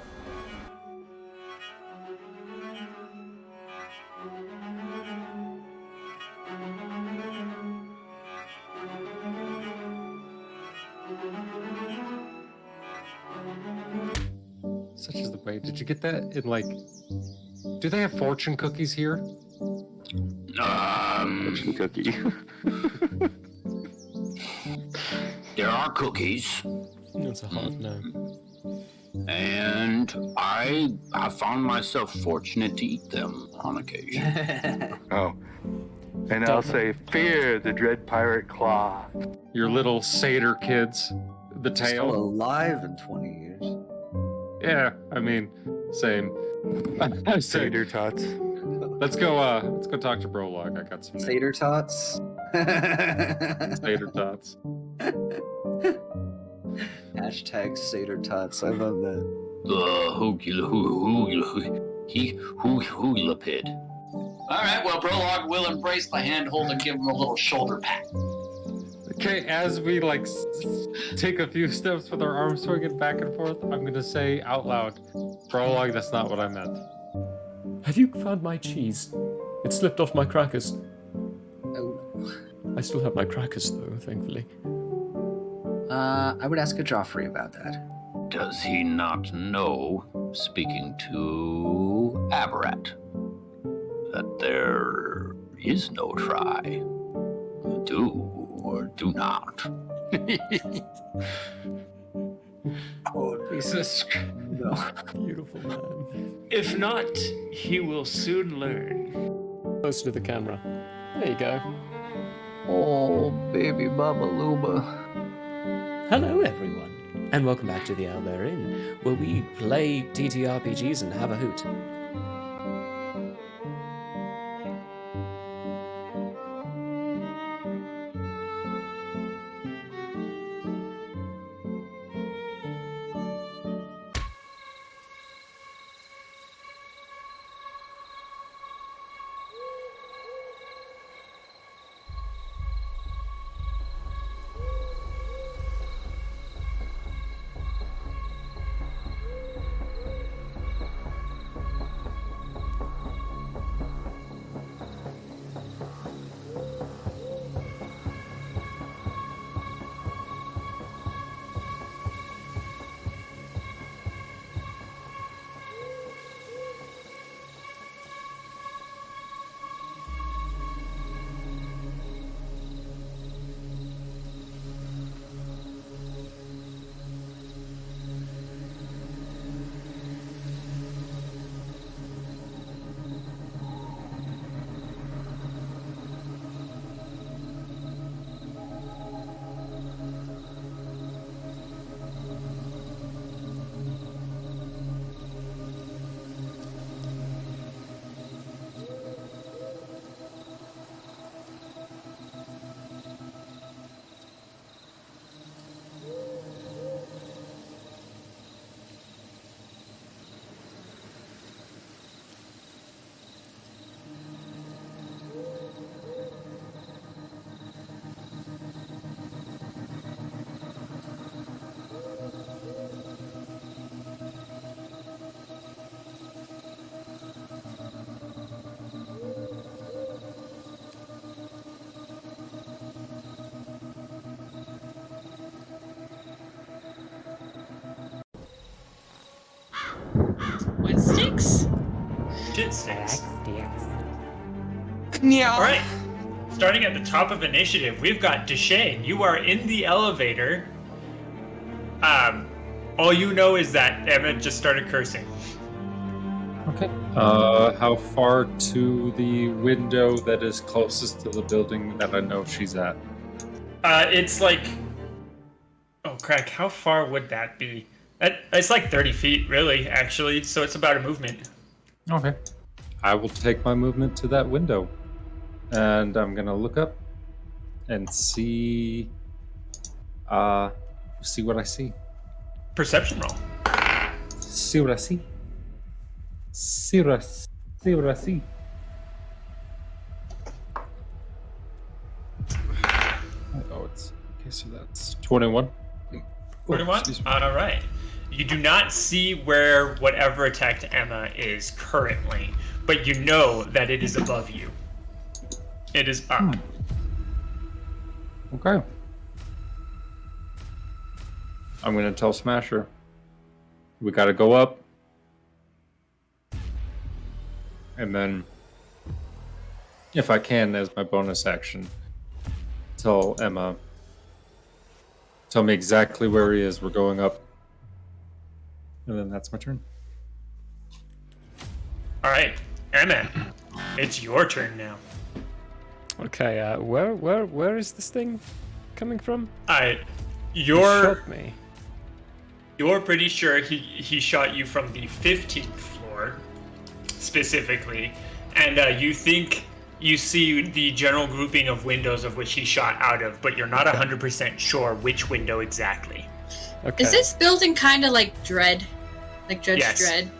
Such is the way. Did you get that in like? Do they have fortune cookies here? Fortune cookie. There are cookies. That's a hard no. And I found myself fortunate to eat them on occasion. Oh. And I'll say, fear the dread pirate claw. Your little satyr kids. The tail. Still alive in 20 years. Yeah, I mean, same. Satyr tots. Let's go talk to Brolog. I got some Satyr tots. Satyr tots. Hashtag Satyr tots. I love that. Hoogulapid. All right, well, Brolog will embrace the handhold and give him a little shoulder pat. Okay, as we take a few steps with our arms swinging back and forth, I'm gonna say out loud, Prologue, that's not what I meant. Have you found my cheese? It slipped off my crackers. Oh. I still have my crackers though, thankfully. I would ask a Joffrey about that. Does he not know, speaking to Aberrat, that there is no try? Do or do not. Oh, Jesus. No. Beautiful man. If not, he will soon learn. Close to the camera. There you go. Oh, baby Baba Luba. Hello, everyone, and welcome back to the Owlbear Inn, where we play TTRPGs and have a hoot. sticks. Yeah. All right. Starting at the top of initiative, we've got Deshane. You are in the elevator. All you know is that Emma just started cursing. Okay. How far to the window that is closest to the building that I know she's at? It's like... Oh, crack. How far would that be? It's like 30 feet, really, actually. So it's about a movement. Okay. I will take my movement to that window. And I'm going to look up and see what I see. Perception roll. See what I see. See what I see. Oh, it's okay. So that's 21. 21? All right. You do not see where whatever attacked Emma is currently, but you know that it is above you. It is up. Okay. I'm going to tell Smasher. We got to go up. And then, if I can, as my bonus action, tell Emma, tell me exactly where he is. We're going up. And then that's my turn. All right, Emma, it's your turn now. Okay, where is this thing coming from? You're shot me. You're pretty sure he shot you from the 15th floor, specifically, and you think you see the general grouping of windows of which he shot out of, but you're not 100% sure which window exactly. Okay. Is this building kind of like Dread? Like Judge Dredd?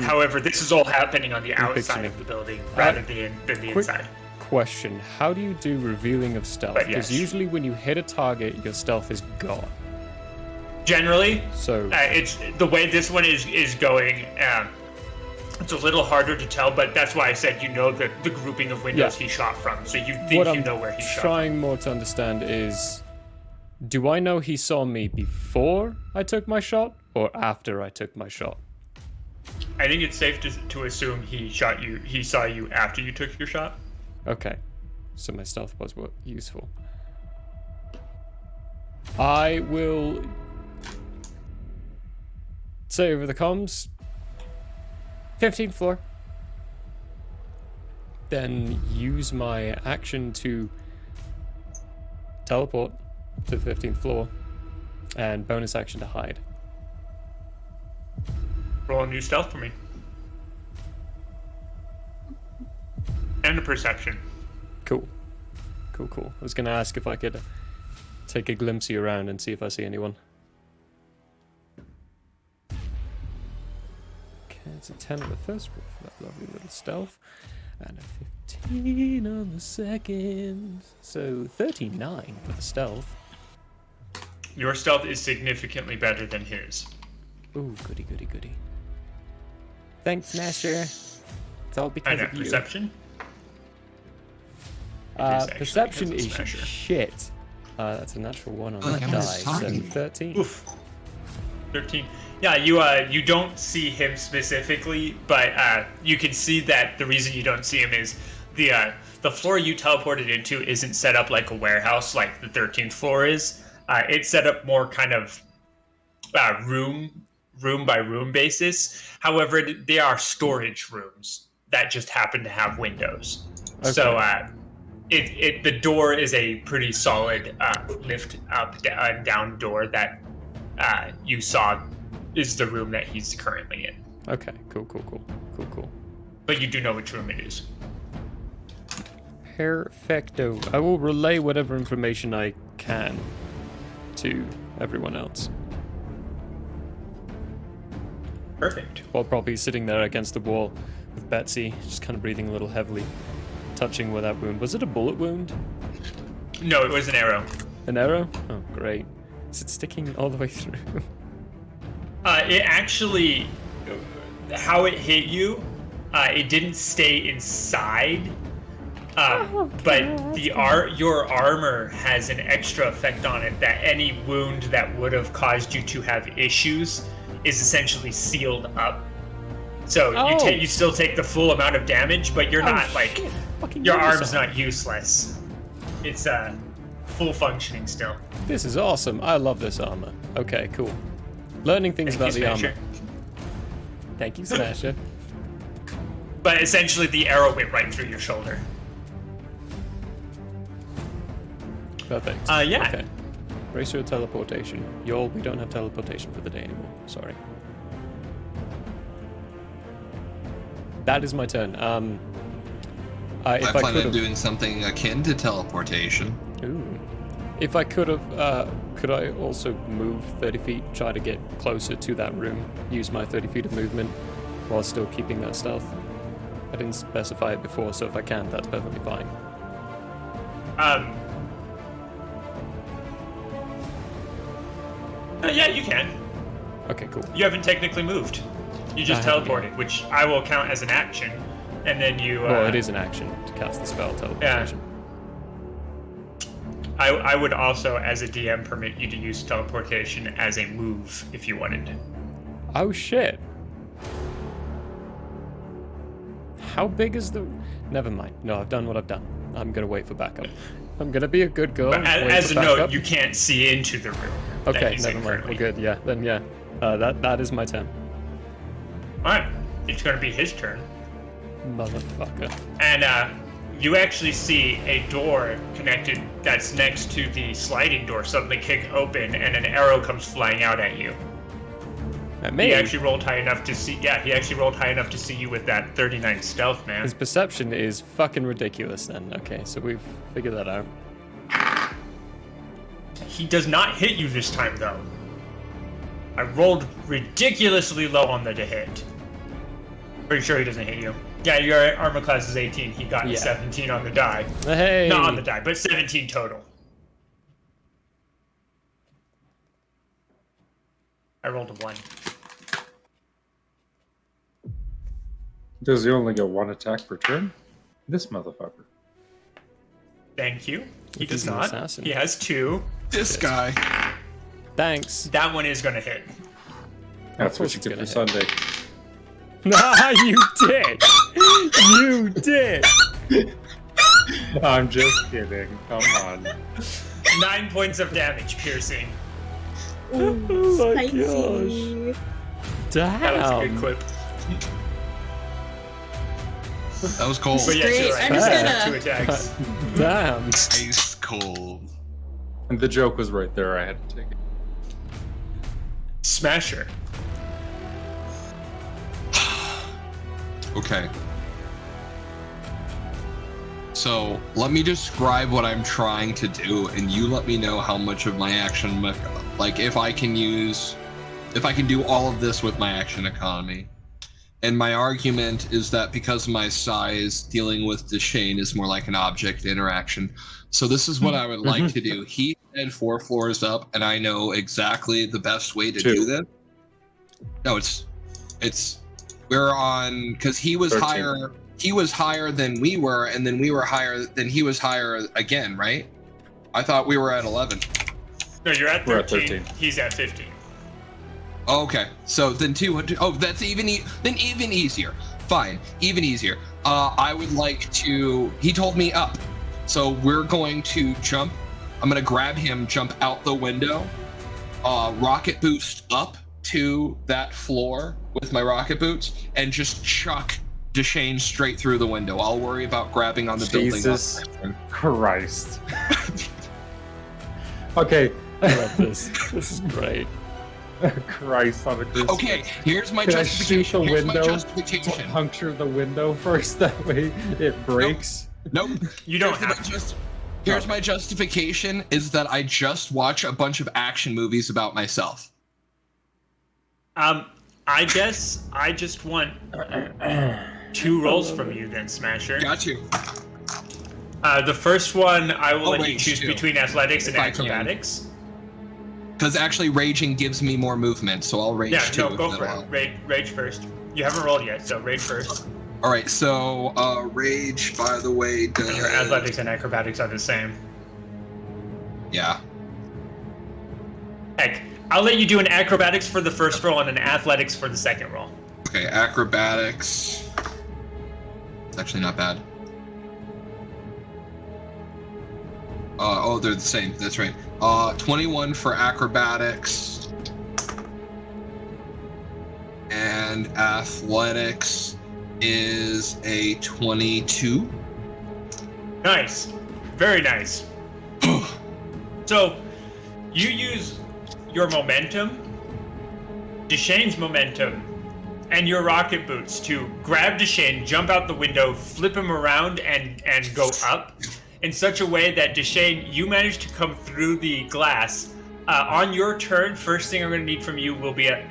However, this is all happening on the outside of the building rather than the inside. Question: how do you do revealing of stealth? But Because yes. usually when you hit a target, your stealth is gone. Generally, so it's the way this one is going. It's a little harder to tell, but that's why I said you know the grouping of windows he shot from, so you think what you I'm know where he shot. trying more to understand is, do I know he saw me before I took my shot or after I took my shot? I think it's safe to assume he shot you. He saw you after you took your shot. Okay, so my stealth was useful. I will say over the comms, 15th floor. Then use my action to teleport to the 15th floor, and bonus action to hide. Roll a new stealth for me. And a perception. Cool. I was going to ask if I could take a glimpsey around and see if I see anyone. Okay, it's a 10 on the first roll for that lovely little stealth. And a 15 on the second. So 39 for the stealth. Your stealth is significantly better than his. Ooh, goody. Thanks, Master. It's all because And of you. perception? Perception is Smasher. shit. That's a natural 1 on Oh, that like die, I'm so talking. 13. Oof. 13. Yeah, you don't see him specifically, but you can see that the reason you don't see him is the floor you teleported into isn't set up like a warehouse like the 13th floor is. It's set up more kind of room by room basis. However, they are storage rooms that just happen to have windows. Okay. So the door is a pretty solid lift up and down door that you saw is the room that he's currently in. Okay, cool. But you do know which room it is. Perfecto. I will relay whatever information I can to everyone else. Perfect. While probably sitting there against the wall with Betsy, just kind of breathing a little heavily, touching where that wound. Was it a bullet wound? No, it was an arrow. An arrow? Oh, great. Is it sticking all the way through? It actually, how it hit you, it didn't stay inside. But your armor has an extra effect on it that any wound that would have caused you to have issues is essentially sealed up. So you still take the full amount of damage, but you're not like your arm's not useless. It's full functioning still. This is awesome. I love this armor. Okay, cool. Learning things about the armor. Thank you, Smasher. But essentially, the arrow went right through your shoulder. Perfect. Yeah. Okay. Brace your teleportation. Y'all, we don't have teleportation for the day anymore. Sorry. That is my turn. I plan on doing something akin to teleportation. Ooh. If I could I also move 30 feet, try to get closer to that room, use my 30 feet of movement while still keeping that stealth? I didn't specify it before, so if I can, that's perfectly fine. Yeah, you can. Okay, cool. You haven't technically moved. You just teleported, which I will count as an action, and then you. Well, it is an action to cast the spell teleportation. Yeah. I would also, as a DM, permit you to use teleportation as a move if you wanted. Oh shit. How big is the... Never mind. No, I've done what I've done. I'm gonna wait for backup. I'm gonna be a good girl. But as a note, you can't see into the room. Okay, never mind. We're good. Yeah, then yeah. That is my turn. Alright. It's gonna be his turn. Motherfucker. And you actually see a door connected that's next to the sliding door suddenly kick open, and an arrow comes flying out at you. At me? He actually rolled high enough to see. Yeah, he actually rolled high enough to see you with that 39 stealth, man. His perception is fucking ridiculous. Then okay, so we've figured that out. He does not hit you this time, though. I rolled ridiculously low on the to hit. Pretty sure he doesn't hit you. Yeah, your armor class is 18. He got 17 on the die. Hey. Not on the die, but 17 total. I rolled a 1. Does he only get one attack per turn? This motherfucker. Thank you. He does He's an not. assassin. He has 2. This guy. Thanks. That one is going to hit. That's what you get for Sunday. Nah, you did. You did. I'm just kidding. Come on. 9 points of damage, piercing. Oh my gosh. Damn. That was a good clip. That was cold. But yes, you're right. I'm just 2 attacks. Damn. Ice cold. And the joke was right there. I had to take it. Smasher. Okay. So let me describe what I'm trying to do, and you let me know how much of my action, like if I can do all of this with my action economy. And my argument is that because of my size, dealing with Deshane is more like an object interaction. So this is what I would like to do. He said 4 floors up, and I know exactly the best way to do this. No, we're on, because he was 13. higher. He was higher than we were, and then we were higher. Then he was higher again, right? I thought we were at 11. No, you're at 13. We're at 13. He's at 15. Okay, so then 200. Oh, that's even easier. Fine, even easier. I would like to. He told me up, so we're going to jump. I'm gonna grab him, jump out the window, rocket boost up to that floor with my rocket boots, and just chuck Deshane straight through the window. I'll worry about grabbing on the building. Jesus Christ. Okay. I love this. This is great. Christ on a crucifix. Okay, here's my Can I shoot the window? Justification. Puncture the window first, that way it breaks. Nope. You don't have to. Here's my justification is that I just watch a bunch of action movies about myself. I guess I just want 2 rolls from you then, Smasher. Got you. The first one, I will let you rage choose too, between athletics and if I can. acrobatics. Because actually raging gives me more movement, so I'll rage Yeah, too. no, go for it. Rage first. You haven't rolled yet, so rage first. All right, so rage, by the way, does... And your athletics and acrobatics are the same. Yeah. Heck, I'll let you do an acrobatics for the first roll and an athletics for the second roll. Okay, acrobatics. It's actually not bad. Oh, they're the same. That's right. 21 for acrobatics. And athletics is a 22. Nice. Very nice. So, you use your momentum, Deshane's momentum, and your rocket boots to grab Deshane, jump out the window, flip him around, and go up in such a way that Deshane, you manage to come through the glass. On your turn, first thing I'm going to need from you will be an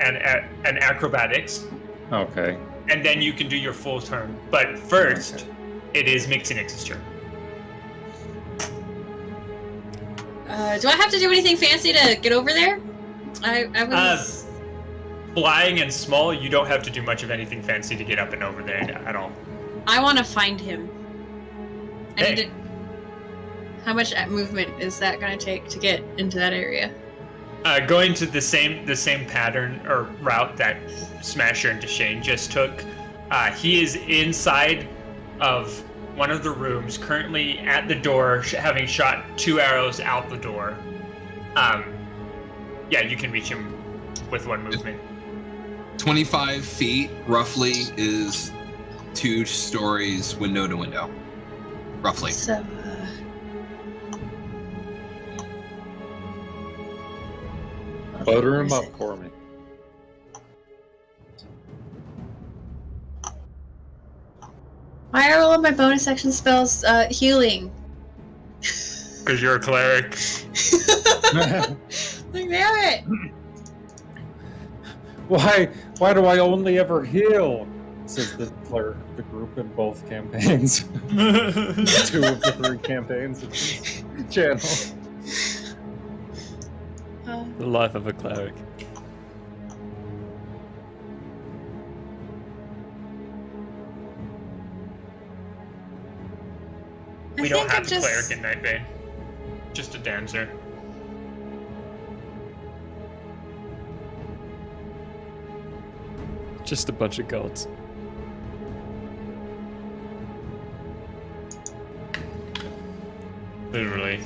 acrobatics. Okay. And then you can do your full turn. But first, it is Mixinix's turn. Do I have to do anything fancy to get over there? I was... Flying and small, you don't have to do much of anything fancy to get up and over there at all. I want to find him. I Hey. need to... How much movement is that going to take to get into that area? Going to the same pattern or route that Smasher and Deshane just took. He is inside of one of the rooms, currently at the door, having shot 2 arrows out the door. Yeah, you can reach him with one movement. 25 feet, roughly, is 2 stories window to window. Roughly. So, Butter him up for me. why are all of my bonus action spells healing? Because you're a cleric. Like, damn it! Why do I only ever heal? Says the cleric of the group in both campaigns. 2 of the 3 campaigns of this channel. The life of a cleric. We don't have a cleric in Nightbane. Just a dancer. Just a bunch of gods. Literally.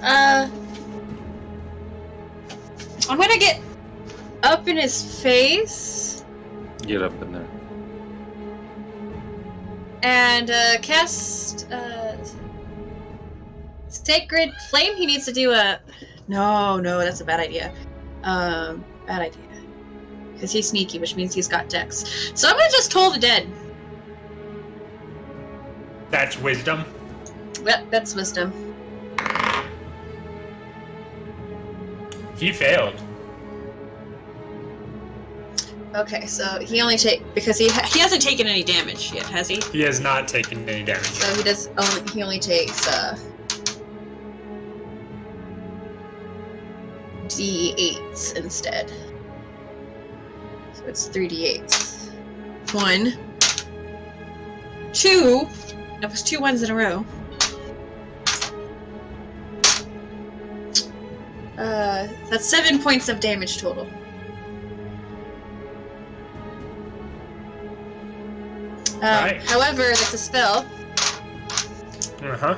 I'm gonna get up in his face Get up in there. and cast Sacred Flame. He needs to do a... No, that's a bad idea. Bad idea. Because he's sneaky, which means he's got dex. So I'm gonna just Toll the Dead. That's wisdom. Yep, that's wisdom. He failed. Okay, so he only because he hasn't taken any damage yet, has he? He has not taken any damage. So he only takes D8s instead. So it's 3D8s. 1, 2. That was 2 ones in a row. That's 7 points of damage total. Right. However, that's a spell. Uh-huh.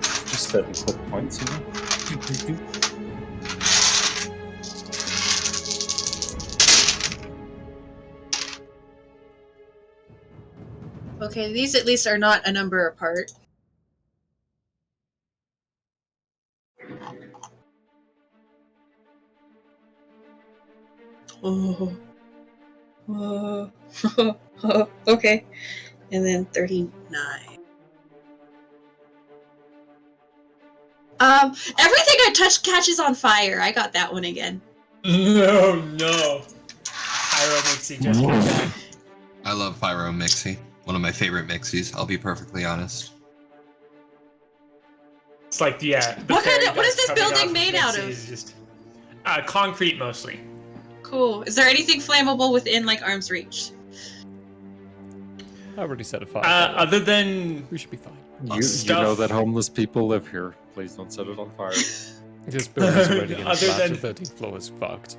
Just 7 quick points, you know? Okay, these at least are not a number apart. Oh. Okay. And then 39. Everything I touch catches on fire. I got that one again. No. Pyro Mixie just came back. I love Pyro Mixie. One of my favorite Mixies, I'll be perfectly honest. It's like, yeah. What is this building made out of? Just, concrete mostly. Cool. Is there anything flammable within, like, arm's reach? I already set a fire. Other than... We should be fine. You know that homeless people live here. Please don't set it on fire. This building's already in Other collapse. than- The 13th floor is fucked.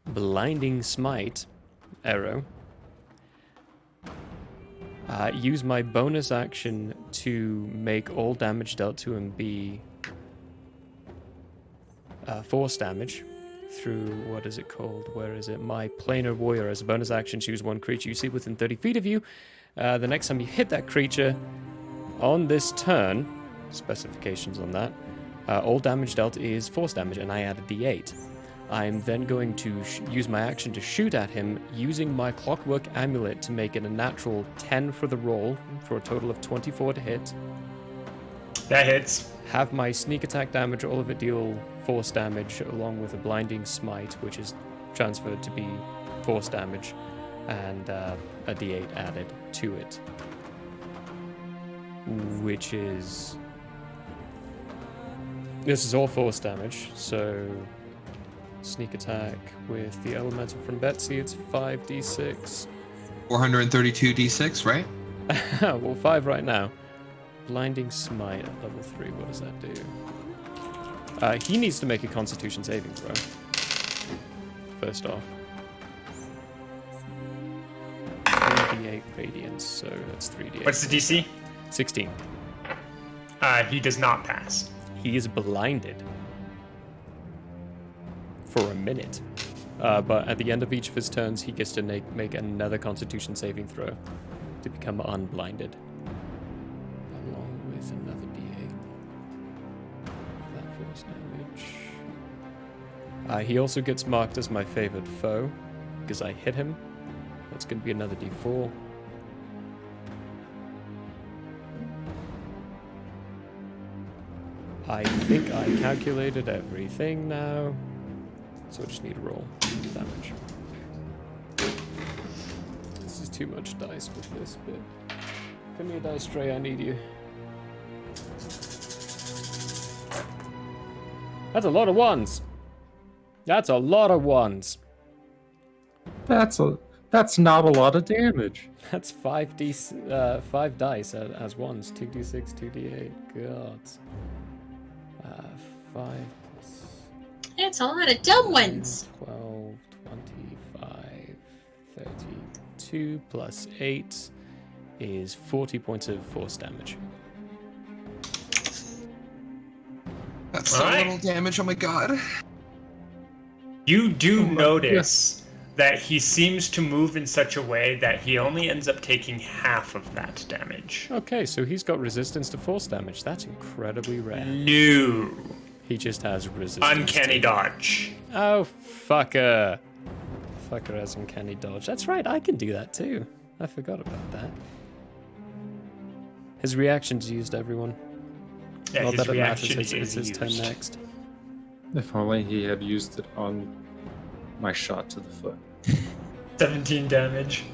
Blinding Smite arrow. Use my bonus action to make all damage dealt to him be force damage through, what is it called? Where is it? My Planar Warrior. As a bonus action, choose one creature you see within 30 feet of you. The next time you hit that creature on this turn, specifications on that, all damage dealt is force damage, and I add a d8. I'm then going to use my action to shoot at him using my Clockwork Amulet to make it a natural 10 for the roll, for a total of 24 to hit. That hits. Have my sneak attack damage, all of it deal force damage, along with a Blinding Smite, which is transferred to be force damage, and a d8 added to it, which is... This is all force damage, so... Sneak attack with the elemental from Betsy, it's 5d6. 432 d6, right? Well, 5 right now. Blinding Smite at level 3, what does that do? He needs to make a Constitution saving throw. First off. 3d8 radiance, so that's 3d8. What's the DC? 16. He does not pass. He is blinded. For a minute. But at the end of each of his turns, he gets to make another Constitution saving throw to become unblinded. Along with another d8. For that force damage. He also gets marked as my favored foe, because I hit him. That's going to be another d4. I think I calculated everything now. So I just need to roll damage. This is too much dice with this bit. Come here, dice tray, I need you. That's a lot of ones. That's a lot of ones. That's not a lot of damage. That's 5 dice as ones. 2d6, 2d8. God. 5 plus... It's a lot of dumb ones. 12, 25, 32 plus 8 is 40 points of force damage. That's so little damage, oh my god. You do notice that he seems to move in such a way that he only ends up taking half of that damage. Okay, so he's got resistance to force damage. That's incredibly rare. No. He just has resistance. Uncanny dodge. Oh, fucker. Fucker has uncanny dodge. That's right, I can do that too. I forgot about that. His reaction's used, everyone. Yeah, Not his that it matters, reaction it's is his turn used. next. If only he had used it on my shot to the foot. 17 damage.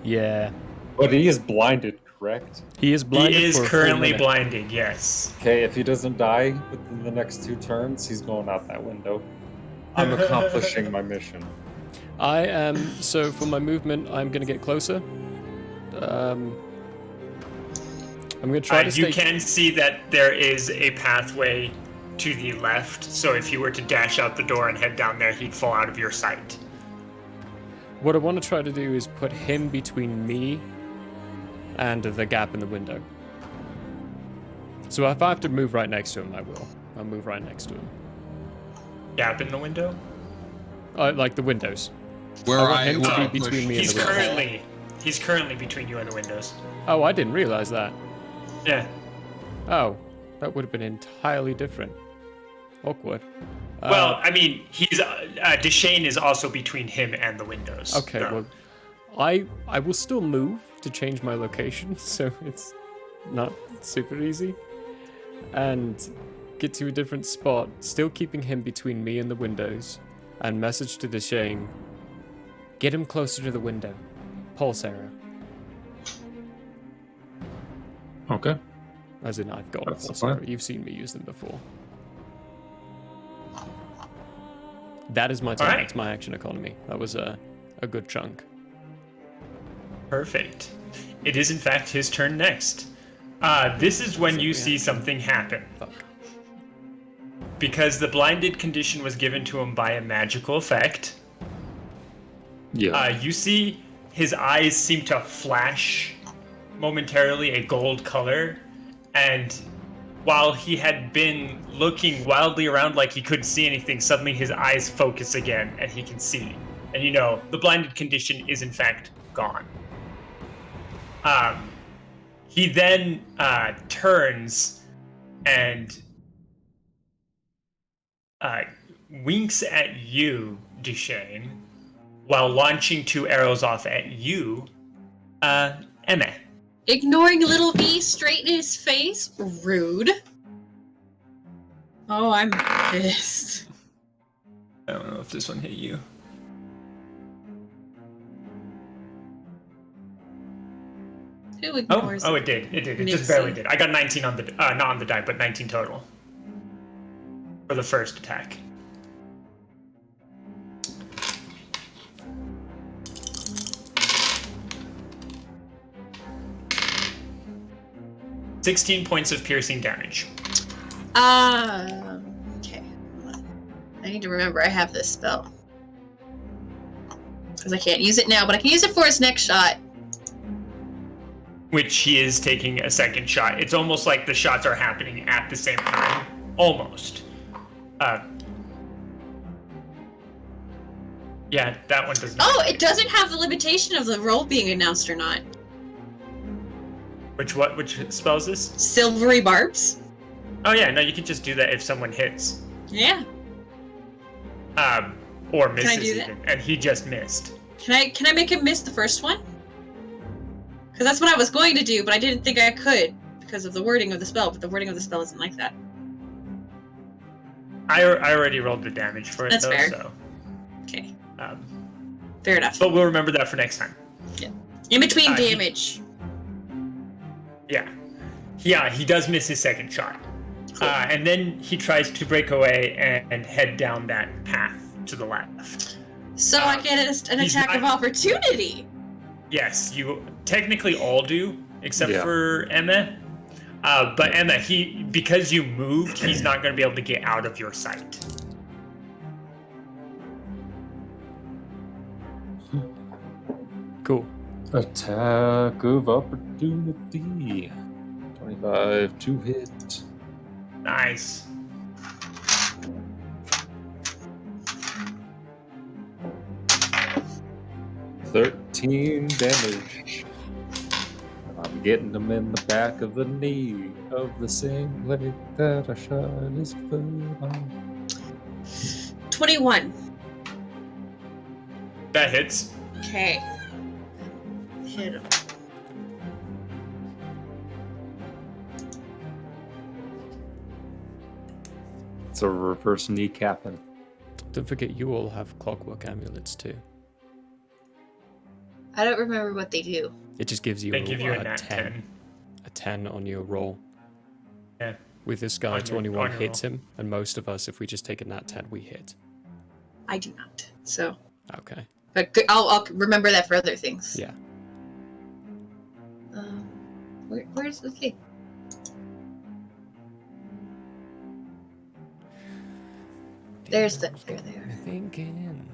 Yeah. But he is blinded, correct? He is blinded. He is for a full currently minute. blinded, yes. Okay, if he doesn't die within the next 2 turns, he's going out that window. I'm accomplishing my mission. I am, so for my movement, I'm going to get closer. I'm going to try to stay... You can see that there is a pathway to the left, so if you were to dash out the door and head down there, he'd fall out of your sight. What I want to try to do is put him between me and the gap in the window. So if I have to move right next to him, I will. I'll move right next to him. Gap in the window? Like the windows. Where I want him to be push- between me and He's the window. currently between you and the windows. Oh, I didn't realize that. Yeah. Oh, that would have been entirely different. Awkward. Well, I mean, he's Deshane is also between him and the windows. Okay, so. well, I will still move to change my location, so it's not super easy. And get to a different spot, still keeping him between me and the windows. And message to Deshane, get him closer to the window. Pulse arrow. Okay. As in, I've got a That's pulse fine. arrow. You've seen me use them before. That is my turn. Alright. That's my action economy. That was a good chunk. Perfect. It is in fact his turn next. This is when you see something happen. Fuck. Because the blinded condition was given to him by a magical effect, You see his eyes seem to flash momentarily a gold color, and while he had been looking wildly around like he couldn't see anything, suddenly his eyes focus again and he can see. And you know, the blinded condition is in fact gone. He then turns and winks at you, Duchesne, while launching 2 arrows off at you, Emma. Ignoring little V straight in his face? Rude. Oh, I'm pissed. I don't know if this one hit you. Who ignores it did. It just barely did. I got 19 on the, not on the die, but 19 total. For the first attack. $16 points of piercing damage. Okay. I need to remember I have this spell. Because I can't use it now, but I can use it for his next shot. Which he is taking a second shot. It's almost like the shots are happening at the same time. Almost. Yeah, that one doesn't. Oh, it doesn't have the limitation of the roll being announced or not. Which spell is this? Silvery barbs. Oh yeah, no, you can just do that if someone hits. Yeah. Or misses Can I do that? even, and he just missed. Can I make him miss the first one? Because that's what I was going to do, but I didn't think I could because of the wording of the spell. But the wording of the spell isn't like that. I already rolled the damage for it. That's though, fair. So. Okay. Fair enough. But we'll remember that for next time. Yeah. In between damage. Yeah, he does miss his second shot. Cool. And then he tries to break away and head down that path to the left. So I get an attack of opportunity. Yes, you technically all do, except for Emma. But Emma, because you moved, he's not going to be able to get out of your sight. Cool. Attack of opportunity. 25 to hit. Nice. $13 damage. I'm getting them in the back of the knee of the singlet that I shot his foot on. 21. That hits. Okay. Hit him. It's a reverse kneecapping. Don't forget, you all have clockwork amulets too. I don't remember what they do. It just gives you, They give you a a nat 10. A 10 on your roll. Yeah. With this guy, On your 21 hits roll. him, and most of us, if we just take a nat 10, we hit. I do not. So. Okay. But I'll remember that for other things. Yeah. Where's the thing? There they are. Thinking.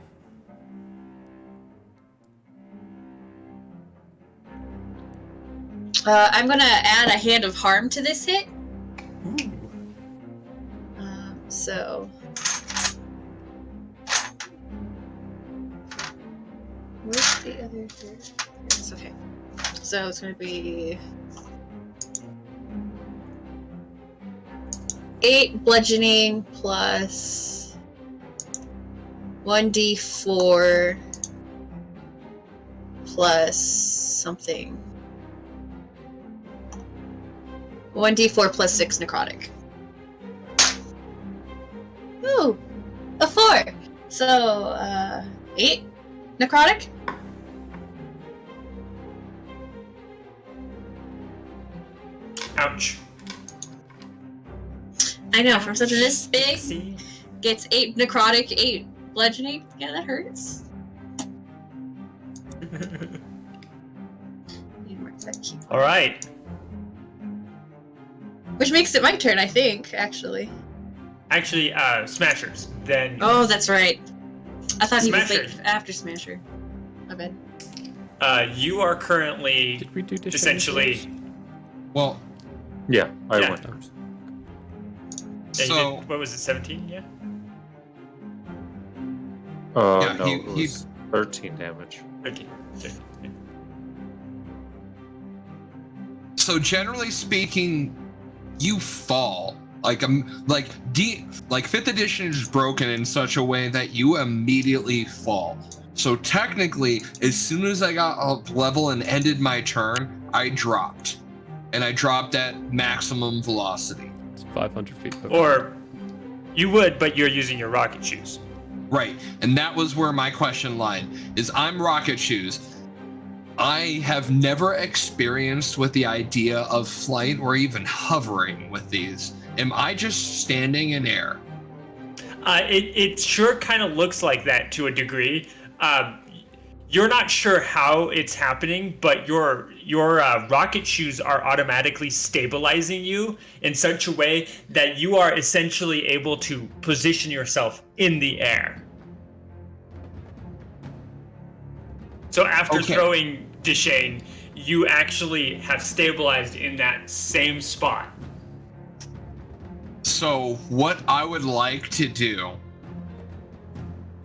I'm gonna add a hand of harm to this hit. So. Where's the other? It's okay. So it's gonna be 8 bludgeoning plus 1d4 plus something. 1d4 plus 6 necrotic. Ooh, a 4. So 8 necrotic. Ouch. I know, from something this big, gets 8 necrotic, 8 bludgeoning. Yeah, that hurts. All right. Which makes it my turn, I think, actually. Actually, Smashers. Then. Oh, that's right. I thought he was Smasher. late after Smasher. My bad. You are currently Did we do Deshane essentially. first? Well, Yeah, I Yeah. went. Yeah, So- you did, what was it? 17? Yeah. Yeah, No, he- it was 13 damage. 13. Okay. Yeah. So generally speaking, you fall. Like fifth edition is broken in such a way that you immediately fall. So technically, as soon as I got up level and ended my turn, I dropped. And I dropped at maximum velocity. It's 500 feet. Per Or you would, but you're using your rocket shoes. Right. And that was where my question lied, is I'm rocket shoes. I have never experienced with the idea of flight or even hovering with these. Am I just standing in air? It sure kind of looks like that to a degree. You're not sure how it's happening, but your rocket shoes are automatically stabilizing you in such a way that you are essentially able to position yourself in the air. So after throwing Deshane, you actually have stabilized in that same spot. So what I would like to do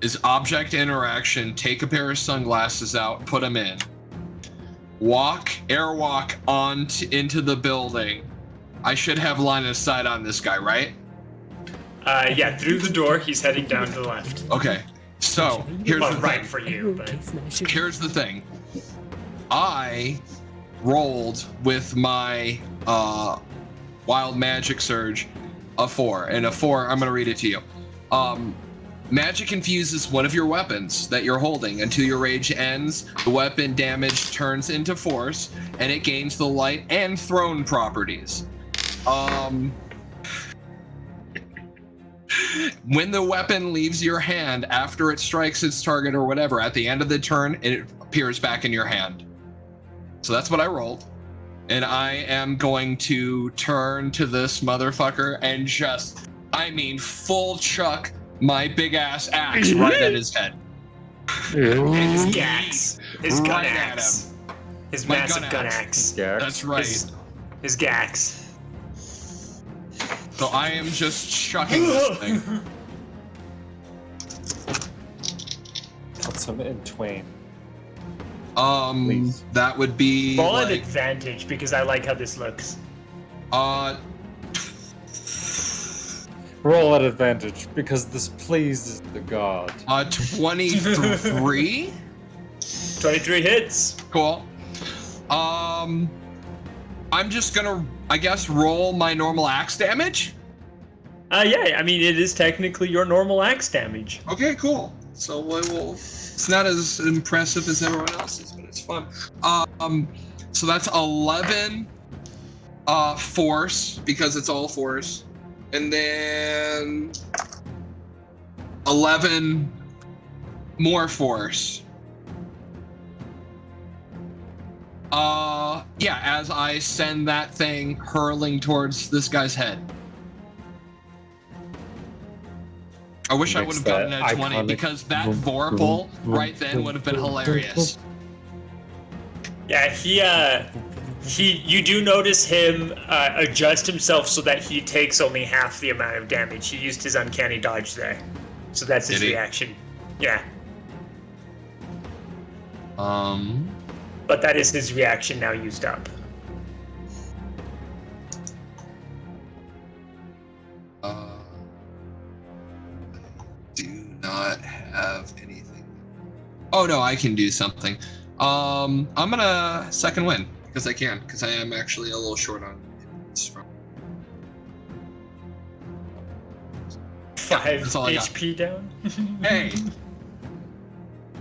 is object interaction, take a pair of sunglasses out, put them in, airwalk into the building. I should have line of sight on this guy, right? Yeah, through the door, he's heading down to the left. Okay, so here's the right thing. for you, but Here's the thing. I rolled with my wild magic surge a 4, and a 4, I'm gonna read it to you. Magic infuses one of your weapons that you're holding until your rage ends. The weapon damage turns into force, and it gains the light and thrown properties. When the weapon leaves your hand after it strikes its target or whatever, at the end of the turn, it appears back in your hand. So that's what I rolled. And I am going to turn to this motherfucker and just, full chuck my big ass axe right at his head. And his gax. His gun Right at axe. him. His My massive gun axe. That's right. His gax. So I am just chucking this thing. Cuts him in twain. That would be Roll an advantage because I like how this looks. Roll at advantage because this pleases the god. 23. 23 hits. Cool. I'm just gonna, I guess, roll my normal axe damage. Yeah, it is technically your normal axe damage. Okay, cool. So I will. It's not as impressive as everyone else's, but it's fun. So that's 11 force because it's all force, and then 11 more force. Yeah, as I send that thing hurling towards this guy's head. I wish I would have gotten a 20 because that Vorpal right then would have been hilarious. Yeah, you do notice him adjust himself so that he takes only half the amount of damage. He used his uncanny dodge there. So that's his reaction. Yeah. But that is his reaction now used up. Not have anything. Oh no, I can do something. I'm gonna second win because I can, because I am actually a little short on hits from 5 HP down. Hey,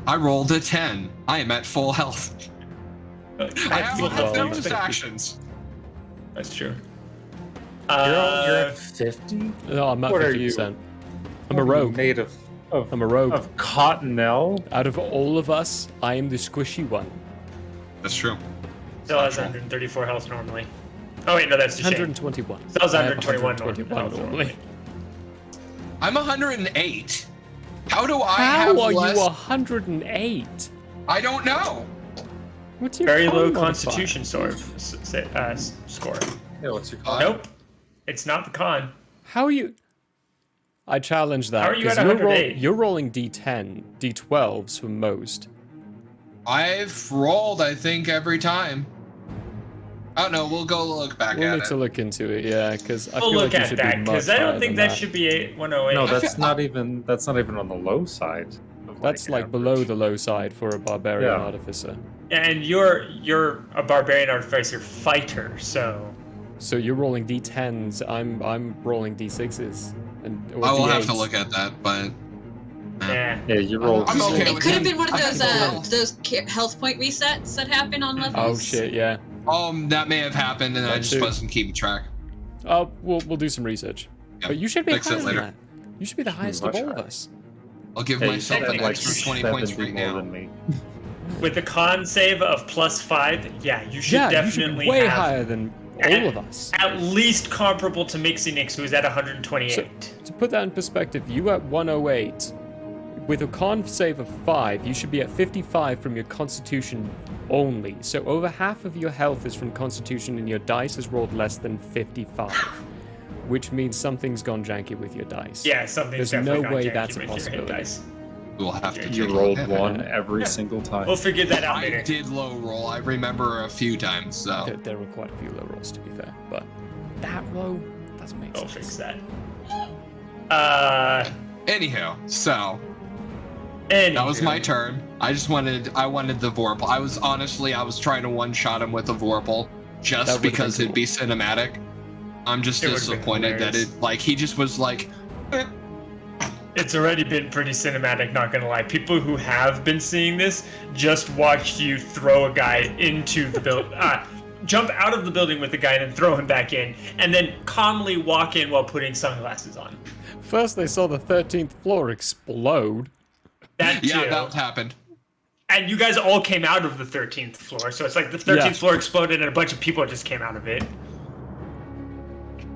I rolled a 10. I am at full health. I have all of those actions. That's true. You're at 50? No, I'm at What are 50%. you? I'm a rogue. Made of I'm a rogue. Of cottonelle? Out of all of us, I am the squishy one. That's true. Still has 134 health normally. Oh wait, no, that's the 121. Still has I have 121 health normally. I'm 108. How do I How have are less? you 108? I don't know. What's your Very con low modifier? Constitution score. Yeah, what's your con? Nope. It's not the con. How are you? I challenge that. How are you 'cause at 108? You're rolling D10, D12s for most. I've rolled, I think, every time. Oh no, we'll go look back We'll at need it. to look into it, yeah, because I We'll feel look like you at should that be because much I don't higher think than that should be 108. No, that's not even on the low side. Of That's like below the low side for a barbarian Yeah. artificer. And you're a barbarian artificer fighter, so. So you're rolling D10s. I'm rolling D6s. Or I will D8s. have to look at that, but Yeah. Yeah, you roll. I'm okay It with could have him. been one of I can roll. those health point resets that happen on levels. Oh shit, yeah. That may have happened, and I That just too. wasn't keeping track. We'll do some research. Yeah, But you should be fix it higher than later. that. You should be the highest of much all of higher. us. I'll give Hey, myself you an said like extra 20 points 70 right more now. than me. With a con save of +5, yeah, you should Yeah, you definitely should be way have higher than all of us. at least comparable to Mixinix, who's at 128. To put that in perspective, you at 108, with a con save of 5, you should be at 55 from your constitution only. So over half of your health is from constitution and your dice has rolled less than 55. Which means something's gone janky with your dice. Yeah, something's There's definitely no gone way janky that's a with your hit possibility. dice. We'll have to You check rolled it. one every single time. We'll figure that out I later. did low roll. I remember a few times, so. There were quite a few low rolls to be fair, but that low doesn't make We'll sense. fix that. Anyhow, so Anywho. that was my turn. I wanted the Vorpal. I was trying to one-shot him with a Vorpal That just would've been because it'd cool. be cinematic. I'm just It would've been disappointed that hilarious. he just was like, It's already been pretty cinematic, not gonna lie. People who have been seeing this just watched you throw a guy into the building, jump out of the building with the guy and then throw him back in, and then calmly walk in while putting sunglasses on. First they saw the 13th floor explode. That yeah, too. that happened. And you guys all came out of the 13th floor, so it's like the 13th Yeah. floor exploded and a bunch of people just came out of it.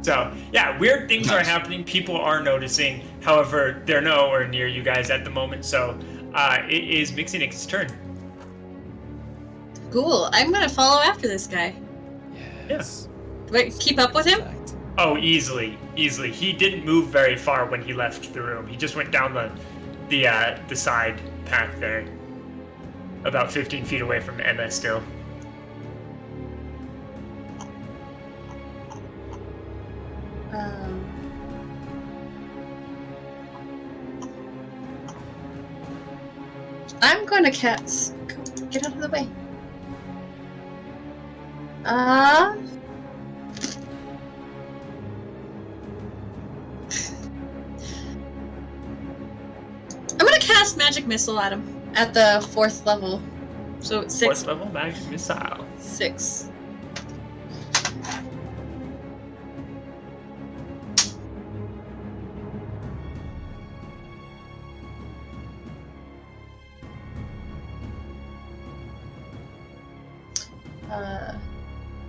So, yeah, weird things are happening. People are noticing. However, they're nowhere near you guys at the moment, so it is Mixinix's turn. Cool. I'm gonna follow after this guy. Yes. Wait, keep up with him? Oh, easily. He didn't move very far when he left the room. He just went down the side path there. About 15 feet away from Emma still. I'm gonna cast. Get out of the way. I'm gonna cast Magic Missile at him at the 4th level. So it's 6. 4th level magic missile. 6.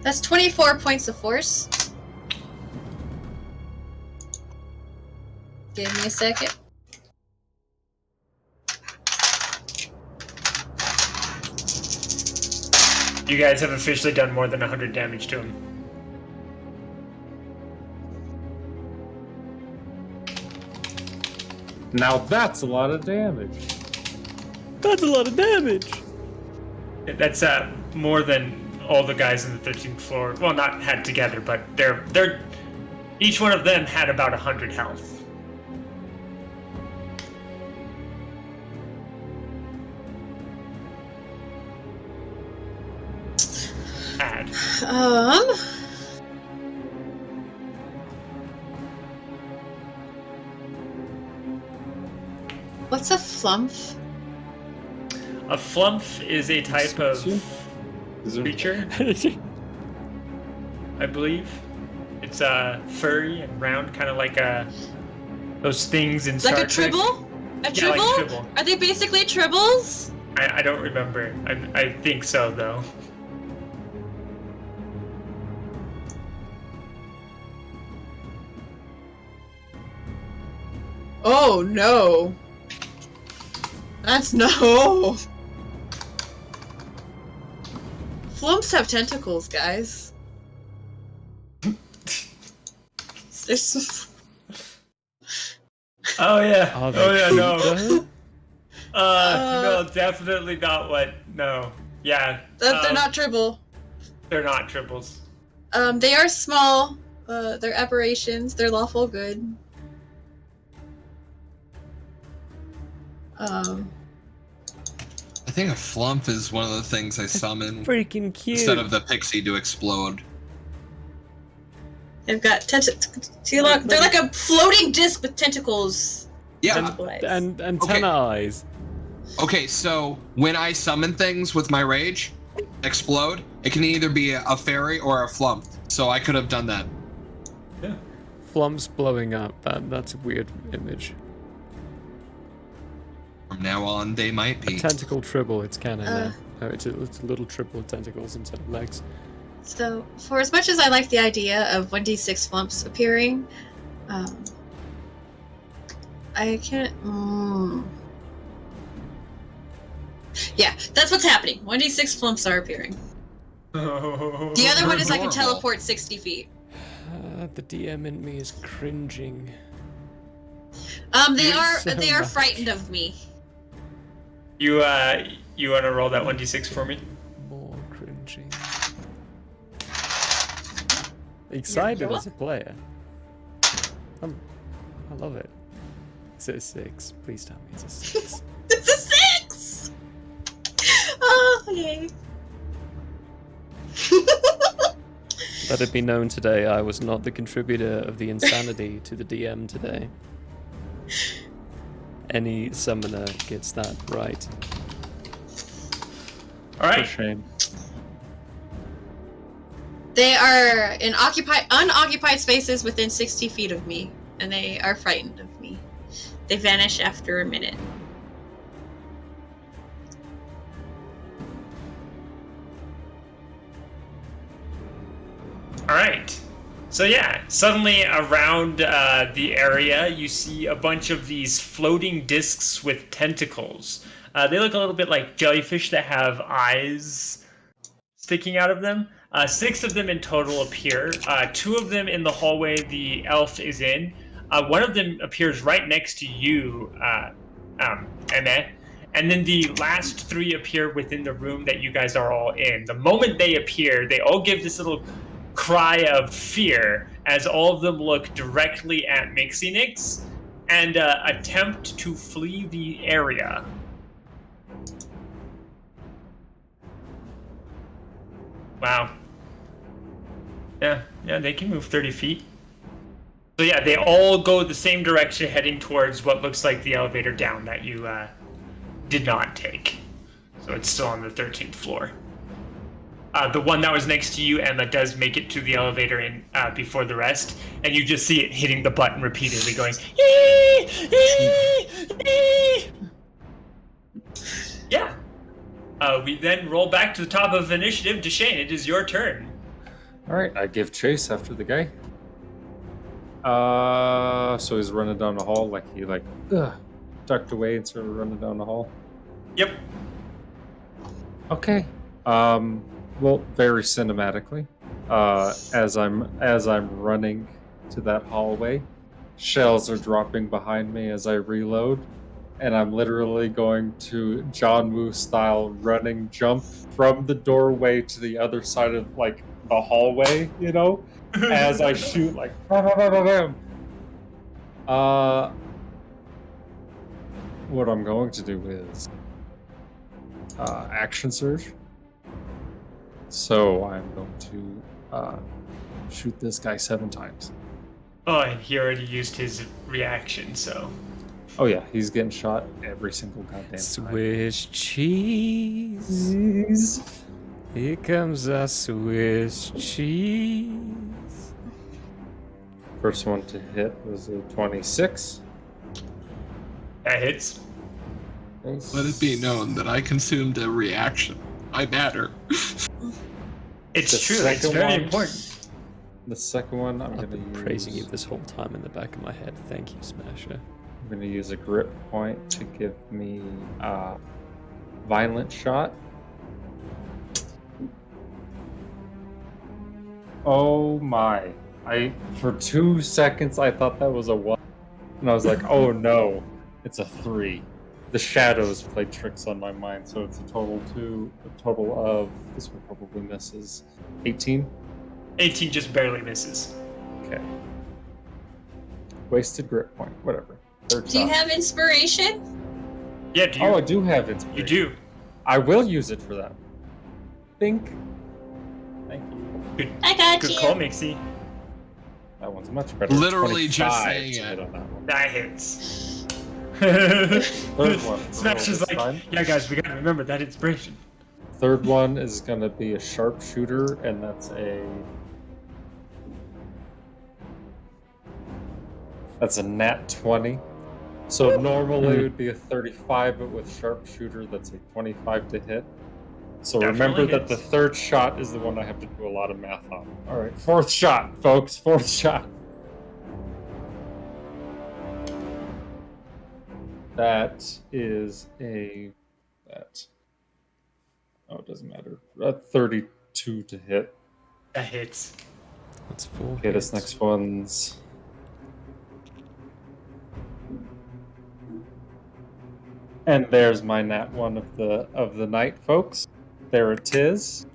That's 24 points of force. Give me a second. You guys have officially done more than 100 damage to him. Now that's a lot of damage. That's a lot of damage. That's more than all the guys in the 13th floor. Well, not had together, but they're each one of them had about 100 health. Add. What's a flumph? A flumph is a type of creature, I believe. It's furry and round, kind of like those things in Star Like a Trek. tribble? A Yeah, tribble? like a tribble. Are they basically tribbles? I don't remember. I think so, though. Oh no. That's no. Flumps have tentacles, guys. There's... Oh yeah. Are they Oh yeah. cute, No. though? No, definitely not what. No. Yeah. they're not tribble. They're not tribbles. They are small. They're aberrations. They're lawful good. I think a flump is one of the things I summon. Freaking cute. Instead of the pixie to explode. They've got they're like a floating disc with tentacles. Yeah. And antenna eyes. Okay, so when I summon things with my rage, explode, it can either be a fairy or a flump. So I could have done that. Yeah. Flumps blowing up. That's a weird image. From now on, they might be. A tentacle tribble, it's canon now. Oh, it's a little tribble with tentacles instead of legs. So, for as much as I like the idea of 1d6 flumps appearing, I can't... Yeah, that's what's happening. 1d6 flumps are appearing. The other one is I can teleport 60 feet. The DM in me is cringing. They You're are so frightened of me. You want to roll that 1d6 for me? More cringing. Excited as a player. I love it. It's a 6. Please tell me it's a 6. It's a 6! Oh, yay. Let it be known today, I was not the contributor of the insanity to the DM today. Any summoner gets that right. Alright. For shame. They are in unoccupied spaces within 60 feet of me, and they are frightened of me. They vanish after a minute. Alright. So yeah, suddenly around the area, you see a bunch of these floating discs with tentacles. They look a little bit like jellyfish that have eyes sticking out of them. 6 of them in total appear. 2 of them in the hallway the elf is in. One of them appears right next to you, Emmett. And then the last 3 appear within the room that you guys are all in. The moment they appear, they all give this little cry of fear as all of them look directly at Mixinix and attempt to flee the area. Wow. Yeah, they can move 30 feet. So yeah, they all go the same direction, heading towards what looks like the elevator down that you did not take. So it's still on the 13th floor. The one that was next to you, Emma, does make it to the elevator in before the rest, and you just see it hitting the button repeatedly, going, "Ee! Ee! Ee!" Yeah. We then roll back to the top of initiative. Deshane, it is your turn. Alright, I give chase after the guy. So he's running down the hall, like he ducked away and started running down the hall. Yep. Okay. Well, very cinematically. As I'm running to that hallway, shells are dropping behind me as I reload, and I'm literally going to John Woo style running jump from the doorway to the other side of like the hallway, you know, as I shoot like bam, bam, bam, bam, bam. What I'm going to do is action surge. So I'm going to shoot this guy 7 times. Oh, and he already used his reaction, so. Oh yeah, he's getting shot every single goddamn time. Swiss cheese. Here comes a Swiss cheese. First one to hit was a 26. That hits. Nice. Let it be known that I consumed a reaction. I matter. It's true. It's very important. The second one, I'm I've going to been use... praising you this whole time in the back of my head. Thank you, Smasher. I'm going to use a grip point to give me violent shot. Oh my. For 2 seconds, I thought that was a 1. And I was like, oh no, it's a 3. The shadows played tricks on my mind, so it's a total of, this one probably misses, 18? 18 just barely misses. Okay. Wasted grit point, whatever. Third Do you shot. have inspiration? Yeah, do you? Oh, I do have inspiration. You do. I will use it for that. Think. Thank you. Good, I got good you. call, Mixie. That one's much better. Literally just 25 saying to it. hit on that one. That hits. Third one. Smash is like, time. yeah, guys, we gotta remember that inspiration. Third one is gonna be a sharpshooter, and that's a nat 20. So normally it would be a 35, but with sharpshooter, that's a 25 to hit. So Definitely remember that the third shot is the one I have to do a lot of math on. All right, fourth shot, folks. Fourth shot. That is a oh, it doesn't matter. 32 to hit. That hits. That's 4. Okay, this next one's and there's my nat 1 of the night, folks. There it is.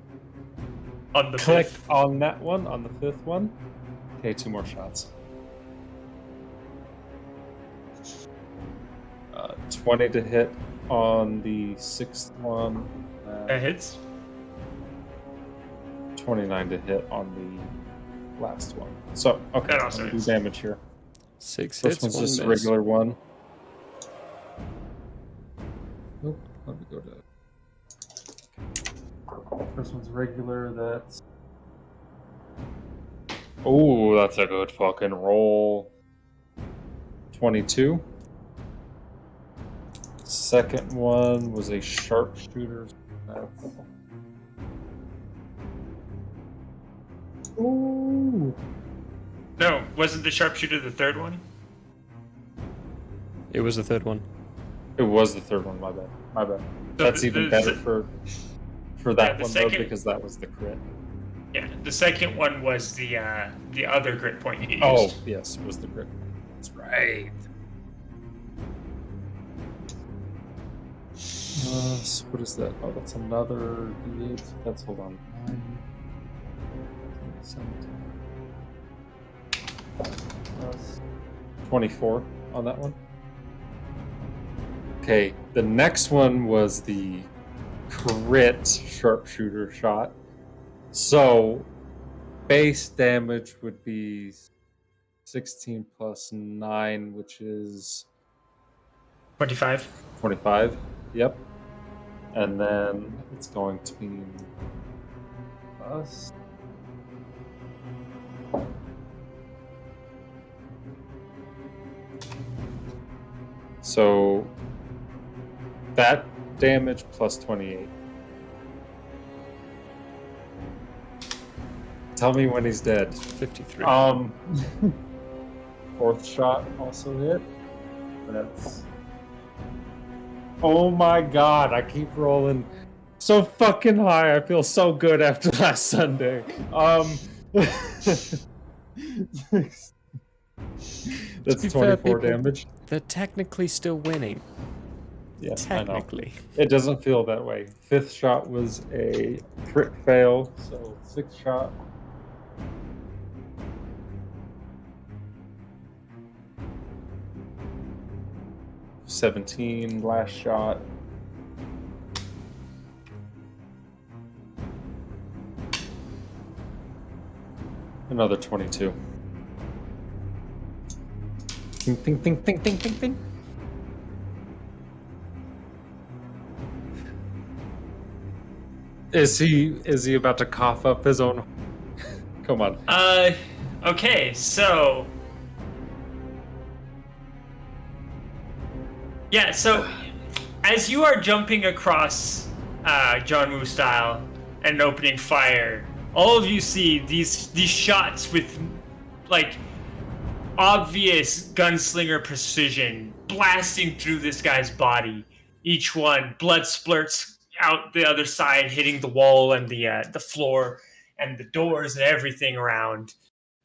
On the Click fifth. on that one, on the 5th one. Okay, 2 more shots. 20 to hit on the 6th one. That hits. 29 to hit on the last one. So, okay, That I'm also gonna do hits. damage here. 6 This hits, one's 1 just a miss. regular one. Nope, let me go to... First one's regular, that's... Oh, that's a good fucking roll. 22. Second one was a sharpshooter. That's... Ooh. No, wasn't the sharpshooter the third one? It was the third one. It was the third one, my bad. My bad. So That's even better for that the one, second- though, because that was the crit. Yeah, the second one was the other grit point you used. Oh, yes, it was the crit. That's right. So what is that? Oh, that's another D8. That's, hold on. 9, 17. Plus 24 on that one. Okay, the next one was the crit sharpshooter shot. So base damage would be 16 plus 9, which is 25. 25. Yep. And then it's going to be plus. So that damage plus 28. Tell me when he's dead. 53. Fourth shot also hit. That's... Oh my god, I keep rolling so fucking high. I feel so good after last Sunday. That's To be fair, 24 people, damage. They're technically still winning. Yes, technically. I know. It doesn't feel that way. Fifth shot was a crit fail, so sixth shot. $17 last shot. Another 22. Ding, ding, ding, ding, ding, ding, ding. Is he about to cough up his own? Come on. Okay, so yeah, so as you are jumping across John Woo style and opening fire, all of you see these shots with like obvious gunslinger precision blasting through this guy's body. Each one, blood splurts out the other side, hitting the wall and the floor. and the doors and everything around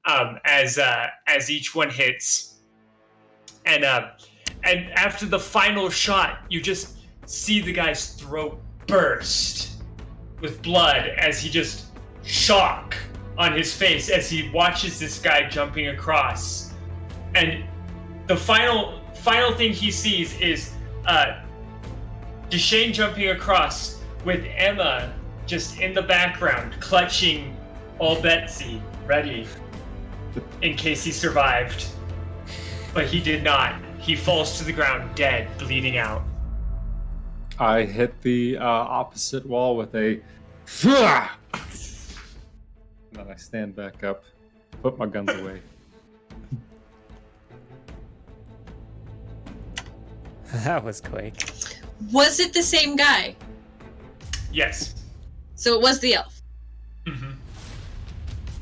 as each one hits. And after the final shot, you just see the guy's throat burst with blood as he just shock on his face as he watches this guy jumping across. And the final thing he sees is Deshane jumping across with Emma just in the background, clutching all Betsy, ready in case he survived. But he did not. He falls to the ground, dead, bleeding out. I hit the opposite wall with a... And then I stand back up, put my guns away. That was quick. Was it the same guy? Yes. So it was the elf. Mm-hmm.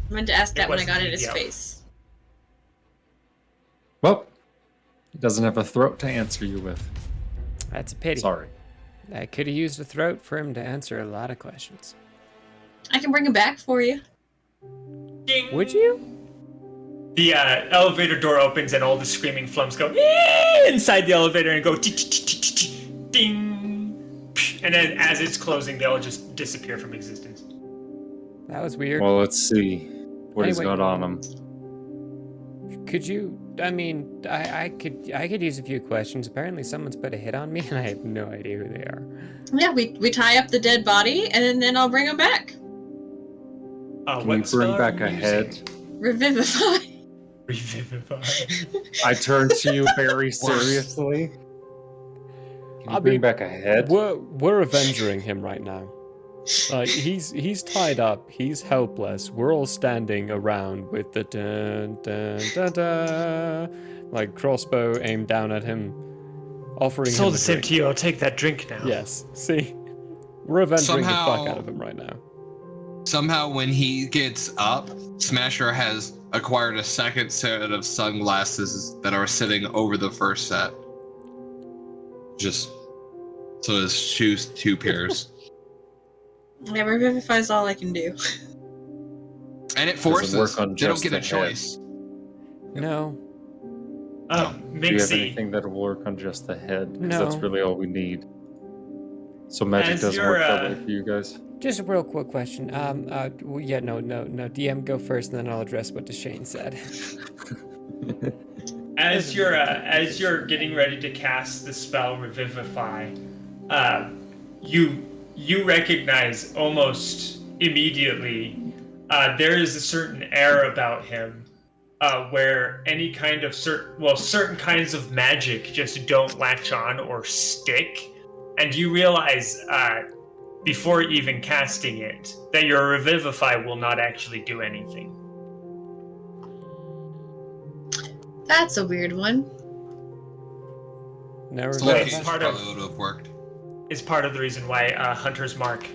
I meant to ask that when I got in his face. Well, he doesn't have a throat to answer you with. That's a pity. Sorry. I could have used a throat for him to answer a lot of questions. I can bring him back for you. Ding. Would you? The elevator door opens and all the screaming flumps go inside the elevator and go ding. And then as it's closing, they all just disappear from existence. That was weird. Well, let's see what he's got on him. Could you? I mean, I could use a few questions. Apparently, someone's put a hit on me, and I have no idea who they are. Yeah, we tie up the dead body, and then I'll bring him back. Can you bring back a head? Revivify. Revivify. I turn to you very seriously. Can you bring back a head? We're avenging him right now. He's tied up. He's helpless. We're all standing around with the dun dun dun dun, like crossbow aimed down at him, offering It's him all a the same drink. to you. I'll take that drink now. Yes. See, we're avenging the Somehow- fuck out of him right now. Somehow, when he gets up, Smasher has acquired a second set of sunglasses that are sitting over the first set. Just so his shoes, 2 pairs. Yeah, Revivify's all I can do. And it Does it forces. work on They don't just get a the head? choice. No. Do you have Mixie. anything that'll work on just the head? Because that's No. really all we need. So magic As doesn't you're, work that way for you guys? Just a real quick question. No. DM, go first, and then I'll address what Deshane said. As you're getting ready to cast the spell Revivify, you recognize almost immediately there is a certain air about him where any kind of certain kinds of magic just don't latch on or stick, and you realize before even casting it that your Revivify will not actually do anything. That's a weird one. Never So But it's it's part of probably would have worked. It's part of the reason why Hunter's Mark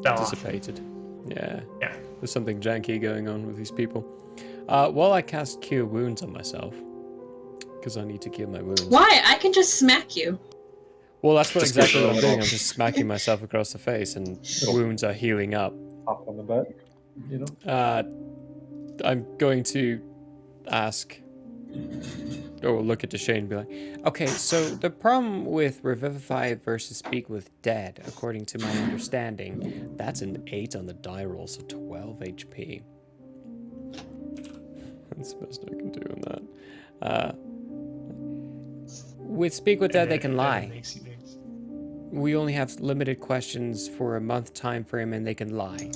fell off. Dissipated. Yeah. Yeah. There's something janky going on with these people. While I cast Cure Wounds on myself, because I need to cure my wounds. Why? I can just smack you. Well, that's what Just exactly get what I'm it doing. off. I'm just smacking myself across the face, and the wounds are healing up. Hop on the butt, you know? I'm going to ask, or look at Deshane and be like, Okay, so the problem with Revivify versus Speak with Dead, according to my understanding, that's an 8 on the die roll, so 12 HP. That's the best I can do on that. with Speak with Dead, they can And lie. it makes you dance. We only have limited questions for a month time frame, and they can lie.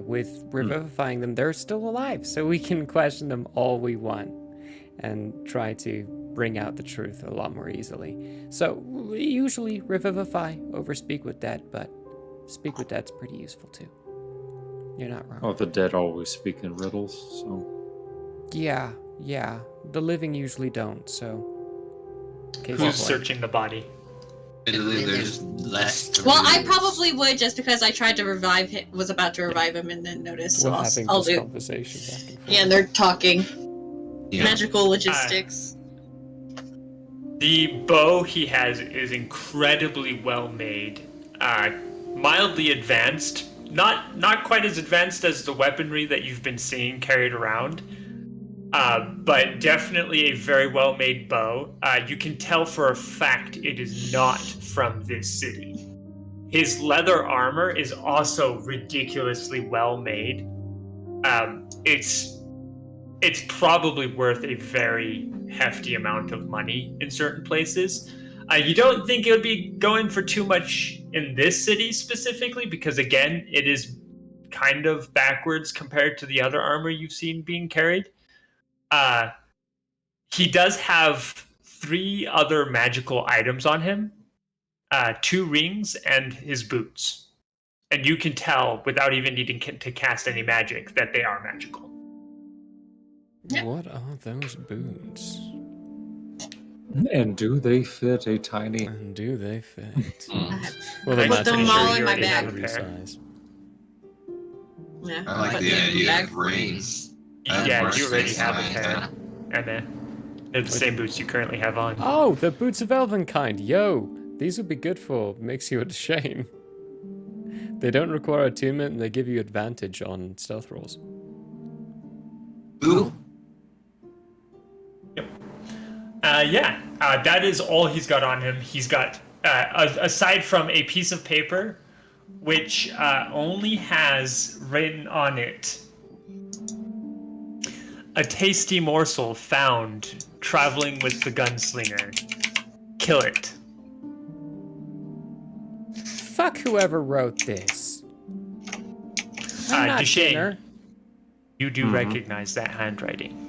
With revivifying them, they're still alive, so we can question them all we want and try to bring out the truth a lot more easily. So we usually revivify over Speak with Dead, but Speak with Dead's pretty useful too. You're not wrong. Oh, the dead always speak in riddles, so... Yeah. The living usually don't, so... Case in Who's point. searching the body? Admittedly, there's less. Well, I probably would just because I tried to revive him, was about to revive him, and then noticed. So We're I'll, having I'll this do. conversation back and forth. Yeah, and they're talking Yeah. magical logistics. The bow he has is incredibly well made, mildly advanced, not quite as advanced as the weaponry that you've been seeing carried around, but definitely a very well-made bow. You can tell for a fact it is not from this city. His leather armor is also ridiculously well made. It's probably worth a very hefty amount of money in certain places. You don't think it would be going for too much in this city specifically, because again, it is kind of backwards compared to the other armor you've seen being carried. He does have 3 other magical items on him, 2 rings and his boots. And you can tell without even needing to cast any magic that they are magical. What are those boots? And do they fit a tiny? And do they fit? Well, I put them all in my bag. Size. Yeah, I like the idea of rings. Yeah, you already have a pair. And they're the same boots you currently have on. Oh, the boots of Elvenkind. Yo, these would be good for Makes You a Shame. They don't require attunement and they give you advantage on stealth rolls. Ooh. Yep. That is all he's got on him. He's got, aside from a piece of paper, which only has written on it, a tasty morsel found traveling with the gunslinger. Kill it. Fuck whoever wrote this. I'm not dinner. Duchesne, you do recognize that handwriting.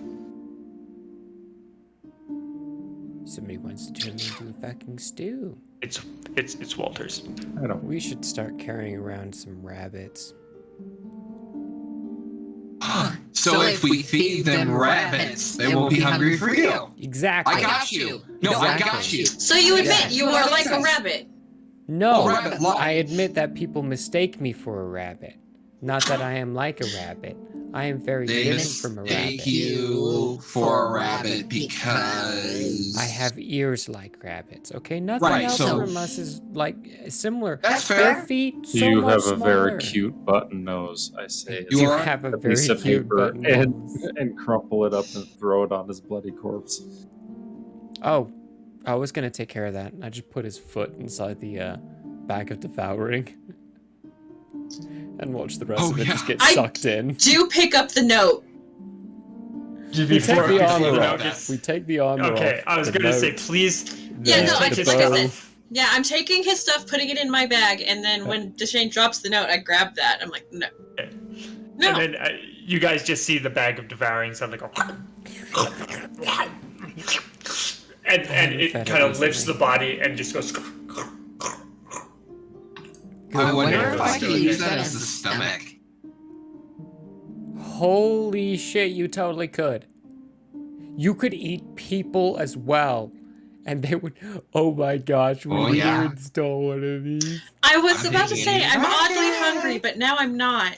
Somebody wants to turn me into a fucking stew. It's Walter's. I don't. We should start carrying around some rabbits. So if we feed them rabbits, they won't be hungry for you. Exactly. I got you. No, I got you. So you admit you are like a rabbit. No, rabbit I admit that people mistake me for a rabbit. Not that I am like a rabbit. I am very They different from a rabbit. mistake you for a rabbit because I have ears like rabbits. Okay, nothing Right, else so- from us is like similar. That's Their fair. feet so You much have a very smaller. cute button nose, I say. You are have a a very piece of cute paper button nose. and crumple it up and throw it on his bloody corpse. Oh, I was gonna take care of that. I just put his foot inside the bag of devouring and watch the rest of it just get sucked in. Do pick up the note. We take the armor off. We take the armor off. Okay, I was the gonna say, note, please. Yeah, no, take I his like I bow. said. Yeah, I'm taking his stuff, putting it in my bag, and then when Deshane drops the note, I grab that. I'm like, no. No. And then you guys just see the bag of devouring something go. And it kind of lifts the body and just goes. I wonder if I can use that as the stomach. Holy shit, you totally could. You could eat people as well. And they would, oh my gosh, we would install one of these. I was about to say, I'm oddly hungry, but now I'm not.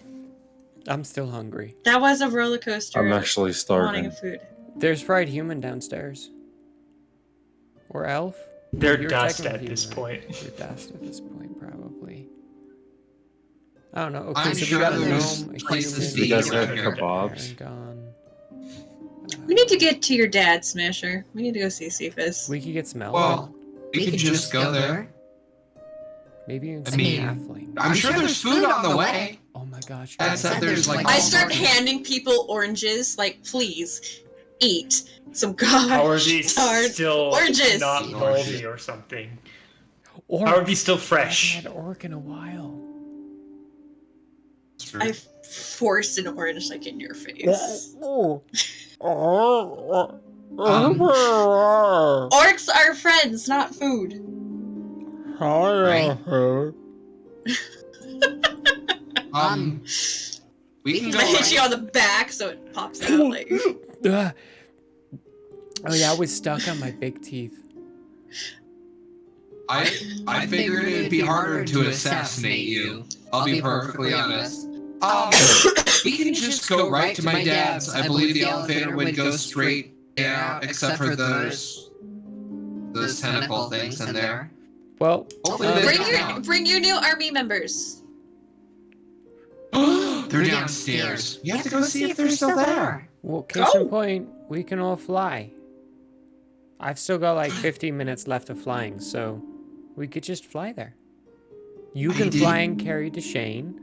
I'm still hungry. That was a roller coaster. I'm actually Wanting starving. food. There's fried human downstairs. Or elf. They're You're dust technically at this human. point. They're dust at this point, probably. I don't know. Okay, I'm so sure we got a there's gnome, a places human, to You guys have eat around here. kebabs? gone. We need to get to your dad, Smasher. We need to go see Cephas. We could get some elf. Well, we could just go there. Maybe even I some mean, halfling. I'm sure there's food on the way. Oh my gosh. Except there's like. I start handing people oranges, like, please, eat some god. How are these darn still oranges. not moldy or something? Or How are these still I fresh? haven't had orc in a while. I forced an orange, like, in your face. Orcs are friends, not food. We can go. I hit you on the back so it pops out like. Oh yeah, I was stuck on my big teeth. I figured it'd be harder to assassinate you. I'll be perfectly honest. We can just go right to my dad's. I believe the elevator would go straight down, except for those tentacle things in there. Well, Bring your new army members. They're downstairs. You have to go see if they're still there. Well, case in point, we can all fly. I've still got like 15 minutes left of flying, so we could just fly there. You can fly and carry to Shane.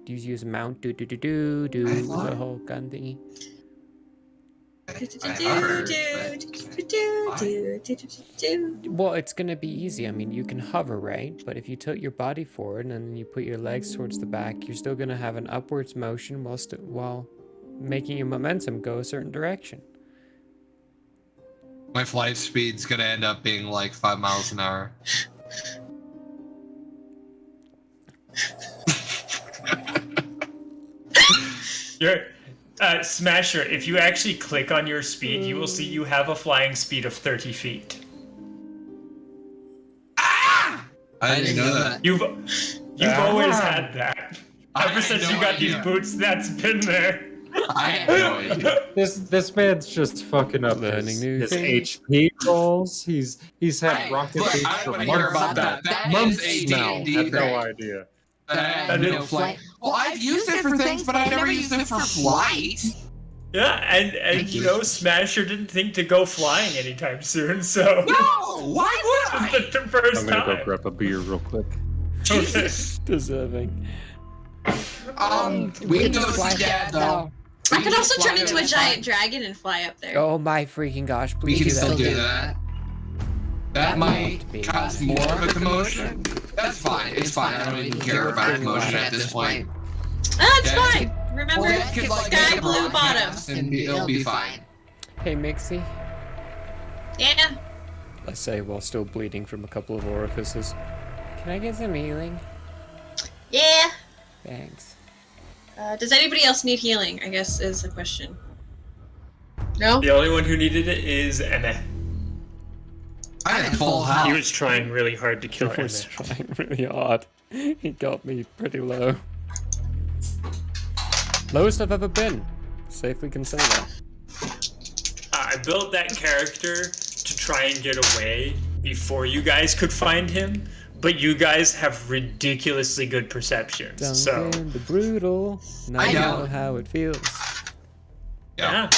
Use a mount, do the whole gun thingy. Well, it's gonna be easy. I mean, you can hover, right? But if you tilt your body forward and then you put your legs towards the back, you're still gonna have an upwards motion while making your momentum go a certain direction. My flight speed's gonna end up being like 5 miles an hour. You're Smasher, if you actually click on your speed, you will see you have a flying speed of 30 feet. I didn't know that. You've always had that. Ever since you got these boots, that's been there. I had no idea. This man's just fucking up his HP rolls. He's had rocket boots for months. That months is a now. D&D Had no thing. idea. Flight. Well, I've used it for things, but I've never used it for flight. Yeah, and you know, Smasher didn't think to go flying anytime soon, so. No! Why would I? The first I'm gonna time. go grab a beer real quick. Jesus. Deserving. We can go see Dad, though. I could also turn into a giant dragon and fly up there. Oh my freaking gosh, We please can do still that. do that. That might cause more of a commotion. That's fine. It's fine. I don't even care about commotion at this point. That's fine. Remember, Dad could, like, sky make a blue bottom. broadcast and it'll be fine. Hey, Mixie. Yeah. I say while still bleeding from a couple of orifices. Can I get some healing? Yeah. Thanks. Does anybody else need healing? I guess is the question. No? The only one who needed it is Emma. I had full health. He was trying really hard to kill He was Emma. trying really hard. He got me pretty low. Lowest I've ever been. Safely can say that. I built that character to try and get away before you guys could find him, but you guys have ridiculously good perceptions. So Duncan the Brutal. Now I you know. know how it feels. yeah.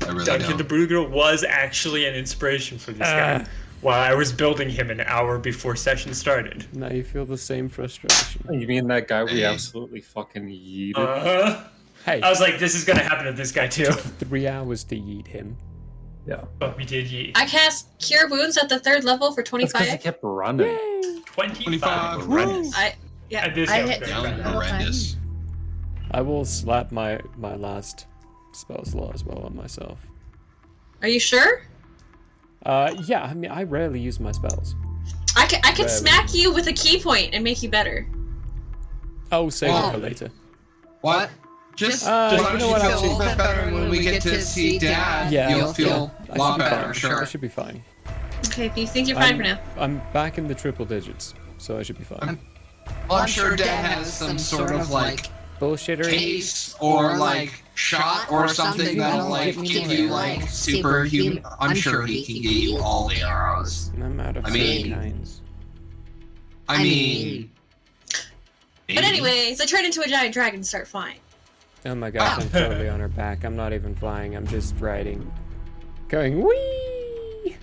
I really Duncan don't. the Brutal was actually an inspiration for this guy. While I was building him an hour before session started. Now you feel the same frustration. You mean that guy we absolutely fucking yeeted? Hey. I was like, this is gonna happen to this guy too. 3 hours to yeet him. Yeah. But we did yeet. I cast Cure Wounds at the 3rd level for That's because he 25. kept running. 25. Horrendous. Yeah. And this I guy hit was him very the bad. whole time. I will slap my last spell slot as well on myself. Are you sure? Yeah, I mean, I rarely use my spells. I could Rarely. smack you with a key point and make you better. Oh, save it for later. What? Just you know what, feel a actually- little bit better when we get to see Dad. Yeah, You'll feel a lot better, I sure. should be fine. Okay, if you think you're fine for now. I'm back in the triple digits, so I should be fine. Well, I'm sure Dad has some sort of like bullshittery case or like shot or something that'll like give you like superhuman. I'm sure he can get you all the arrows. I'm out of I mean- kinds. I mean. But anyways, I turn into a giant dragon and start flying. Oh my gosh, I'm totally on her back. I'm not even flying. I'm just riding, going wee.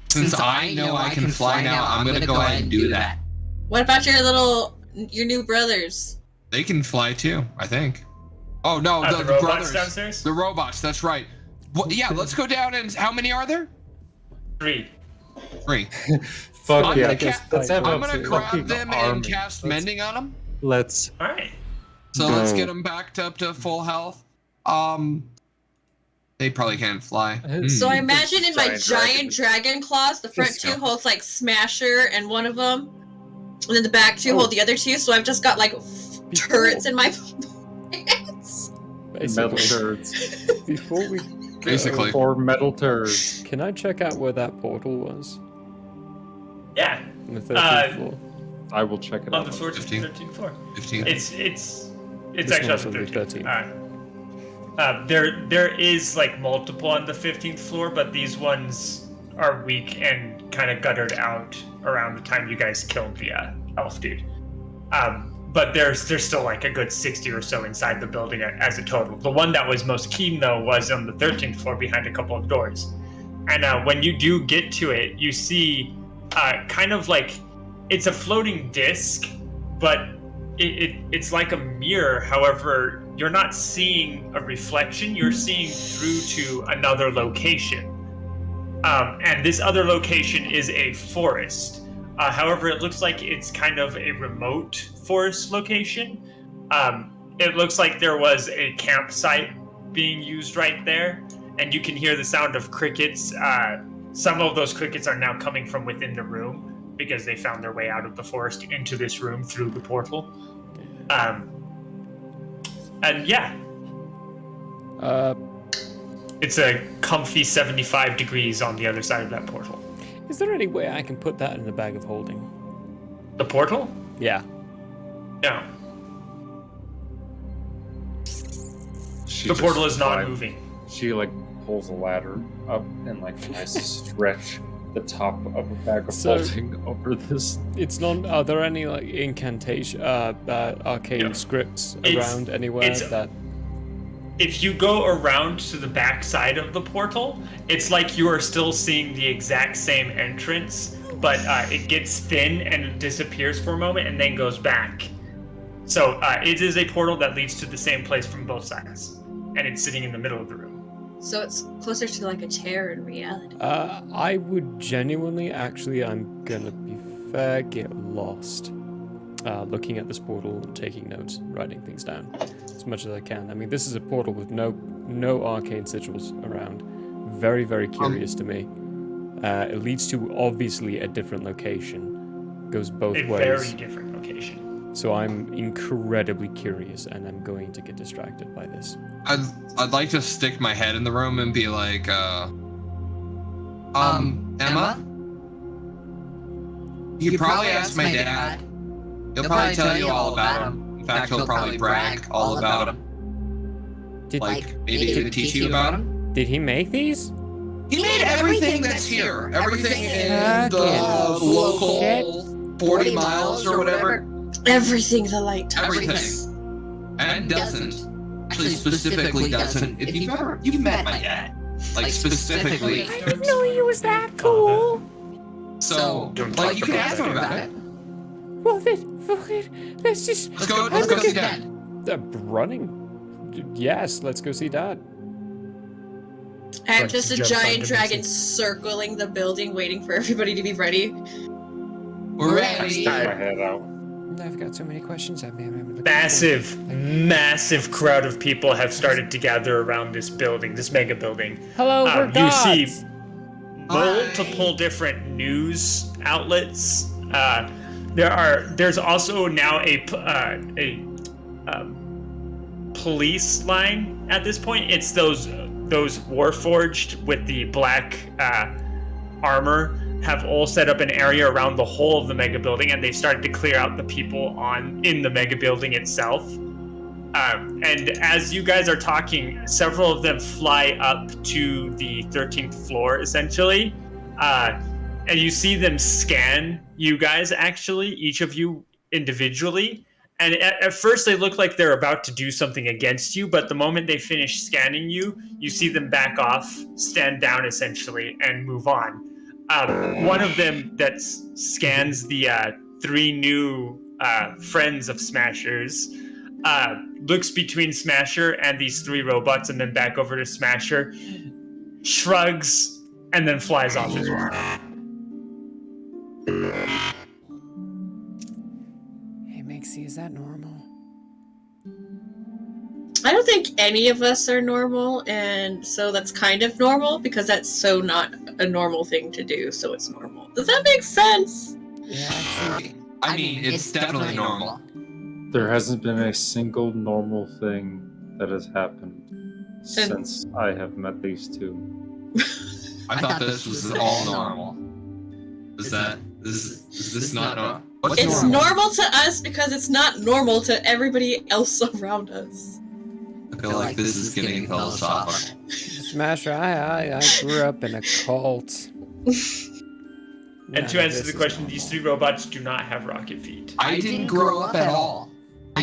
Since I know I can fly now, I'm gonna go ahead and do that. What about your new brothers? They can fly too, I think. Oh no, The the robots brothers, downstairs? the robots. That's right. Well, yeah, let's go down and how many are there? 3. 3. Fuck I'm yeah. gonna Let's have I'm a gonna fucking grab them army. and cast mending on them. Let's. All right. So let's go. get them back up to full health. They probably can't fly. So I imagine in my Giant giant dragon claws, the front Just two go. holds like Smasher and one of them, and then the back two hold the other two. So I've just got like turrets in my pants. Metal Basically, turds. before we Basically. 4 metal turds. can I check out where that portal was? Yeah. On the 13th floor. I will check it On out. the 13th floor. 15. It's This actually on one's the on the 13th. There is like multiple on the 15th floor, but these ones are weak and kind of guttered out around the time you guys killed the elf dude. but there's still like a good 60 or so inside the building as a total. The one that was most keen though was on the 13th floor behind a couple of doors. And when you do get to it, you see kind of like it's a floating disc, but it's like a mirror. However, you're not seeing a reflection, you're seeing through to another location. And this other location is a forest. However, it looks like it's kind of a remote forest location. It looks like there was a campsite being used right there, and you can hear the sound of crickets. Some of those crickets are now coming from within the room because they found their way out of the forest into this room through the portal. And yeah. It's a comfy 75 degrees on the other side of that portal. Is there any way I can put that in the bag of holding? The portal? Yeah. No. The portal is not moving. She like pulls a ladder up and like tries to stretch the top of a bag of holding over this. It's not. Are there any like incantation, arcane scripts around anywhere that? If you go around to the back side of the portal, it's like you are still seeing the exact same entrance, but it gets thin and it disappears for a moment and then goes back. So it is a portal that leads to the same place from both sides, and it's sitting in the middle of the room. So it's closer to like a chair in reality. I would genuinely, actually, I'm gonna be fair, get lost. Looking at this portal and taking notes, writing things down as much as I can. I mean, this is a portal with no arcane sigils around. Very, very curious to me. It leads to obviously a different location. Goes both ways. A very different location. So I'm incredibly curious, and I'm going to get distracted by this. I'd like to stick my head in the room and be like, Emma? You probably ask my dad. He'll probably tell you all about him. In fact, he'll probably brag all about him. Maybe he could teach you about him? Did he make these? He made everything that's here. Everything in the local 40 miles or whatever. Everything the light touches. Everything. And doesn't. Actually, specifically doesn't. If you've met my dad. Like, specifically. I didn't know he was that cool. So, like, you can ask him about it. Well, then, let's just... Let's go see Dad. Running? Yes, let's go see Dad. I'm just a giant dragon circling the building, waiting for everybody to be ready. We're ready. Stick my head out. I've got so many questions. Massive crowd of people have started to ger around this building, this mega building. Hello, we're gods. You see multiple different news outlets. There's also now a police line at this point. It's those Warforged with the black armor have all set up an area around the whole of the mega building, and they've started to clear out the people in the mega building itself. And as you guys are talking, several of them fly up to the 13th floor, essentially. And you see them scan you guys, actually, each of you individually. And at first they look like they're about to do something against you, but the moment they finish scanning you, you see them back off, stand down, essentially, and move on. One of them that scans the 3 new friends of Smashers looks between Smasher and these 3 robots and then back over to Smasher, shrugs, and then flies off as well. Hey, Mixie, is that normal? I don't think any of us are normal, and so that's kind of normal because that's so not a normal thing to do, so it's normal. Does that make sense? Yeah, actually. I mean, it's definitely normal. There hasn't been a single normal thing that has happened since I have met these 2. I thought this was all normal. Is this not normal? It's normal to us because it's not normal to everybody else around us. I feel like this is getting philosophical. Smasher, I grew up in a cult. And to answer the question, these 3 robots do not have rocket feet. I didn't grow up at all.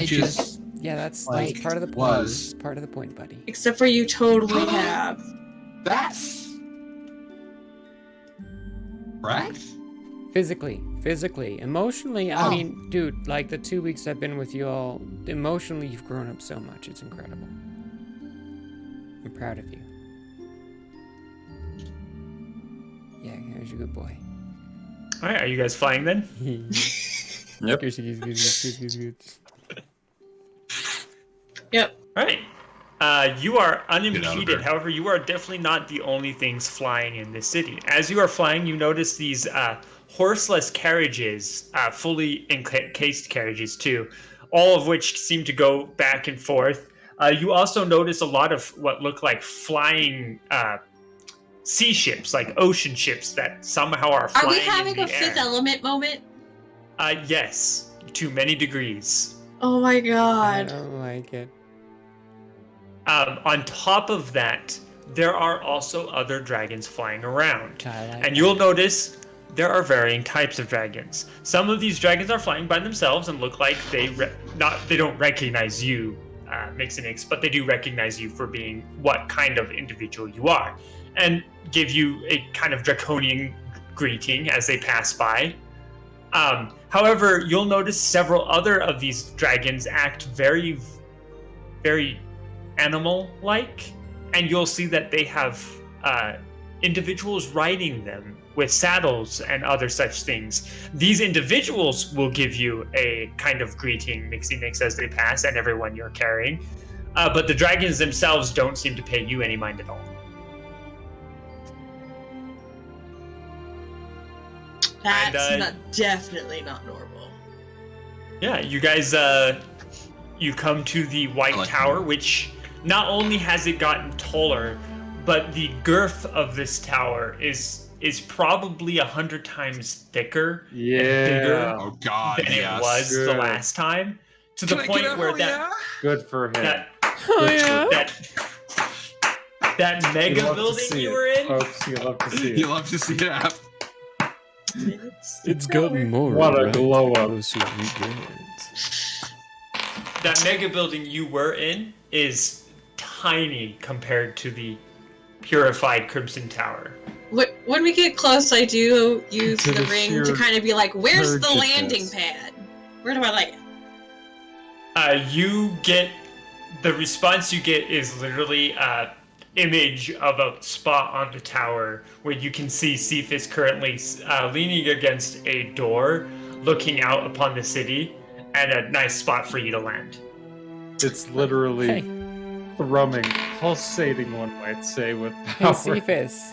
that's like, part of the point. was- Part of the point, buddy. Except for you totally have. That's correct. Physically, emotionally. I mean, dude, like the 2 weeks I've been with you all, emotionally, you've grown up so much. It's incredible. I'm proud of you. Yeah, here's your good boy. All right, are you guys flying then? Yep. Good. Yep. All right. You are unimpeded. However, you are definitely not the only things flying in this city. As you are flying, you notice these horseless carriages, fully encased carriages too, all of which seem to go back and forth. You also notice a lot of what look like flying sea ships, like ocean ships that somehow are flying Are we having in a the Fifth air. Element moment? Yes, to many degrees. Oh my I god. don't like it. On top of that, there are also other dragons flying around. I like And you'll notice there are varying types of dragons. Some of these dragons are flying by themselves and look like they don't recognize you, Mixinix, but they do recognize you for being what kind of individual you are, and give you a kind of draconian greeting as they pass by. However, you'll notice several other of these dragons act very, very animal-like, and you'll see that they have individuals riding them with saddles and other such things. These individuals will give you a kind of greeting, Mixinix, as they pass, and everyone you're carrying. But the dragons themselves don't seem to pay you any mind at all. That's definitely not normal. Yeah, you guys, you come to the White Tower, which not only has it gotten taller, but the girth of this tower is probably 100 times thicker and bigger Oh God, than yes. it was the Good. last time. To the point where Good for him. that mega love to building see you it, were in. folks. You love to see it. You love to see it happen. It's gotten more. What a right glow up. closer we get. That mega building you were in is tiny compared to the purified Crimson Tower. When we get close, I do use To the the ring sheer to kind of be like, where's the turgidness. landing pad? Where do I like it? You get the response you get is literally image of a spot on the tower where you can see Cephas currently leaning against a door, looking out upon the city, and a nice spot for you to land. It's literally thrumming, pulsating, one might say, with Hey, power. Cephas.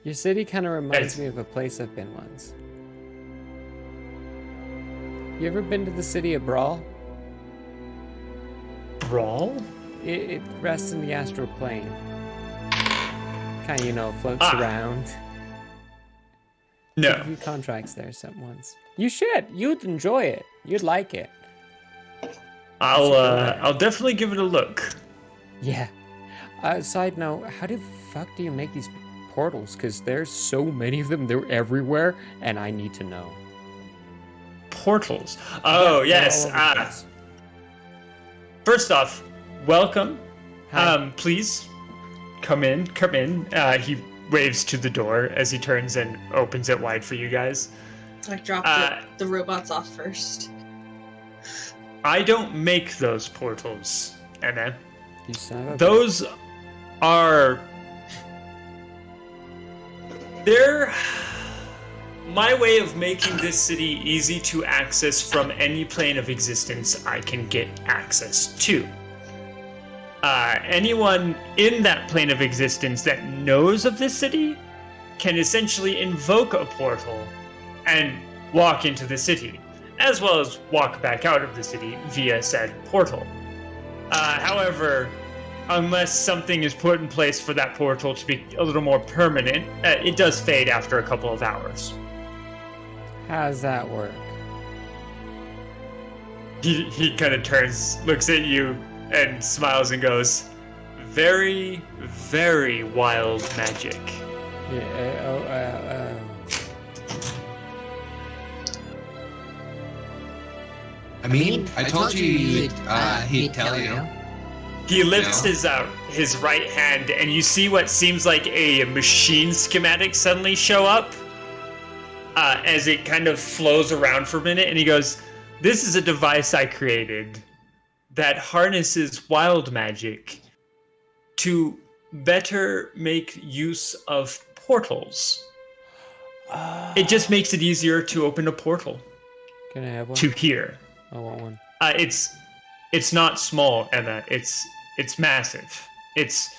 Your city kind of reminds me of a place I've been once. You ever been to the city of Brawl? Brawl? It rests in the astral plane. Kind of, floats around. No. A few contracts there once. You should. You'd enjoy it. You'd like it. I'll definitely give it a look. Yeah. Side note, how the fuck do you make these portals? Because there's so many of them. They're everywhere, and I need to know. Portals? Oh, Yeah, yes. they're all over the place. First off, welcome. Please come in. He waves to the door as he turns and opens it wide for you guys. I drop the robots off first. I don't make those portals, Anna. You son of a Those are... They're my way of making this city easy to access from any plane of existence I can get access to. Anyone in that plane of existence that knows of this city can essentially invoke a portal and walk into the city, as well as walk back out of the city via said portal. However, unless something is put in place for that portal to be a little more permanent, it does fade after a couple of hours. How does that work? He kind of turns, looks at you, and smiles and goes, "Very, very wild magic." Yeah. I mean, I told you he'd tell you. He lifts his right hand, and you see what seems like a machine schematic suddenly show up as it kind of flows around for a minute, and he goes, "This is a device I created that harnesses wild magic to better make use of portals. It just makes it easier to open a portal." Can I have one? To here. I want one. It's not small, Emma. It's massive. It's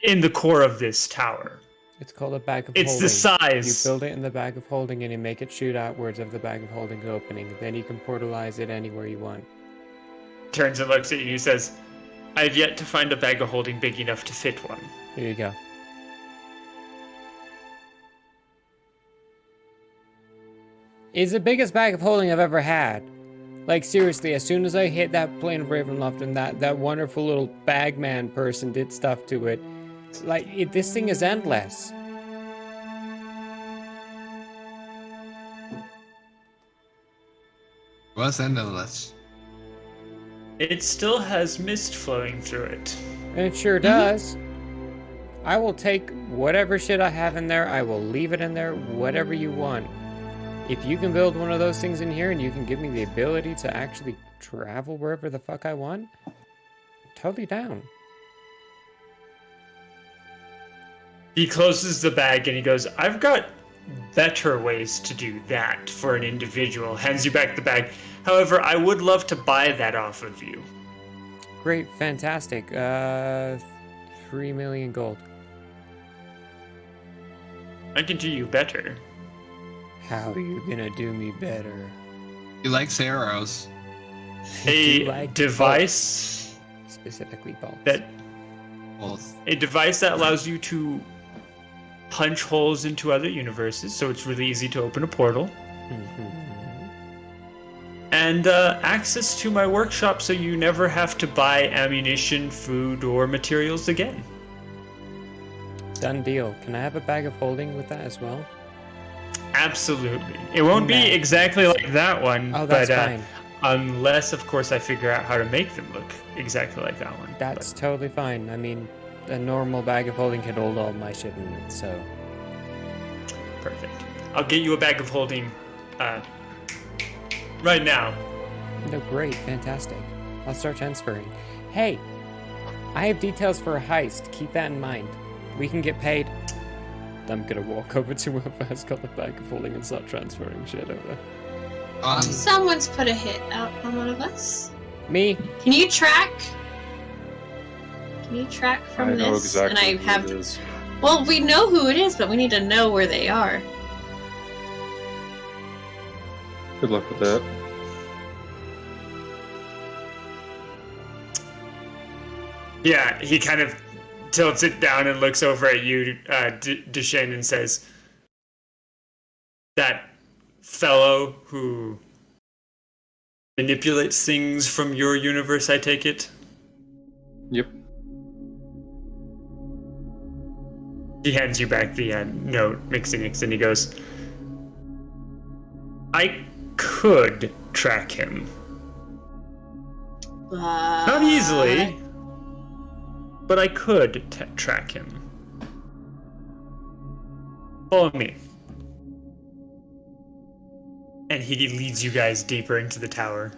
in the core of this tower. It's called a bag of It's holding. the size. You build it in the bag of holding and you make it shoot outwards of the bag of holding opening. Then you can portalize it anywhere you want. Turns and looks at you and says, "I've yet to find a bag of holding big enough to fit one." Here you go. It's the biggest bag of holding I've ever had. Like, seriously, as soon as I hit that plane of Ravenloft and that wonderful little bagman person did stuff to it, like, this thing is endless. What's endless? It still has mist flowing through it. It sure does. I will take whatever shit I have in there, I will leave it in there, whatever you want. If you can build one of those things in here and you can give me the ability to actually travel wherever the fuck I want, totally down. He closes the bag and he goes, "I've got better ways to do that for an individual." Hands you back the bag. "However, I would love to buy that off of you." Great, fantastic. 3 million gold. I can do you better. How are you gonna do me better? He likes arrows. A device, specifically bolts. A device that allows you to punch holes into other universes, so it's really easy to open a portal. And access to my workshop, so you never have to buy ammunition, food, or materials again. Done deal. Can I have a bag of holding with that as well? Absolutely. It won't be exactly like that one, Oh, that's but fine. unless, of course, I figure out how to make them look exactly like that one. That's totally fine. I mean, a normal bag of holding can hold all my shit in it, so. Perfect. I'll get you a bag of holding right now. No, great, fantastic. I'll start transferring. Hey, I have details for a heist. Keep that in mind. We can get paid. I'm gonna walk over to whoever has got the bag of holding and start transferring shit over. Someone's put a hit out on one of us. Me? Can you track? Can you track from I this? know exactly and I who have. it is. Well, we know who it is, but we need to know where they are. Good luck with that. Yeah, he kind of tilts it down and looks over at you, Duchesne, and says, "That fellow who manipulates things from your universe, I take it?" Yep. He hands you back the note, Mixinix, and he goes, "I could track him. Not easily, but I could track him. Follow me." And he leads you guys deeper into the tower.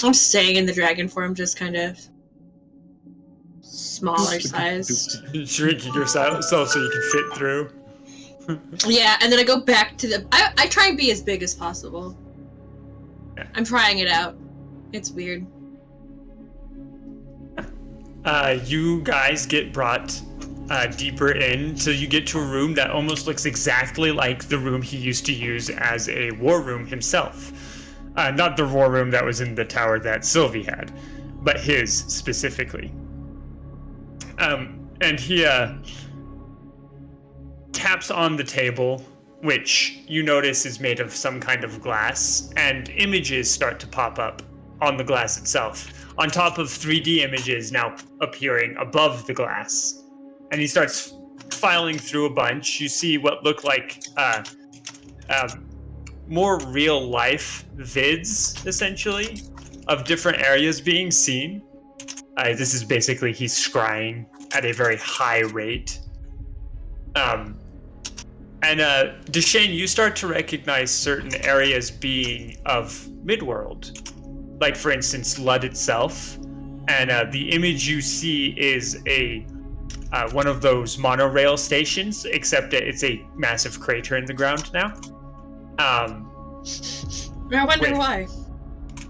I'm staying in the dragon form, just kind of smaller size. Shrinking yourself so you can fit through. Yeah, and then I go back to the. I try and be as big as possible. Yeah. I'm trying it out. It's weird. You guys get brought deeper in, so you get to a room that almost looks exactly like the room he used to use as a war room himself. Not the war room that was in the tower that Sylvie had, but his specifically. And he taps on the table, which you notice is made of some kind of glass, and images start to pop up on the glass itself, on top of 3D images now appearing above the glass. And he starts filing through a bunch. You see what look like more real life vids, essentially, of different areas being seen. This is basically he's scrying at a very high rate. And Deshane, you start to recognize certain areas being of Midworld. Like, for instance, Lud itself. And the image you see is one of those monorail stations, except it's a massive crater in the ground now. I wonder why.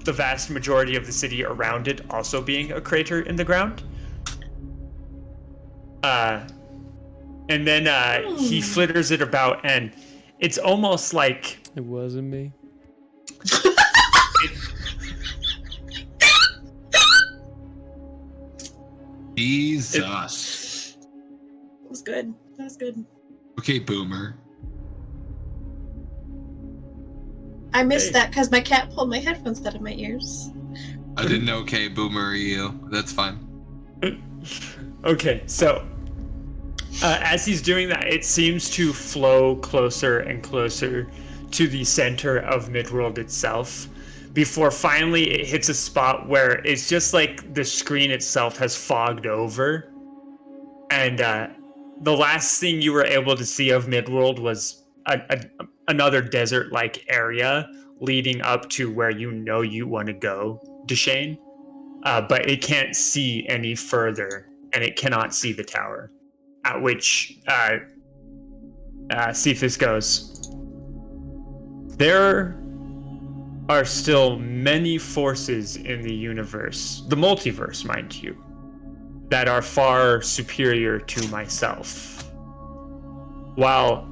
The vast majority of the city around it also being a crater in the ground. And then he flitters it about, and it's almost like... It wasn't me. Jesus. That was good. That was good. Okay, Boomer. I missed that because my cat pulled my headphones out of my ears. I didn't know, okay, Boomer, you. That's fine. Okay, so as he's doing that, it seems to flow closer and closer to the center of Midworld itself, before finally it hits a spot where it's just like the screen itself has fogged over, and the last thing you were able to see of Midworld was another desert-like area leading up to where you want to go, Deshane, but it can't see any further, and it cannot see the tower. At which Cephas goes, there are still many forces in the universe, the multiverse, mind you, that are far superior to myself. While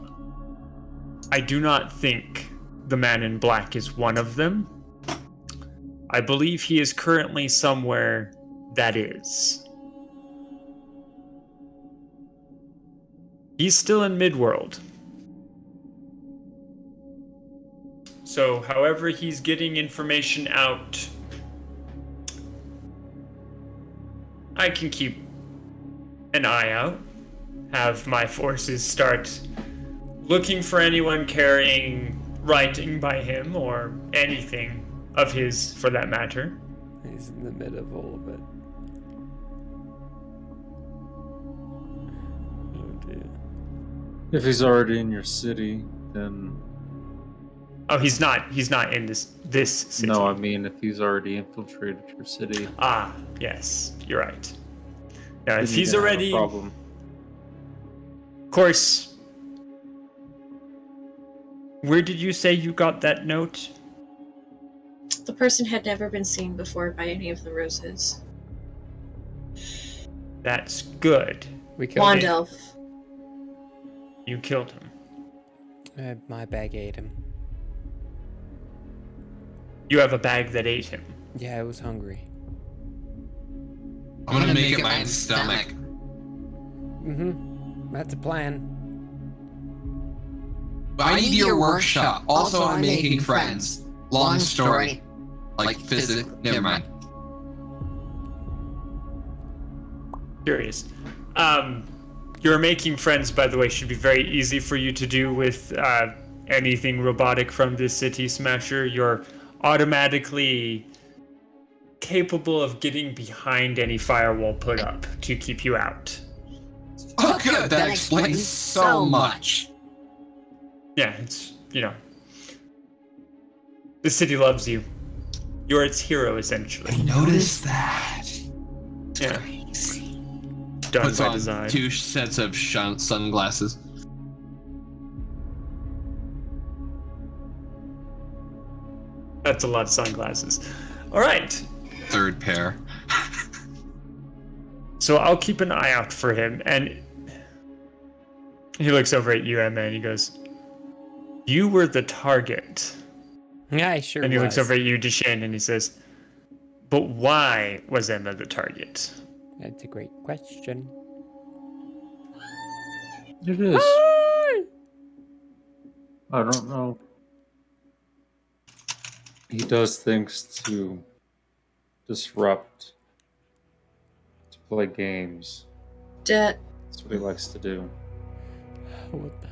I do not think the man in black is one of them, I believe he is currently somewhere that is. He's still in Midworld. So, however he's getting information out, I can keep an eye out, have my forces start looking for anyone carrying writing by him or anything of his for that matter. He's in the mid of all of it. Oh dear. If he's already in your city, then... Oh, he's not in this city. No, I mean if he's already infiltrated your city. Ah, yes, you're right. Now, if then he's you have a already... problem. Of course... Where did you say you got that note? The person had never been seen before by any of the roses. That's good. We killed Wand him. elf. You killed him. My bag ate him. You have a bag that ate him. Yeah, I was hungry. I'm gonna make it my stomach. Mm-hmm. That's a plan. But I need your workshop. Also, I'm making friends. Long story. Like physics. Never mind. Curious. Your making friends, by the way, should be very easy for you to do with anything robotic from this city smasher. You're automatically capable of getting behind any firewall put up to keep you out. Oh, good. That explains so much. Yeah, it's, the city loves you. You're its hero, essentially. I noticed that. Yeah. Done Puts by on design. 2 sets of sunglasses. That's a lot of sunglasses. All right. 3rd pair. So I'll keep an eye out for him, and he looks over at you, Emma, and he goes, "You were the target." Yeah, I sure And he looks was. over at you, Deshane, and he says, "But why was Emma the target?" That's a great question. It is. I don't know. He does things to disrupt, to play games. That's what he likes to do. What the?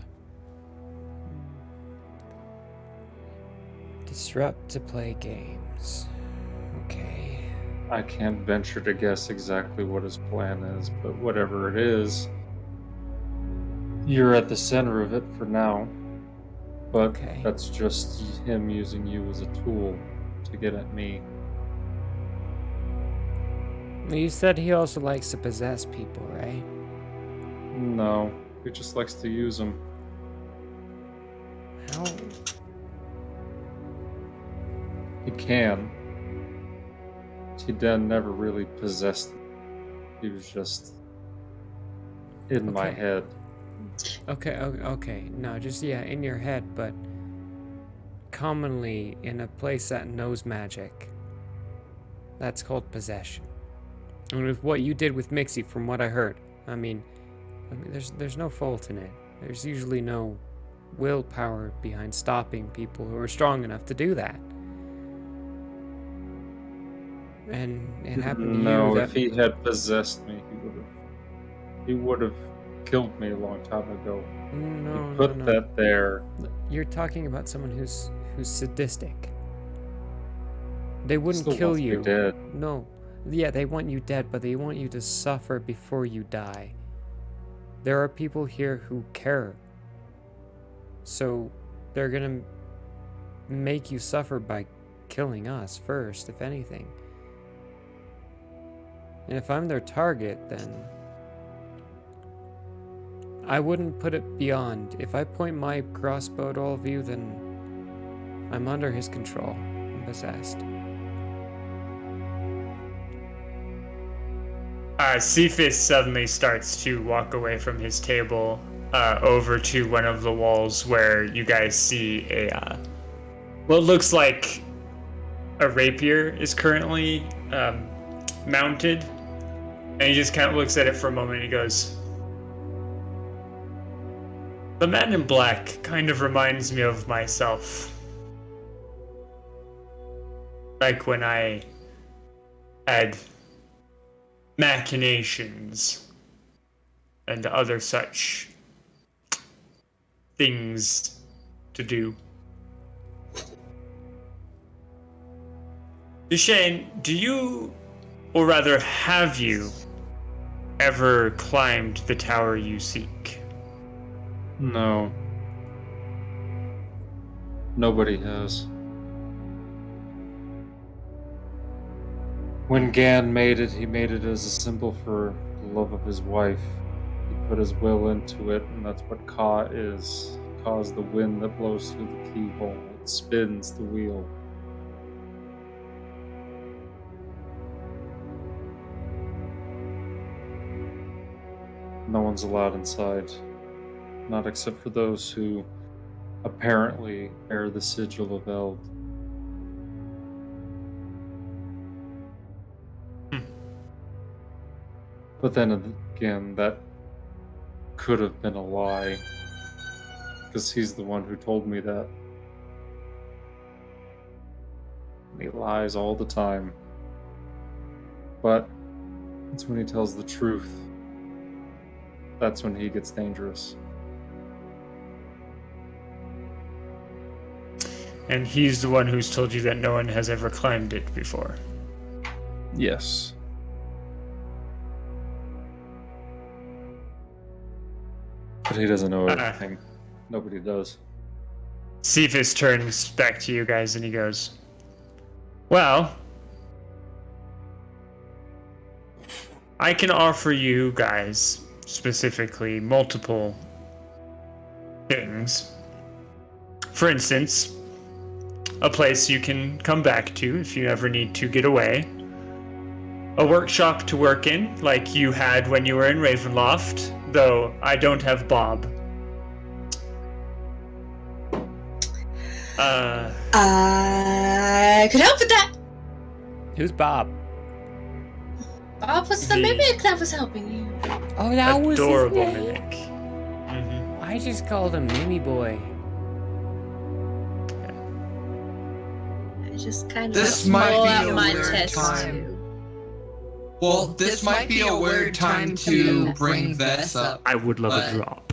Disrupt to play games. Okay. I can't venture to guess exactly what his plan is, but whatever it is, you're at the center of it for now. But that's just him using you as a tool to get at me. You said he also likes to possess people, right? No, he just likes to use them. How? He can. He then never really possessed them. He was just in my head. Okay. No, just, in your head, but commonly in a place that knows magic, that's called possession. And with what you did with Mixie, from what I heard, I mean, there's no fault in it. There's usually no willpower behind stopping people who are strong enough to do that. And it happened to you No, that... if he had possessed me, he would have killed me a long time ago. No, he put that there. You're talking about someone who's sadistic. They wouldn't Still kill wants me you. dead. No. Yeah, they want you dead, but they want you to suffer before you die. There are people here who care. So they're gonna make you suffer by killing us first, if anything. And if I'm their target, then I wouldn't put it beyond. If I point my crossbow at all of you, then I'm under his control. I'm possessed. Cephas suddenly starts to walk away from his table over to one of the walls where you guys see what looks like a rapier is currently mounted. And he just kind of looks at it for a moment and he goes, "The man in black kind of reminds me of myself. Like when I had machinations and other such things to do." Duchesne, do you, or rather have you, ever climbed the tower you seek? No. Nobody has. When Gan made it, he made it as a symbol for the love of his wife. He put his will into it, and that's what Ka is. Ka is the wind that blows through the keyhole. It spins the wheel. No one's allowed inside. Not except for those who apparently bear the sigil of Eld. But then again, that could have been a lie. Because he's the one who told me that. And he lies all the time. But it's when he tells the truth. That's when he gets dangerous. And he's the one who's told you that no one has ever climbed it before. Yes. But he doesn't know everything. Nobody does. Cephas turns back to you guys and he goes, "Well, I can offer you guys specifically multiple things. For instance, a place you can come back to if you ever need to get away. A workshop to work in, like you had when you were in Ravenloft, though I don't have Bob. I could help with that. Who's Bob? Bob was the mimic that was helping you. Oh, that was his adorable name? mimic. Mm-hmm. I just called him Mimi Boy. I just kind of This might roll be out a my weird test time. tube. Well, this might be a weird time to bring Vess up. I would love but- a drop.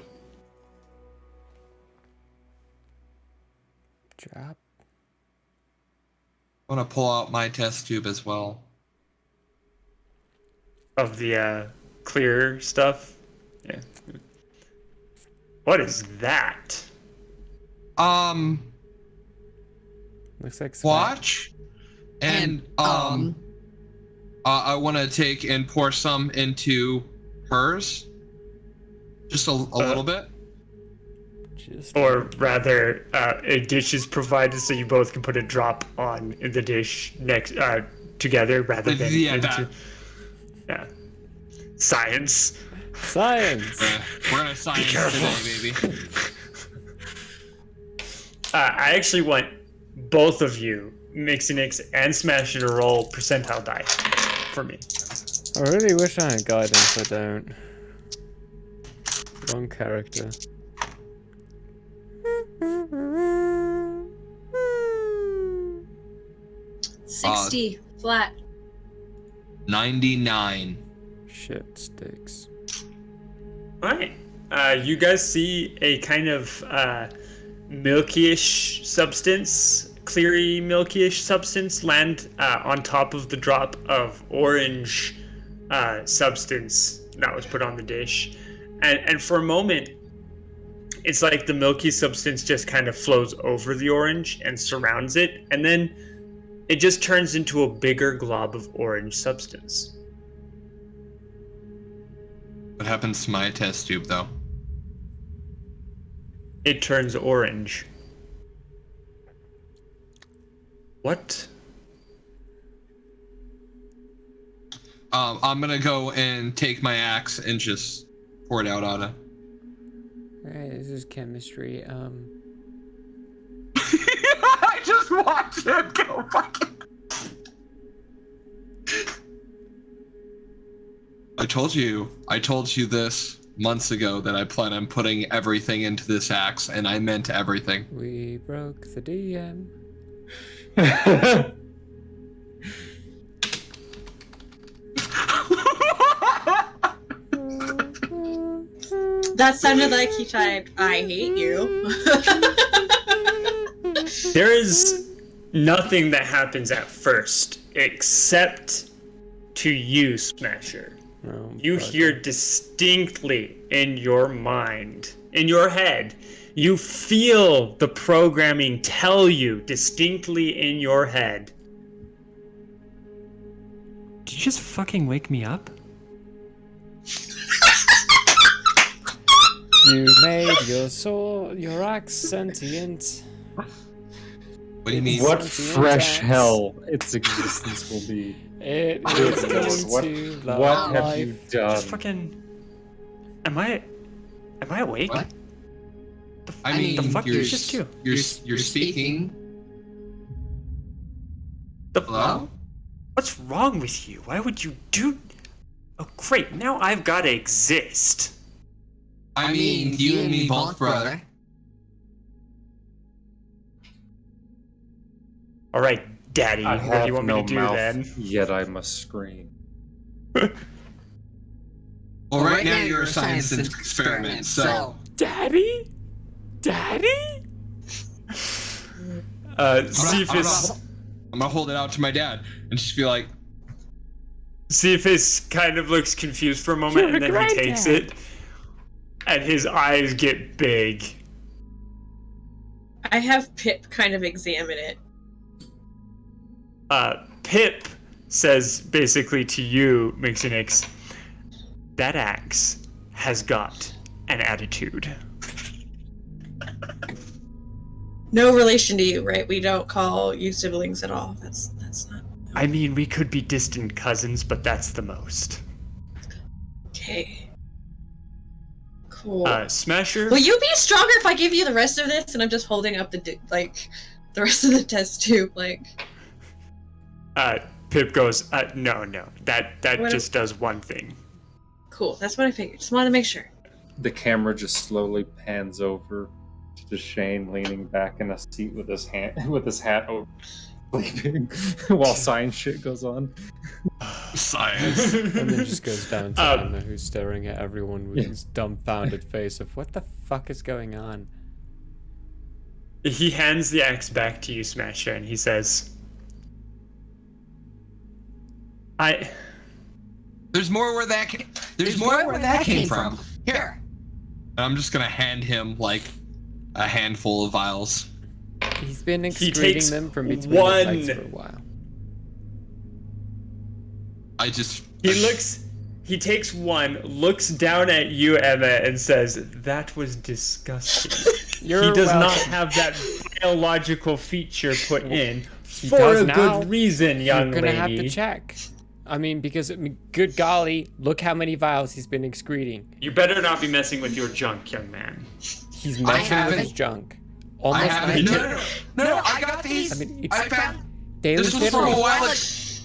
Drop. I want to pull out my test tube as well. Of the clear stuff? Yeah. What is that? Looks like watch. And I want to take and pour some into hers. Just a little bit. Or rather, a dish is provided so you both can put a drop on the dish next together rather than into. Yeah. Science. Science. We're gonna science today, baby. I actually want both of you, Mixinix and Smasher, to roll percentile die for me. I really wish I had guidance. I don't. Wrong character. 60 flat. 99. Shit sticks. Alright. You guys see a kind of milky-ish substance, cleary milky-ish substance land on top of the drop of orange substance that was put on the dish. And for a moment, it's like the milky substance just kind of flows over the orange and surrounds it, and then it just turns into a bigger glob of orange substance. What happens to my test tube, though? It turns orange. What? I'm gonna go and take my axe and just pour it out on it. Alright, this is chemistry. I just watched him go fucking. I told you this months ago that I plan on putting everything into this axe, and I meant everything. We broke the DM. That sounded like he typed, I hate you. There is nothing that happens at first except to you, Smasher. You hear distinctly in your mind, in your head, you feel the programming tell you distinctly in your head. Did you just fucking wake me up? You made your axe sentient. What do you mean? What fresh hell its existence will be. It is going to love what have life. you done? Just fucking. Am I awake? What? I mean, the fuck you're, did you just do? you're speaking. Hello? What's wrong with you? Why would you do? Oh, great! Now I've got to exist. I mean, you and me both, brother. All right, Daddy. I What do you want me no to do mouth, then? Yet I must scream. Well, right now you're a science experiment, so. Daddy? Daddy? Cephas. I'm gonna hold it out to my dad and just be like. Cephas kind of looks confused for a moment, and then he takes it, and his eyes get big. I have Pip kind of examine it. Pip says basically to you, Mixinix, that axe has got an attitude. No relation to you, right? We don't call you siblings at all. That's not. I mean, we could be distant cousins, but that's the most. Okay. Cool. Smasher. Will you be stronger if I give you the rest of this? And I'm just holding up the rest of the test tube, like. Pip goes, no, that What just does one thing. Cool. That's what I figured. Just wanted to make sure. The camera just slowly pans over to Shane leaning back in a seat with his hat over, sleeping while science shit goes on. Science. And then just goes down to Anna, who's staring at everyone with his dumbfounded face of what the fuck is going on. He hands the axe back to you, Smasher, and he says, There's more where that came from. Here. And I'm just gonna hand him like a handful of vials. He's been excreting them from between his legs for a while. He takes one, looks down at you, Emma, and says, "That was disgusting." He does not have that biological feature put in for a good reason, young lady. You're gonna have to check. I mean, because good golly, look how many vials he's been excreting. You better not be messing with your junk, young man. He's messing with his junk. Almost No, I got these. I mean, I found. This was from a while ago.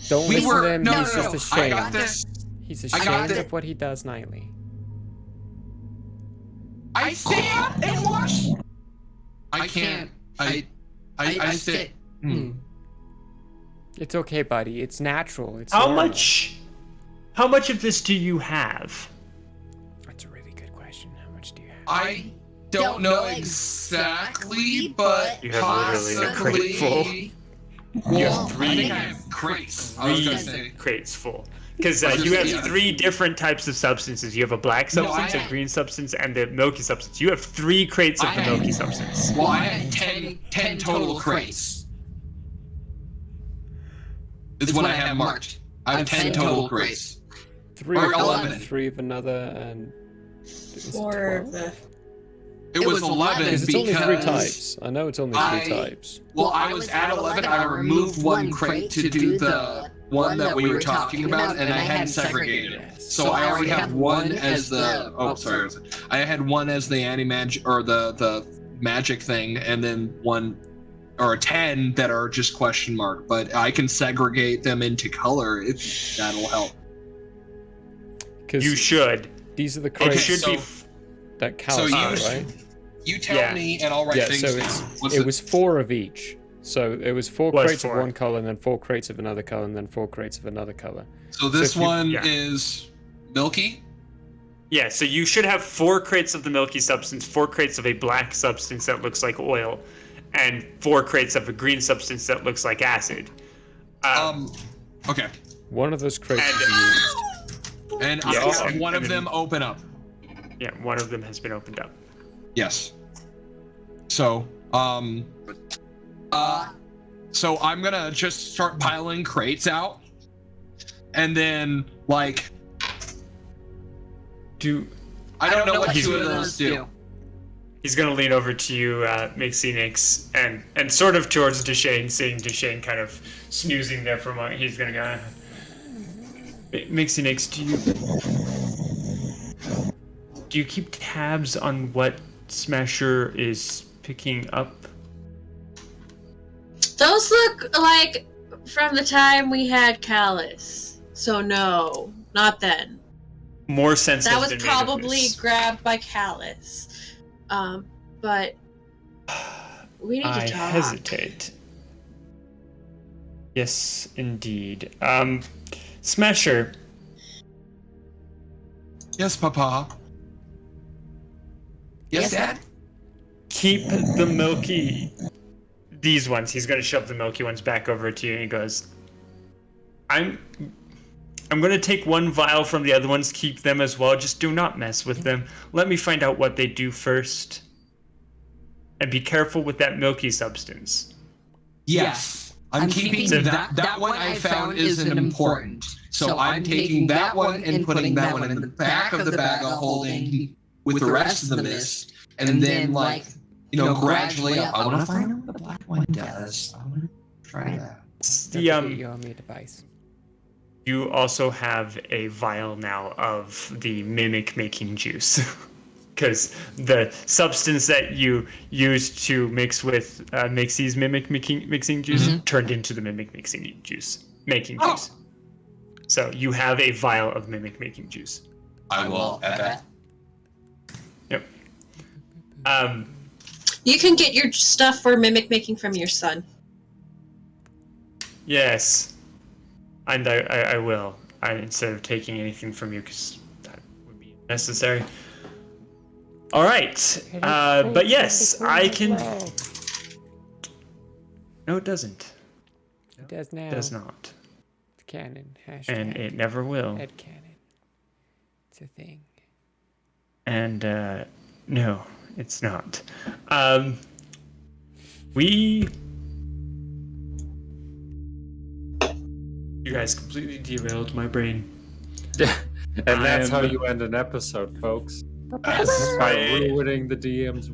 Don't listen to him. He's just ashamed. I got this. He's ashamed of what he does nightly. I stay up and watch. I can't. I sit. It's okay, buddy. It's natural. It's How normal. much of this do you have? That's a really good question. How much do you have? I don't know exactly, but you have literally a crate full. You have three. I think I have crates. I was gonna say crates full. Because you have three different types of substances. You have a black substance, a green substance, and the milky substance. You have 3 crates of the milky substance. Well, I had 10 total crates. This is what I have marked. I have 10 total crates. 3 of one, 3 of another, and 4 of the... It was 11 because... It's only 3 types. I know it's only 3 types. Well, I was at 11. I removed one crate to do the one that we were talking about, and I hadn't segregated it. So I already have one as the... Oh, sorry. I had one as the anti-magic, or the magic thing, and then 1... or 10 that are just question mark, but I can segregate them into color if that'll help. You should. These are the crates that Cal right? You tell me and I'll write things down. It was 4 of each. So it was 4 crates of one color, and then 4 crates of another color, and then 4 crates of another color. So this one is milky? Yeah, so you should have 4 crates of the milky substance, 4 crates of a black substance that looks like oil, and 4 crates of a green substance that looks like acid. Okay. One of those crates is used. And one of them open up. Yeah, one of them has been opened up. Yes. So, so I'm gonna just start piling crates out, and then like, I don't know what 2 of those do. He's gonna lean over to you, Mixinix, and sort of towards Deshane, seeing Deshane kind of snoozing there for a moment. He's gonna go, Mixinix, do you keep tabs on what Smasher is picking up? Those look like from the time we had Callus. So no, not then. More sense that has was been probably made of this. grabbed by Callus. But we need to talk. I hesitate. Yes, indeed. Smasher. Yes, Papa. Yes, Dad? Keep the milky... These ones. He's going to shove the milky ones back over to you, and he goes, I'm going to take 1 vial from the other ones, keep them as well. Just do not mess with them. Let me find out what they do first. And be careful with that milky substance. Yes. I'm keeping that one I found isn't important. So I'm taking that one and putting that one in the back of the bag of holding with the rest of the mist. And then, like, gradually up. I want to find out what the black one does. I want to try that. The device. You also have a vial now of the mimic making juice. Because the substance that you used to mix with Mixie's mimic mixing juice turned into the mimic making juice. So you have a vial of mimic making juice. I will add that. Yep. You can get your stuff for mimic making from your son. Yes. And I will. Instead of taking anything from you, because that would be necessary. All right. But yes, I can... No, it doesn't. It does now. It does not. Headcanon. Hashtag. And it never will. Headcanon. It's a thing. And no, it's not. You guys completely derailed my brain. And that's how you end an episode, folks. By ruining the DM's.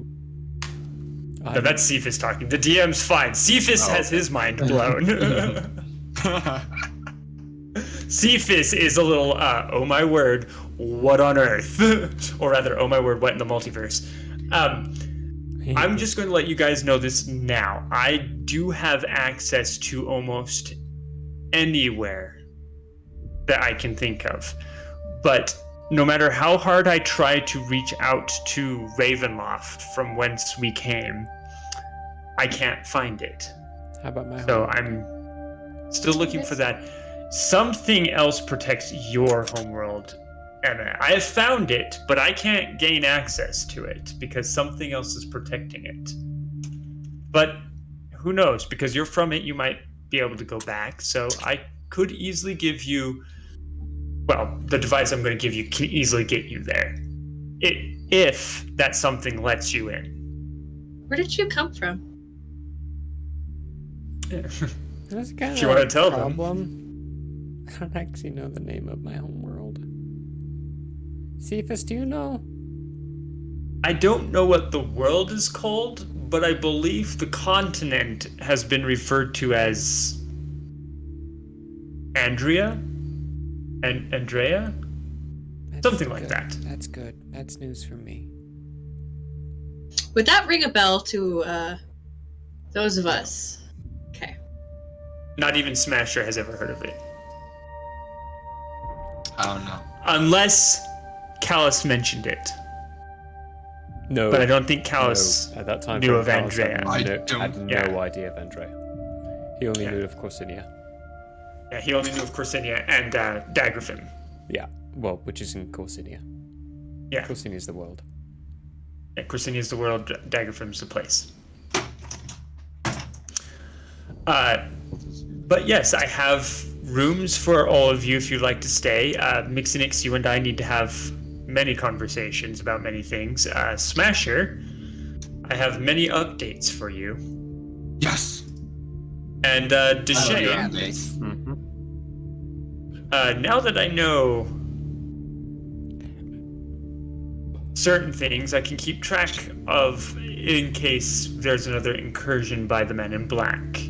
No, that's Cephas talking. The DM's fine. Cephas has his mind blown. Cephas is a little, oh my word, what on earth? Or rather, oh my word, what in the multiverse? I'm just going to let you guys know this now. I do have access to almost anywhere that I can think of. But no matter how hard I try to reach out to Ravenloft from whence we came, I can't find it. How about my So home? I'm still looking for that. Something else protects your homeworld, Emma. I have found it, but I can't gain access to it because something else is protecting it. But who knows? Because you're from it, you might be able to go back. So I could easily give you... Well, the device I'm going to give you can easily get you there. If that something lets you in. Where did you come from? That's kind If you want to tell them. problem. I don't actually know the name of my home world. Cephas, do you know? I don't know what the world is called, but I believe the continent has been referred to as Andrea? Andrea? Something like that. That's good. That's news for me. Would that ring a bell to those of us? Okay. Not even Smasher has ever heard of it. I don't know. Unless Callus mentioned it. No. But I don't think Callus at that time knew of Callus Andrea. had no idea of Andrea. He only knew of Corsinia. Yeah, he only knew of Corsinia and Daggerfin. Yeah, well, which is in Corsinia. Yeah. Corsinia is the world. Yeah, Corsinia is the world, Daggerfim's the place. But yes, I have rooms for all of you if you'd like to stay. Mixinix, you and I need to have many conversations about many things. Smasher, I have many updates for you. Yes! And Deshane, now that I know certain things, I can keep track of in case there's another incursion by the Men in Black.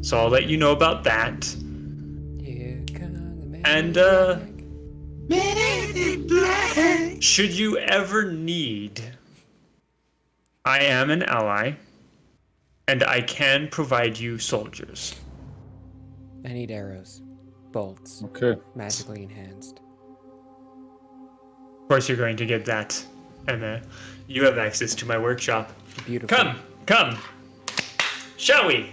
So I'll let you know about that. And should you ever need, I am an ally, and I can provide you soldiers. I need arrows, bolts. Okay. Magically enhanced. Of course, you're going to get that, and you have access to my workshop. Beautiful. Come, shall we?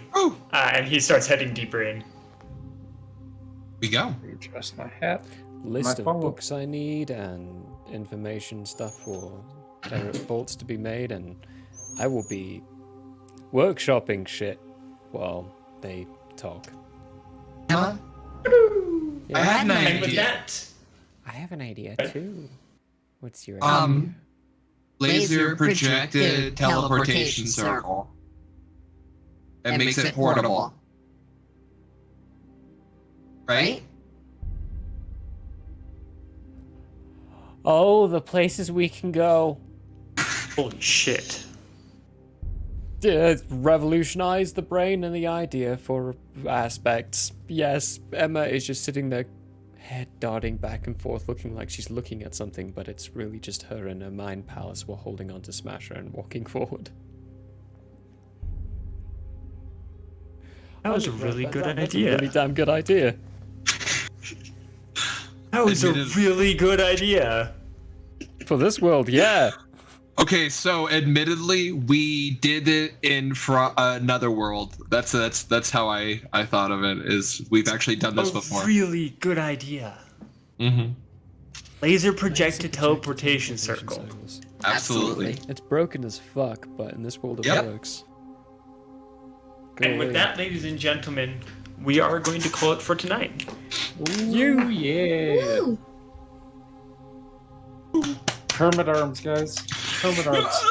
And he starts heading deeper in. We go. Adjust my hat. List of books I need and information stuff for bolts to be made, and I will be workshopping shit while they talk. Emma? Yeah. I had an idea. And with that, I have an idea too. What's your idea? Laser projected teleportation circle. It makes it portable. Right? Oh, the places we can go. Holy shit. Revolutionize the brain and the idea for aspects. Yes, Emma is just sitting there, head darting back and forth, looking like she's looking at something, but it's really just her in her mind palace while holding on to Smasher and walking forward. That was a really good idea. Really damn good idea. That was a really good idea. For this world, yeah. Okay, so admittedly, we did it in another world. That's how I thought of it. Is we've actually done this before. Really good idea. Mm-hmm. Laser projected teleportation circle. Absolutely. It's broken as fuck, but in this world it works. And with that, ladies and gentlemen, we are going to call it for tonight. You, yeah. Kermit arms, guys. Kermit arms.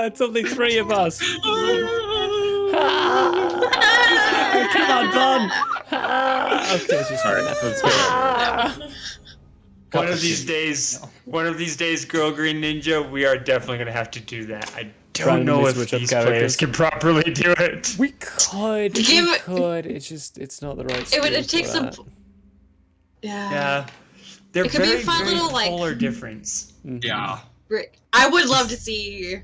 It's only 3 of us. Come on, Bon. Okay, she's all right. Let's go. One of these days, Girl Green Ninja, we are definitely gonna have to do that. I don't know if these players can properly do it. We could. It's not the right. It takes some. Yeah. They're It could be very, a fun very little, like- polar difference. Yeah. I would love to see.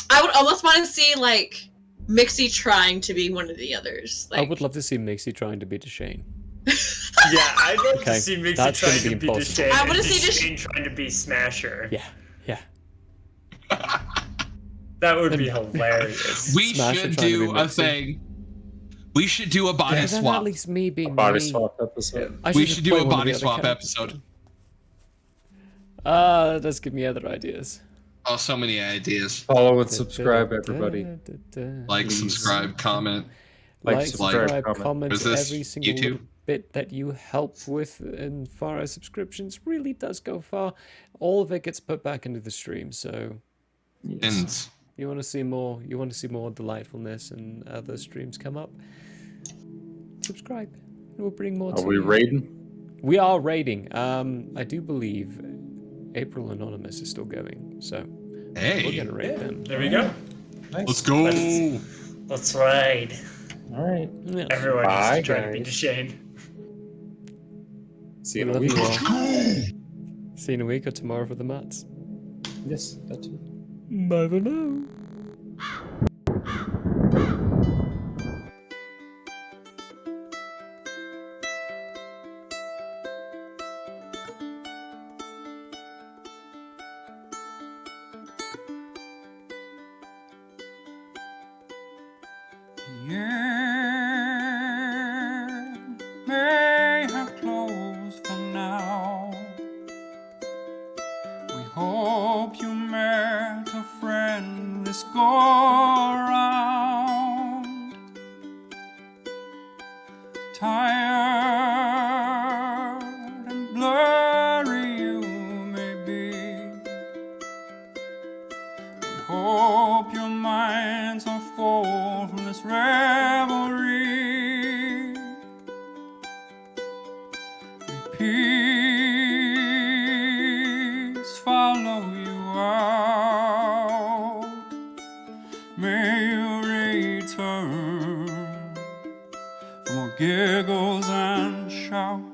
I would almost want to see like Mixie trying to be one of the others. I would love to see Mixie trying to be Deshane. Yeah, I'd love to see Mixie that's trying gonna to be be impossible. Deshane. I wanna and see Deshane trying to be Smasher. Yeah. That would be hilarious. We should do a thing. We should do a body swap. At least me being Body me. swap episode. We should do a body swap episode. That does give me other ideas. Oh, so many ideas. Follow and subscribe, everybody. Like, subscribe, comment. Like, subscribe, comment Is this every single YouTube? bit that you help with, and far as subscriptions really does go far. All of it gets put back into the stream, so Ends. you want to see more. You want to see more delightfulness and other streams come up. Subscribe. We'll bring more. Are to we you. raiding? We are raiding. I do believe April Anonymous is still going, so hey, we're gonna raid them. There we go. Nice. Let's go. Let's raid. All right. Yeah. Everyone Bye, just trying to be guys. Deshane. See you in a Love week. you all. See you in a week or tomorrow for the mats. Yes, that too. Bye for now. Yeah, may have closed for now. We hope you met a friend this go around. Tired and blurry you may be. We hope your minds are full from this revelry. May peace follow you out. May you return for more giggles and shouts.